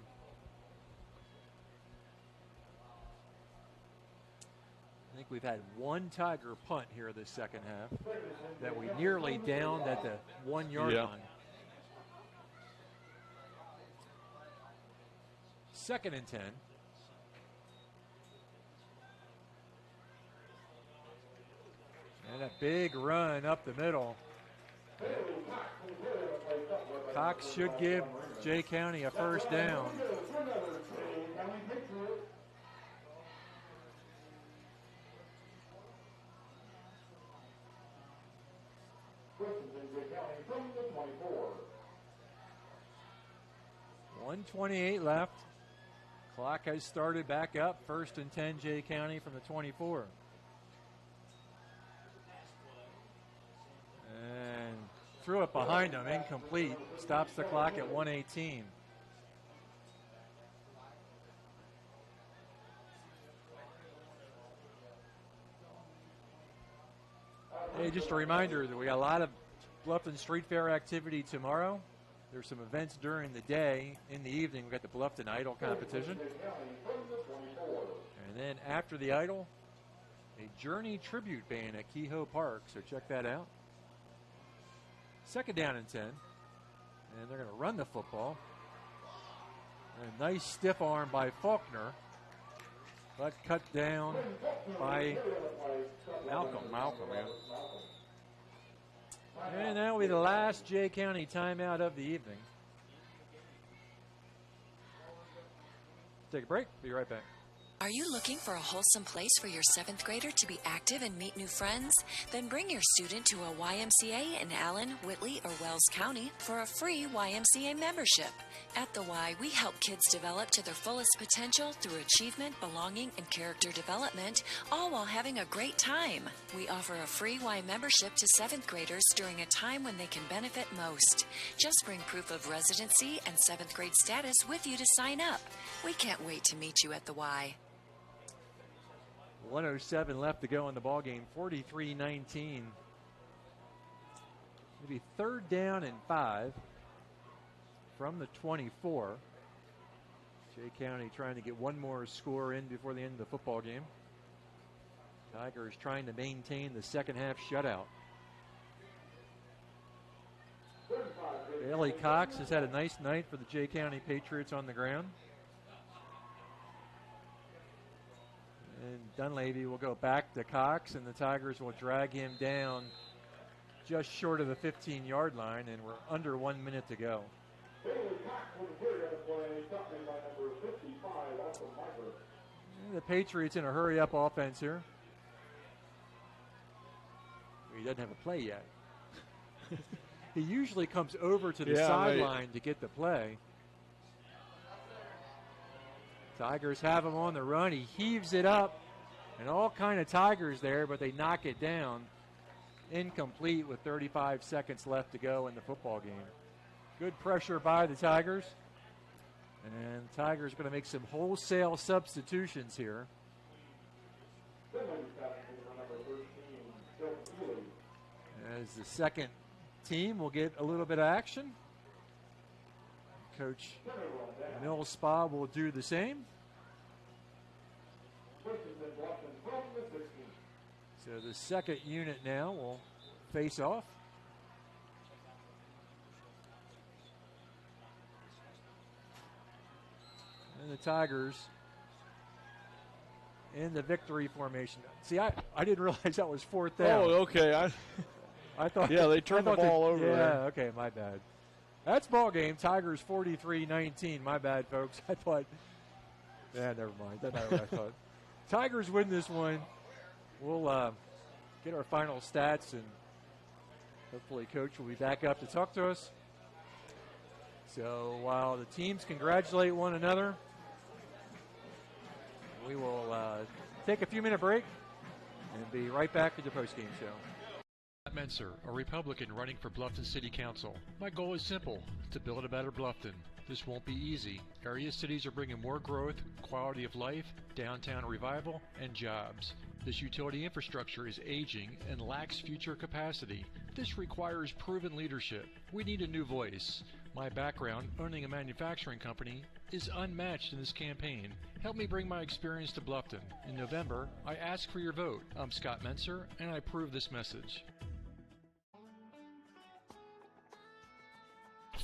Speaker 2: I think we've had one Tiger punt here this second half that we nearly downed at the 1 yard line. 2nd and 10. And a big run up the middle. Cox should give Jay County a 1st down. .128 left. Clock has started back up. 1st and 10 Jay County from the 24. And threw it behind him, incomplete. Stops the clock at 1:18. Hey, just a reminder that we got a lot of Bluffton Street Fair activity tomorrow. There's some events during the day. In the evening, we've got the Bluffton Idol competition. And then after the Idol, a Journey tribute band at Kehoe Park, so check that out. 2nd down and 10. And they're going to run the football. And a nice stiff arm by Faulkner. But cut down by Malcolm, yeah. And that will be the last Jay County timeout of the evening. Take a break. Be right back.
Speaker 5: Are you looking for a wholesome place for your 7th grader to be active and meet new friends? Then bring your student to a YMCA in Allen, Whitley, or Wells County for a free YMCA membership. At the Y, we help kids develop to their fullest potential through achievement, belonging, and character development, all while having a great time. We offer a free Y membership to 7th graders during a time when they can benefit most. Just bring proof of residency and 7th grade status with you to sign up. We can't wait to meet you at the Y.
Speaker 2: 1:07 left to go in the ball game. 43-19. Maybe 3rd down and 5 from the 24. Jay County trying to get one more score in before the end of the football game. Tigers trying to maintain the second half shutout. Bailey Cox has had a nice night for the Jay County Patriots on the ground. And Dunleavy will go back to Cox, and the Tigers will drag him down just short of the 15-yard line, and we're under 1 minute to go. And the Patriots in a hurry-up offense here. He doesn't have a play yet. He usually comes over to the sideline to get the play. Tigers have him on the run. He heaves it up, and all kind of Tigers there, but they knock it down. Incomplete with 35 seconds left to go in the football game. Good pressure by the Tigers. And the Tigers are going to make some wholesale substitutions here. As the second team will get a little bit of action. Coach Mill Spa will do the same. So the second unit now will face off. And the Tigers in the victory formation. See, I didn't realize that was fourth down.
Speaker 1: Oh, okay.
Speaker 2: I thought.
Speaker 1: Yeah, they turned the ball over there.
Speaker 2: Yeah, okay, my bad. That's ball game. Tigers 43-19. My bad, folks. I thought. Yeah, never mind. That's not what I thought. Tigers win this one. We'll get our final stats, and hopefully Coach will be back up to talk to us. So while the teams congratulate one another, we will take a few-minute break and be right back with the postgame show.
Speaker 15: Scott Menser, a Republican running for Bluffton City Council. My goal is simple, to build a better Bluffton. This won't be easy. Area cities are bringing more growth, quality of life, downtown revival, and jobs. This utility infrastructure is aging and lacks future capacity. This requires proven leadership. We need a new voice. My background, owning a manufacturing company, is unmatched in this campaign. Help me bring my experience to Bluffton. In November, I ask for your vote. I'm Scott Menser, and I approve this message.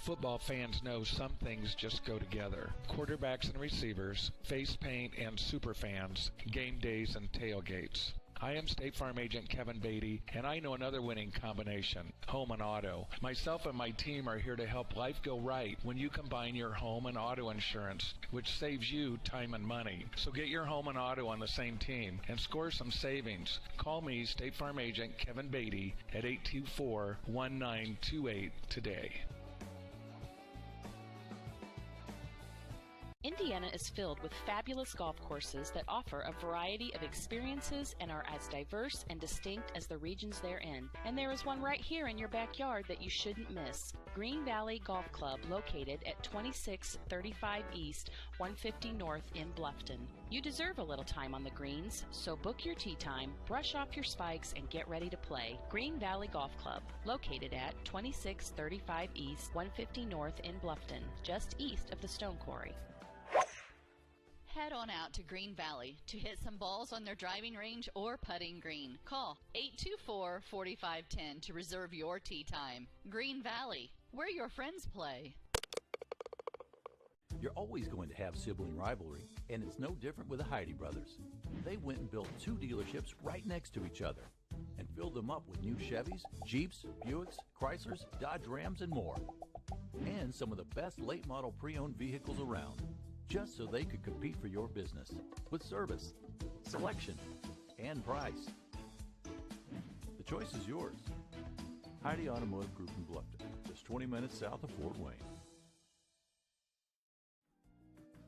Speaker 10: Football fans know some things just go together. Quarterbacks and receivers, face paint and super fans, game days and tailgates. I am State Farm Agent Kevin Beatty, and I know another winning combination, home and auto. Myself and my team are here to help life go right when you combine your home and auto insurance, which saves you time and money. So get your home and auto on the same team and score some savings. Call me, State Farm Agent Kevin Beatty, at 824-1928 today.
Speaker 4: Indiana is filled with fabulous golf courses that offer a variety of experiences and are as diverse and distinct as the regions they're in. And there is one right here in your backyard that you shouldn't miss. Green Valley Golf Club, located at 2635 East, 150 North in Bluffton. You deserve a little time on the greens, so book your tee time, brush off your spikes, and get ready to play. Green Valley Golf Club, located at 2635 East, 150 North in Bluffton, just east of the Stone Quarry.
Speaker 3: Head on out to Green Valley to hit some balls on their driving range or putting green. Call 824-4510 to reserve your tee time. Green Valley, where your friends play.
Speaker 6: You're always going to have sibling rivalry, and it's no different with the Heidi brothers. They went and built 2 dealerships right next to each other and filled them up with new Chevys, Jeeps, Buicks, Chryslers, Dodge Rams, and more. And some of the best late model pre-owned vehicles around, just so they could compete for your business with service, selection, and price. The choice is yours. Heidi Automotive Group in Bluffton, just 20 minutes south of Fort Wayne.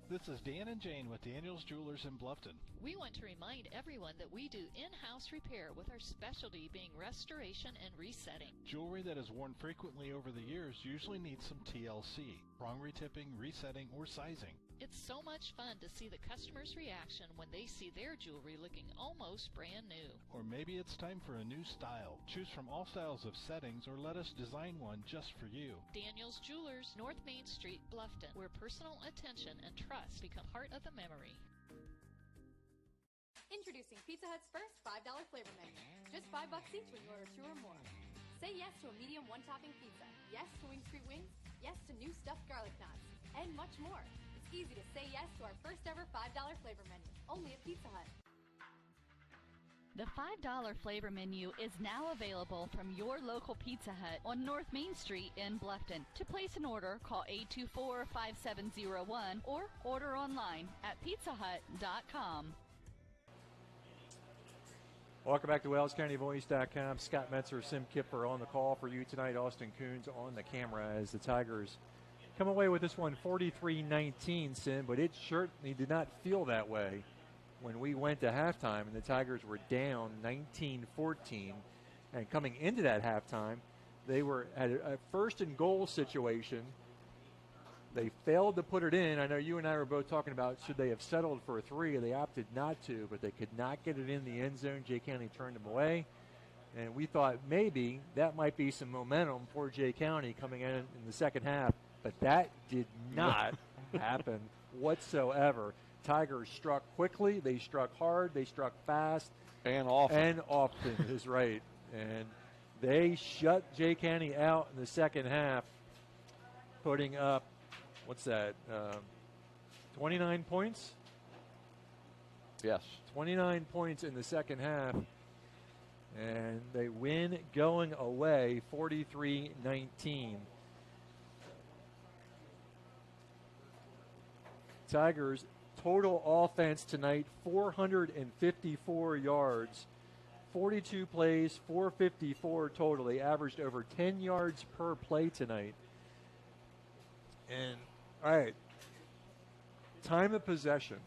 Speaker 7: This is Dan and Jane with Daniel's Jewelers in Bluffton.
Speaker 8: We want to remind everyone that we do in-house repair with our specialty being restoration and resetting.
Speaker 7: Jewelry that is worn frequently over the years usually needs some TLC, wrong retipping, resetting, or sizing.
Speaker 8: It's so much fun to see the customer's reaction when they see their jewelry looking almost brand new.
Speaker 7: Or maybe it's time for a new style. Choose from all styles of settings or let us design one just for you.
Speaker 8: Daniel's Jewelers, North Main Street, Bluffton, where personal attention and trust become part of the memory.
Speaker 9: Introducing Introducing Pizza Hut's first $5 flavor menu. Just $5 each when you order 2 or more. Say yes to a medium one-topping pizza. Yes to Wing Street Wings. Yes to new stuffed garlic knots. And much more. It's easy to say yes to our first ever $5 flavor menu. Only at Pizza Hut.
Speaker 4: The $5 flavor menu is now available from your local Pizza Hut on North Main Street in Bluffton. To place an order, call 824-5701 or order online at pizzahut.com.
Speaker 2: Welcome back to WellsCountyVoice.com. Scott Metzer, Sim Kipper on the call for you tonight. Austin Coons on the camera as the Tigers come away with this one 43-19, Sim, but it certainly did not feel that way when we went to halftime and the Tigers were down 19-14. And coming into that halftime, they were at a first and goal situation. They failed to put it in. I know you and I were both talking about should they have settled for a 3. They opted not to, but they could not get it in the end zone. Jay County turned them away. And we thought maybe that might be some momentum for Jay County coming in the second half. But that did not happen whatsoever. Tigers struck quickly. They struck hard. They struck fast.
Speaker 1: And often.
Speaker 2: And often is right. And they shut Jay County out in the second half, putting up, 29 points?
Speaker 1: Yes.
Speaker 2: 29 points in the second half. And they win going away 43-19. Tigers total offense tonight, 454 yards, 42 plays, 454 total. They averaged over 10 yards per play tonight. And, all right, time of possession.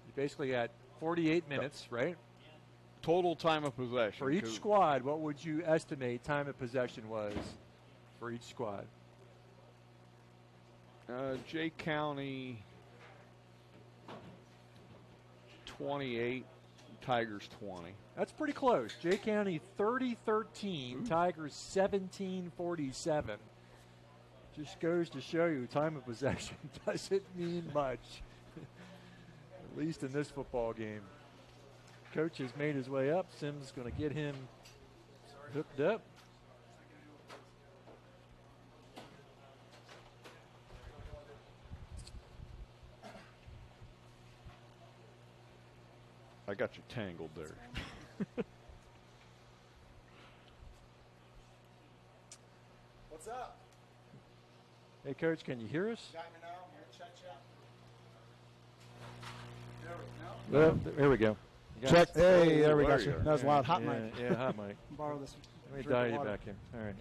Speaker 2: You basically had 48 minutes, right?
Speaker 1: Total time of possession.
Speaker 2: For each squad, what would you estimate time of possession was for each squad?
Speaker 1: Jay County 28, Tigers 20.
Speaker 2: That's pretty close. Jay County 30-13, Tigers 17-47. Just goes to show you time of possession doesn't mean much, at least in this football game. Coach has made his way up. Sim's going to get him hooked up.
Speaker 1: I got you tangled there.
Speaker 16: What's up?
Speaker 2: Hey, Coach, can you hear us?
Speaker 16: Got me now? Here, check.
Speaker 2: There we go.
Speaker 16: Check. Hey, there we go. That was loud. Hot
Speaker 2: yeah,
Speaker 16: mic.
Speaker 2: Yeah, hot mic.
Speaker 16: Borrow this.
Speaker 2: Let me dial you back in. All right.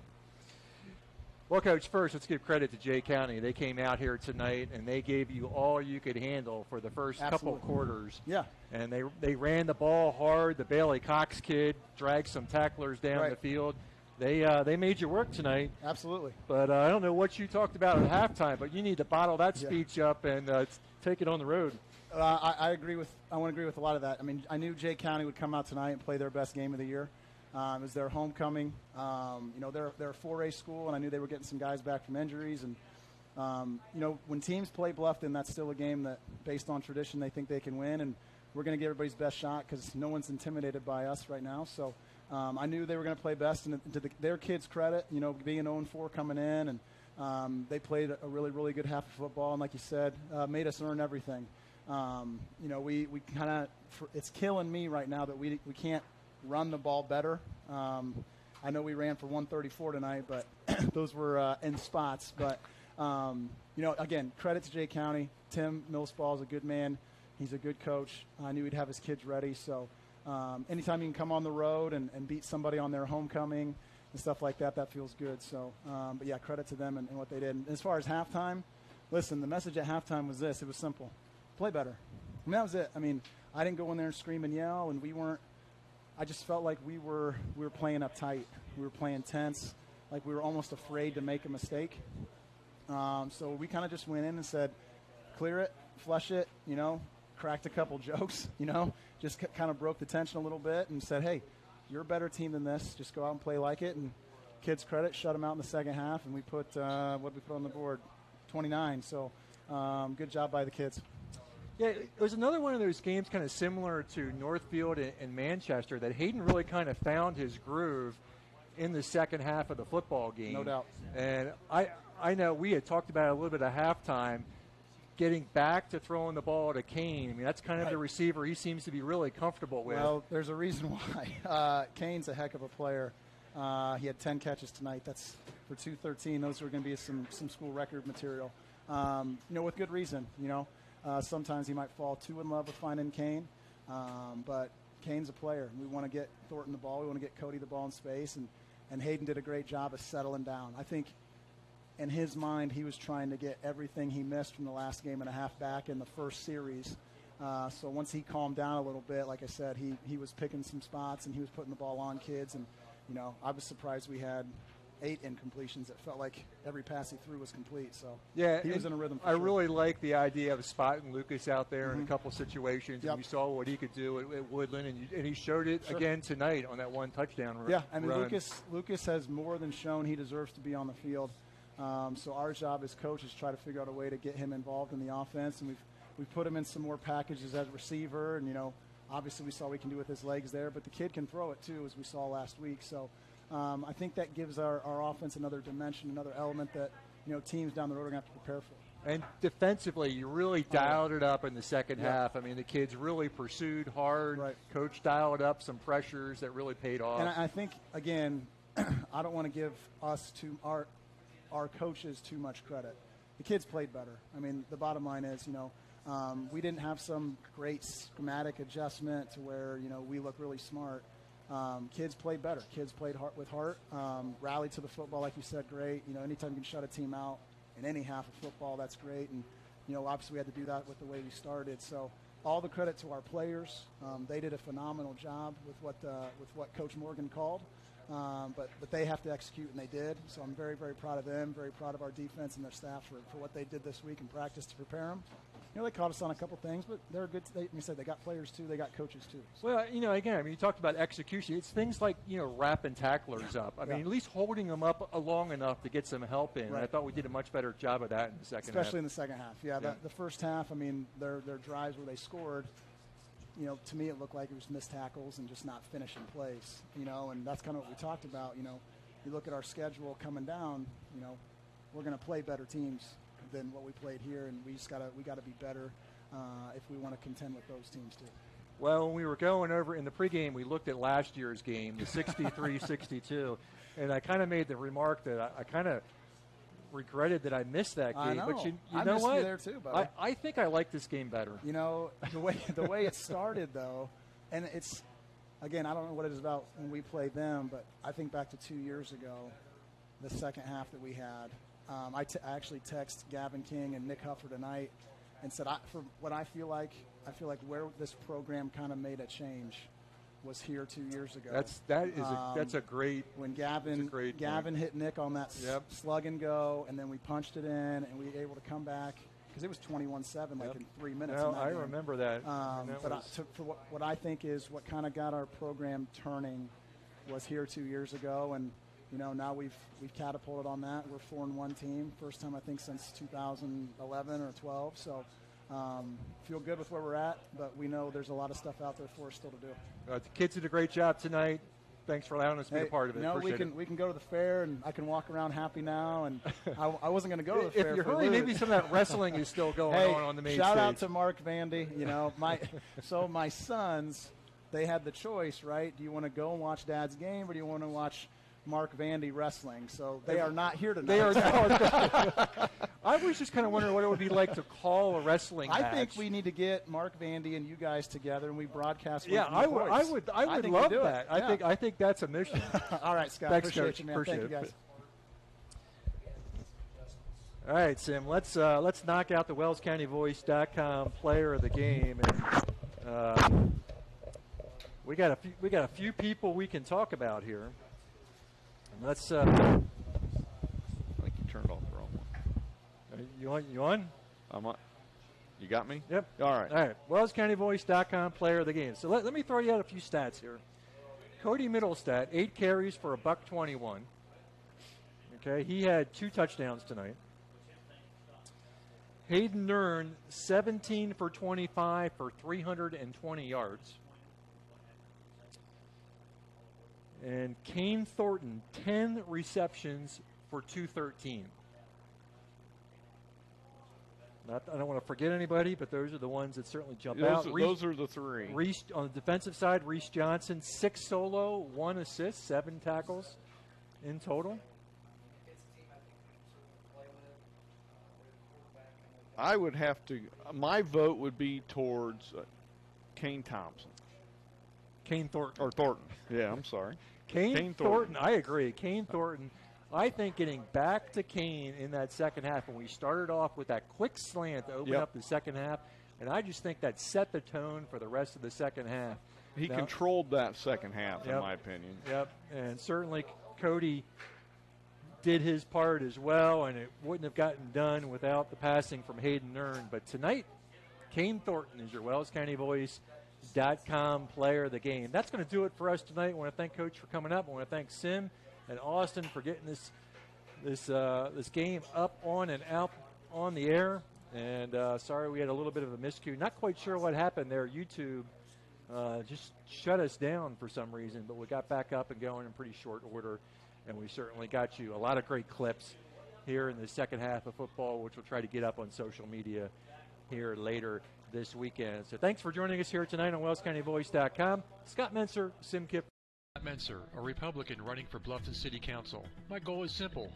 Speaker 2: Well, Coach, first, let's give credit to Jay County. They came out here tonight, and they gave you all you could handle for the first couple quarters.
Speaker 16: Yeah.
Speaker 2: And they ran the ball hard. The Bailey Cox kid dragged some tacklers down the field. They made you work tonight.
Speaker 16: Absolutely.
Speaker 2: But I don't know what you talked about at halftime, but you need to bottle that speech up and take it on the road.
Speaker 16: I agree with. I want to agree with a lot of that. I mean, I knew Jay County would come out tonight and play their best game of the year. It was their homecoming. They're a 4A school, and I knew they were getting some guys back from injuries. And when teams play Bluffton, that's still a game that, based on tradition, they think they can win. And we're going to get everybody's best shot because no one's intimidated by us right now. So I knew they were going to play best. And to their kids' credit, being an 0-4 coming in, and they played a really, really good half of football. And like you said, made us earn everything. We kind of it's killing me right now that we can't run the ball better. I know we ran for 134 tonight, but those were in spots. But, again, credit to Jay County. Tim Millsball is a good man. He's a good coach. I knew he'd have his kids ready. So anytime you can come on the road and beat somebody on their homecoming and stuff like that, that feels good. So, but, yeah, credit to them and what they did. And as far as halftime, listen, the message at halftime was this. It was simple. Play better. I mean, that was it. I mean, I didn't go in there and scream and yell, and we weren't. I just felt like we were playing uptight. We were playing tense, like we were almost afraid to make a mistake. So we kind of just went in and said, clear it, flush it, cracked a couple jokes, just kind of broke the tension a little bit and said, hey, you're a better team than this. Just go out and play like it. And kids' credit, shut them out in the second half, and we put what did we put on the board? 29. So good job by the kids.
Speaker 2: Yeah, it was another one of those games kind of similar to Northfield and Manchester that Hayden really kind of found his groove in the second half of the football game.
Speaker 16: No doubt.
Speaker 2: And I know we had talked about it a little bit at halftime, getting back to throwing the ball to Kane. I mean, that's kind of the receiver he seems to be really comfortable with.
Speaker 16: Well, there's a reason why. Kane's a heck of a player. He had 10 catches tonight. That's for 213. Those are going to be some school record material. With good reason. Sometimes he might fall too in love with finding Kane, but Kane's a player. We want to get Thornton the ball. We want to get Cody the ball in space, and Hayden did a great job of settling down. I think in his mind he was trying to get everything he missed from the last game and a half back in the first series. So once he calmed down a little bit, like I said, he was picking some spots and he was putting the ball on kids. And, I was surprised we had 8 incompletions. It felt like every pass he threw was complete. So
Speaker 2: yeah,
Speaker 16: he was in a rhythm for
Speaker 2: I
Speaker 16: sure.
Speaker 2: really like the idea of spotting Lucas out there in a couple situations.
Speaker 16: Yep.
Speaker 2: And we saw what he could do at Woodland, and he showed it again tonight on that one touchdown run.
Speaker 16: Yeah, I mean, Lucas has more than shown he deserves to be on the field. So our job as coaches is try to figure out a way to get him involved in the offense, and we've put him in some more packages as receiver, and obviously we saw what he can do with his legs there, but the kid can throw it too, as we saw last week. So I think that gives our offense another dimension, another element that teams down the road are going to have to prepare for.
Speaker 2: And defensively, you really dialed it up in the second half. I mean, the kids really pursued hard.
Speaker 16: Right.
Speaker 2: Coach dialed up some pressures that really paid off.
Speaker 16: And I think, again, I don't want to give our coaches too much credit. The kids played better. I mean, the bottom line is, we didn't have some great schematic adjustment to where, we look really smart. Kids played better. Kids played with heart, rallied to the football, like you said, great. Anytime you can shut a team out in any half of football, that's great. And, obviously we had to do that with the way we started. So all the credit to our players. They did a phenomenal job with what Coach Morgan called. But they have to execute, and they did. So I'm very, very proud of them, very proud of our defense and their staff for what they did this week in practice to prepare them. They caught us on a couple things, but they're good. Like you said, they got players too. They got coaches too. So.
Speaker 2: Well, again, I mean, you talked about execution. It's things like, wrapping tacklers up. I mean, at least holding them up long enough to get some help in. Right. I thought we did a much better job of that in the second half.
Speaker 16: Especially in the second half. Yeah. The first half, I mean, their drives where they scored, to me it looked like it was missed tackles and just not finishing plays, and that's kind of what we talked about. You look at our schedule coming down, we're going to play better teams than what we played here, and we got to be better if we want to contend with those teams too.
Speaker 2: Well, when we were going over in the pregame, we looked at last year's game, the 63-62, and I kind of made the remark that I kind of regretted that I missed that game.
Speaker 16: I know.
Speaker 2: But you
Speaker 16: I
Speaker 2: know
Speaker 16: missed
Speaker 2: what?
Speaker 16: You there too, buddy.
Speaker 2: I think I like this game better.
Speaker 16: The way it started though, and it's, again, I don't know what it is about when we play them, but I think back to 2 years ago, the second half that we had. I actually texted Gavin King and Nick Huffer tonight and said, for what I feel like where this program kind of made a change was here 2 years ago.
Speaker 2: That's a great.
Speaker 16: When Gavin hit Nick on that slug and go, and then we punched it in, and we were able to come back because it was 21-7 in 3 minutes.
Speaker 2: No, I remember that.
Speaker 16: For what I think is what kind of got our program turning was here 2 years ago, and now we've catapulted on that. We're 4-1 team, first time I think since 2011 or 12. So feel good with where we're at, but we know there's a lot of stuff out there for us still to do.
Speaker 2: The kids did a great job tonight. Thanks for allowing us to be a part of it.
Speaker 16: We can go to the fair, and I can walk around happy now. And I wasn't going to go to the fair.
Speaker 2: If you hurry, maybe some of that wrestling is still going on the main stage.
Speaker 16: Shout out to Mark Vandy. My sons, they had the choice, right? Do you want to go and watch Dad's game, or do you want to watch Mark Vandy wrestling? So they are not here tonight.
Speaker 2: They are not. I was just kind of wondering what it would be like to call a wrestling match.
Speaker 16: I think we need to get Mark Vandy and you guys together, and we broadcast.
Speaker 2: Yeah, I would love that. I think that's a mission.
Speaker 16: All right, Scott.
Speaker 2: Thanks,
Speaker 16: appreciate
Speaker 2: Coach.
Speaker 16: you, man.
Speaker 2: Appreciate
Speaker 16: Thank you, guys.
Speaker 2: All right, Sim. Let's knock out the WellsCountyVoice.com player of the game, and we got a few people we can talk about here. And let's.
Speaker 1: I think you turned off the wrong one.
Speaker 2: You on?
Speaker 1: I'm on. You got me?
Speaker 2: Yep.
Speaker 1: All right.
Speaker 2: All right. WellsCountyVoice.com player of the game. So let me throw you out a few stats here. Cody Middlestat, 8 carries for $121. Okay, he had 2 touchdowns tonight. Hayden Nern, 17 for 25 for 320 yards. And Kane Thornton, 10 receptions for 213. I don't want to forget anybody, but those are the ones that certainly jump out.
Speaker 1: Those are the three.
Speaker 2: Reese, on the defensive side, Reese Johnson, 6 solo, 1 assist, 7 tackles in total.
Speaker 1: I would have to, my vote would be towards Kane Thompson.
Speaker 2: Kane Thornton.
Speaker 1: Or Thornton. Yeah, I'm sorry.
Speaker 2: Kane Thornton, I agree. Kane Thornton, I think getting back to Kane in that second half, when we started off with that quick slant to open up the second half, and I just think that set the tone for the rest of the second half.
Speaker 1: He controlled that second half, in my opinion.
Speaker 2: Yep, and certainly Cody did his part as well, and it wouldn't have gotten done without the passing from Hayden Nern. But tonight, Kane Thornton is your WellsCountyVoice.com player of the game. That's going to do it for us tonight. I want to thank Coach for coming up. I want to thank Sim and Austin for getting this game up on and out on the air. And sorry we had a little bit of a miscue. Not quite sure what happened there. YouTube just shut us down for some reason, but we got back up and going in pretty short order. And we certainly got you a lot of great clips here in the second half of football, which we'll try to get up on social media here later this weekend. So thanks for joining us here tonight on WellsCountyVoice.com. Scott Menser, Sim Kip.
Speaker 15: Scott Menser, a Republican running for Bluffton City Council. My goal is simple: